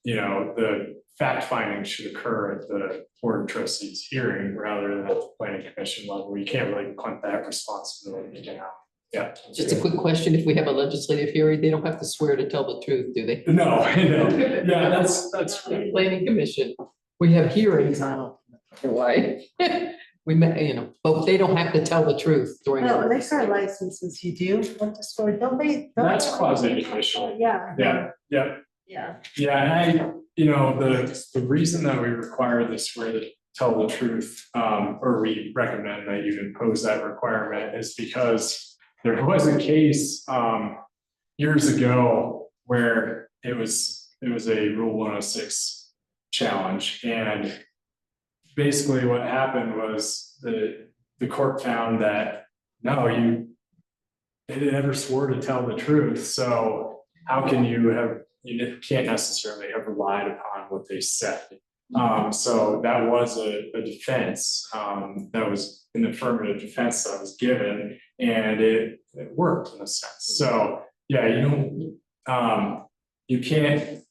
you know, the fact finding should occur at the Board of Trustees hearing rather than at the Planning Commission level. You can't really punt that responsibility down. Yeah. Just a quick question, if we have a legislative hearing, they don't have to swear to tell the truth, do they? No, no, yeah, that's Planning Commission, we have hearings, I don't know why. We met, you know, but they don't have to tell the truth during. No, liquor licenses, you do, what the story, don't they? don't that's they- quasi judicial. Yeah. Yeah, yeah. Yeah. Yeah, and you know, the reason that we require this swear to tell the truth, or we recommend that you impose that requirement is because there was a case, years ago where it was a Rule 106 challenge, and basically what happened was the court found that, no, they never swore to tell the truth, so how can you can't necessarily have relied upon what they said. So that was a defense, that was an affirmative defense that was given, and it worked in a sense. So, yeah, you can't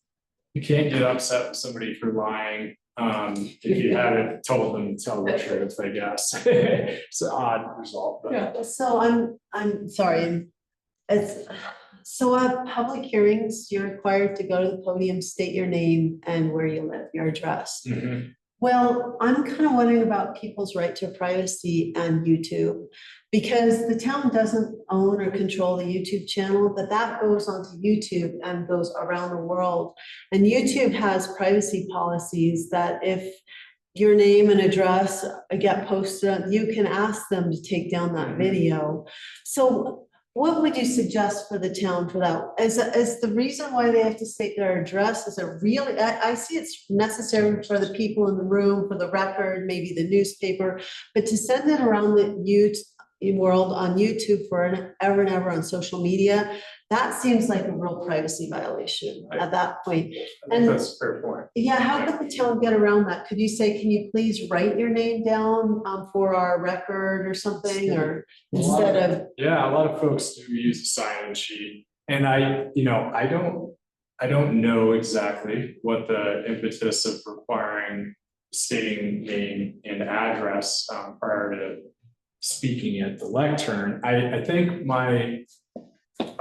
get upset with somebody for lying, if you haven't told them to tell the truth, I guess. It's an odd result, but. Yeah. So I'm sorry, so at public hearings, you're required to go to the podium, state your name and where you live, your address. Mhm. Well, I'm kind of wondering about people's right to privacy and YouTube. Because the town doesn't own or control the YouTube channel, but that goes onto YouTube and goes around the world. And YouTube has privacy policies that if your name and address get posted, you can ask them to take down that video. So what would you suggest for the town for that? Is the reason why they have to state their address, is it really, I see it's necessary for the people in the room, for the record, maybe the newspaper, but to send it around the world on YouTube for ever and ever on social media, that seems like a real privacy violation at that point. I think that's a fair point. Yeah, how could the town get around that? Could you say, can you please write your name down for our record or something, or instead of? Yeah, a lot of folks do use a sign-in sheet, and I don't know exactly what the impetus of requiring stating name and address prior to speaking at the lectern. I think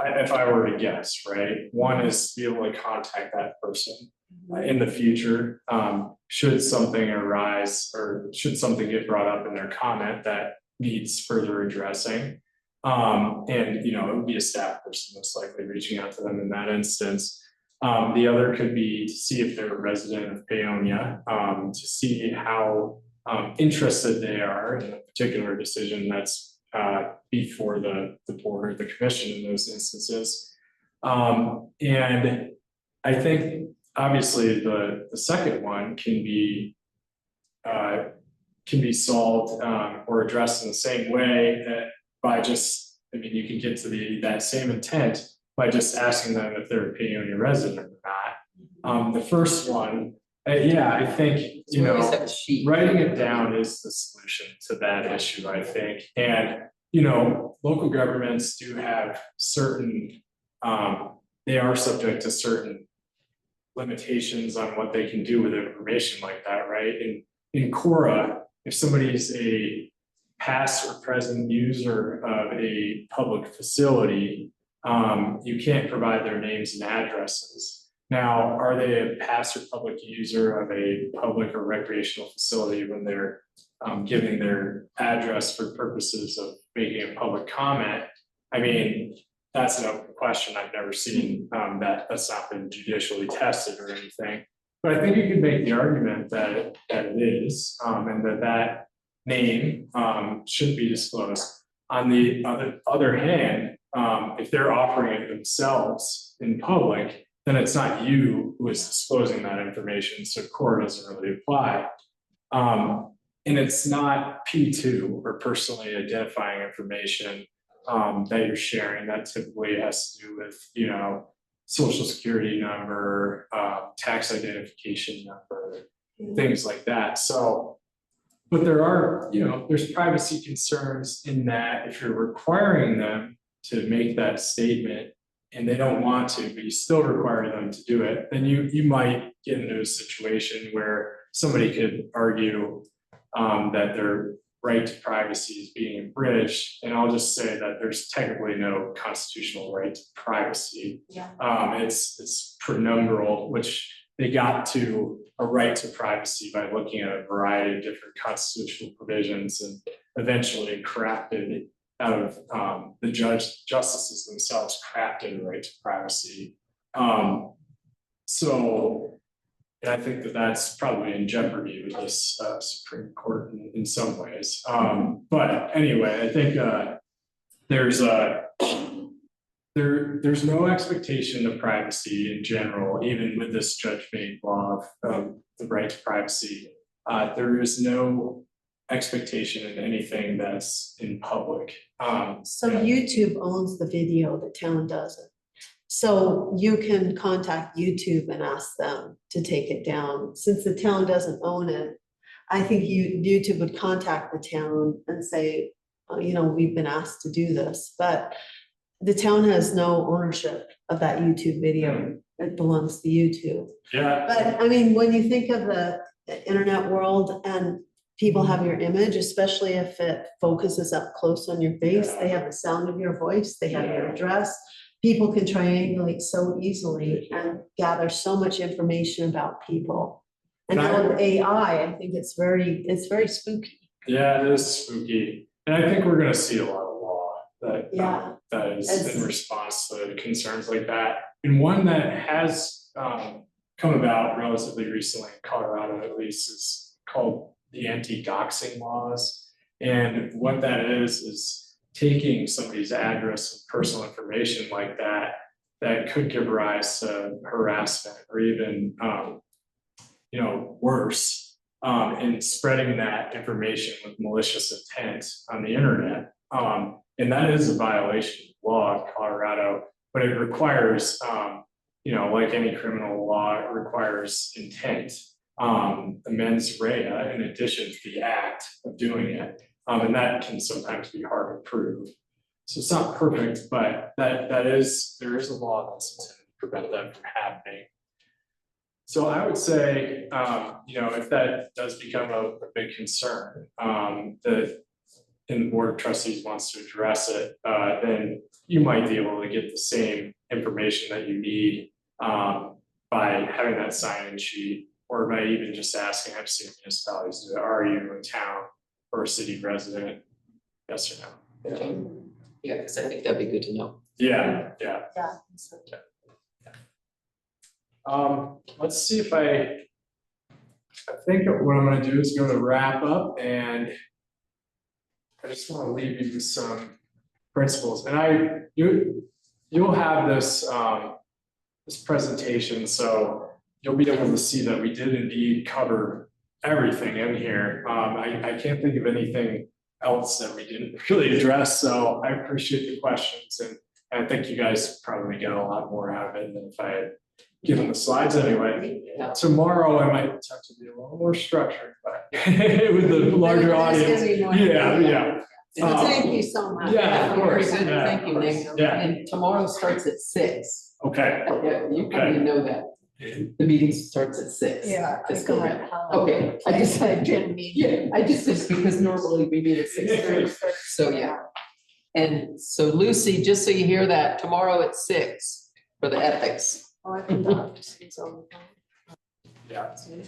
if I were to guess, right, one is to be able to contact that person in the future, should something arise or should something get brought up in their comment that needs further addressing. And, it would be a staff person most likely reaching out to them in that instance. The other could be to see if they're a resident of Paonia, to see how interested they are in a particular decision that's before the board or the commission in those instances. And I think obviously the second one can be solved, or addressed in the same way that by just, I mean, you can get to that same intent by just asking them if they're a Paonia resident or not. The first one, yeah, I think, you We always know, have a sheet. writing it down is the solution to that issue, I think. And, you know, local governments do have certain, they are subject to certain limitations on what they can do with information like that, right? In Cora, if somebody's a past or present user of a public facility, you can't provide their names and addresses. Now, are they a past or public user of a public or recreational facility when they're giving their address for purposes of making a public comment? I mean, that's an open question. I've never seen that's not been judicially tested or anything. But I think you could make the argument that it is, and that name should be disclosed. On the other hand, if they're offering it themselves in public, then it's not you who is disclosing that information, so core doesn't really apply. And it's not P2 or personally identifying information that you're sharing. That typically has to do with, you know, social security number, tax identification number, things like that. So, but there are, you know, there's privacy concerns in that if you're requiring them to make that statement and they don't want to, but you still require them to do it, then you might get into a situation where somebody could argue that their right to privacy is being abridged. And I'll just say that there's technically no constitutional right to privacy. Yeah. It's penumbral, which they got to a right to privacy by looking at a variety of different constitutional provisions and eventually crafted out of the justices themselves crafted a right to privacy. So and I think that that's probably in jeopardy with this Supreme Court in some ways. But anyway, I think there's no expectation of privacy in general, even with this judge-made law of the right to privacy. There is no expectation in anything that's in public. So yeah. YouTube owns the video, the town doesn't. So you can contact YouTube and ask them to take it down. Since the town doesn't own it, I think YouTube would contact the town and say, you know, we've been asked to do this, but the town has no ownership of that YouTube video. It belongs to YouTube. Yeah. But I mean, when you think of the internet world and people have your image, especially if it focuses up close on your face, they have the sound of your voice, they have your address. People can triangulate so easily and gather so much information about people. And now with AI, I think it's very spooky. Yeah, it is spooky. And I think we're gonna see a lot of law that that is in response to concerns like that. And one that has come about relatively recently in Colorado, at least, is called the anti-doxing laws. And what that is taking somebody's address and personal information like that could give rise to harassment or even, you know, worse, and spreading that information with malicious intent on the internet. And that is a violation of law in Colorado, but it requires, you know, like any criminal law, it requires intent, the mens rea, in addition to the act of doing it. And that can sometimes be hard to prove. So it's not perfect, but there is a law that's intended to prevent that from happening. So I would say, you know, if that does become a big concern, that and the Board of Trustees wants to address it, then you might be able to get the same information that you need by having that sign-in sheet, or by even just asking, I've seen municipalities do it, are you a town or a city resident? Yes or no? Yeah, because I think that'd be good to know. Yeah. Let's see if I think what I'm gonna do is go to wrap up, and I just want to leave you with some principles. And you you'll have this, this presentation, so you'll be able to see that we did indeed cover everything in here. I can't think of anything else that we didn't really address, so I appreciate the questions, and I think you guys probably get a lot more out of it than if I had given the slides anyway. Yeah. Tomorrow I might attempt to be a little more structured, but with the larger There's gonna audience. be more. Yeah. So thank you so much. Yeah, of Very course. good, Yeah, thank you, of Nick. course. Yeah, And tomorrow starts at 6. okay. Yeah, you probably know that. The meeting starts at 6. Yeah. I Let's go got back. it. Okay, I just I didn't mean. Yeah, I just, it's because normally we meet at 6:30, so yeah. And so Lucy, just so you hear that, tomorrow at 6 for the ethics. Oh, I think I'll have to see some. Yeah.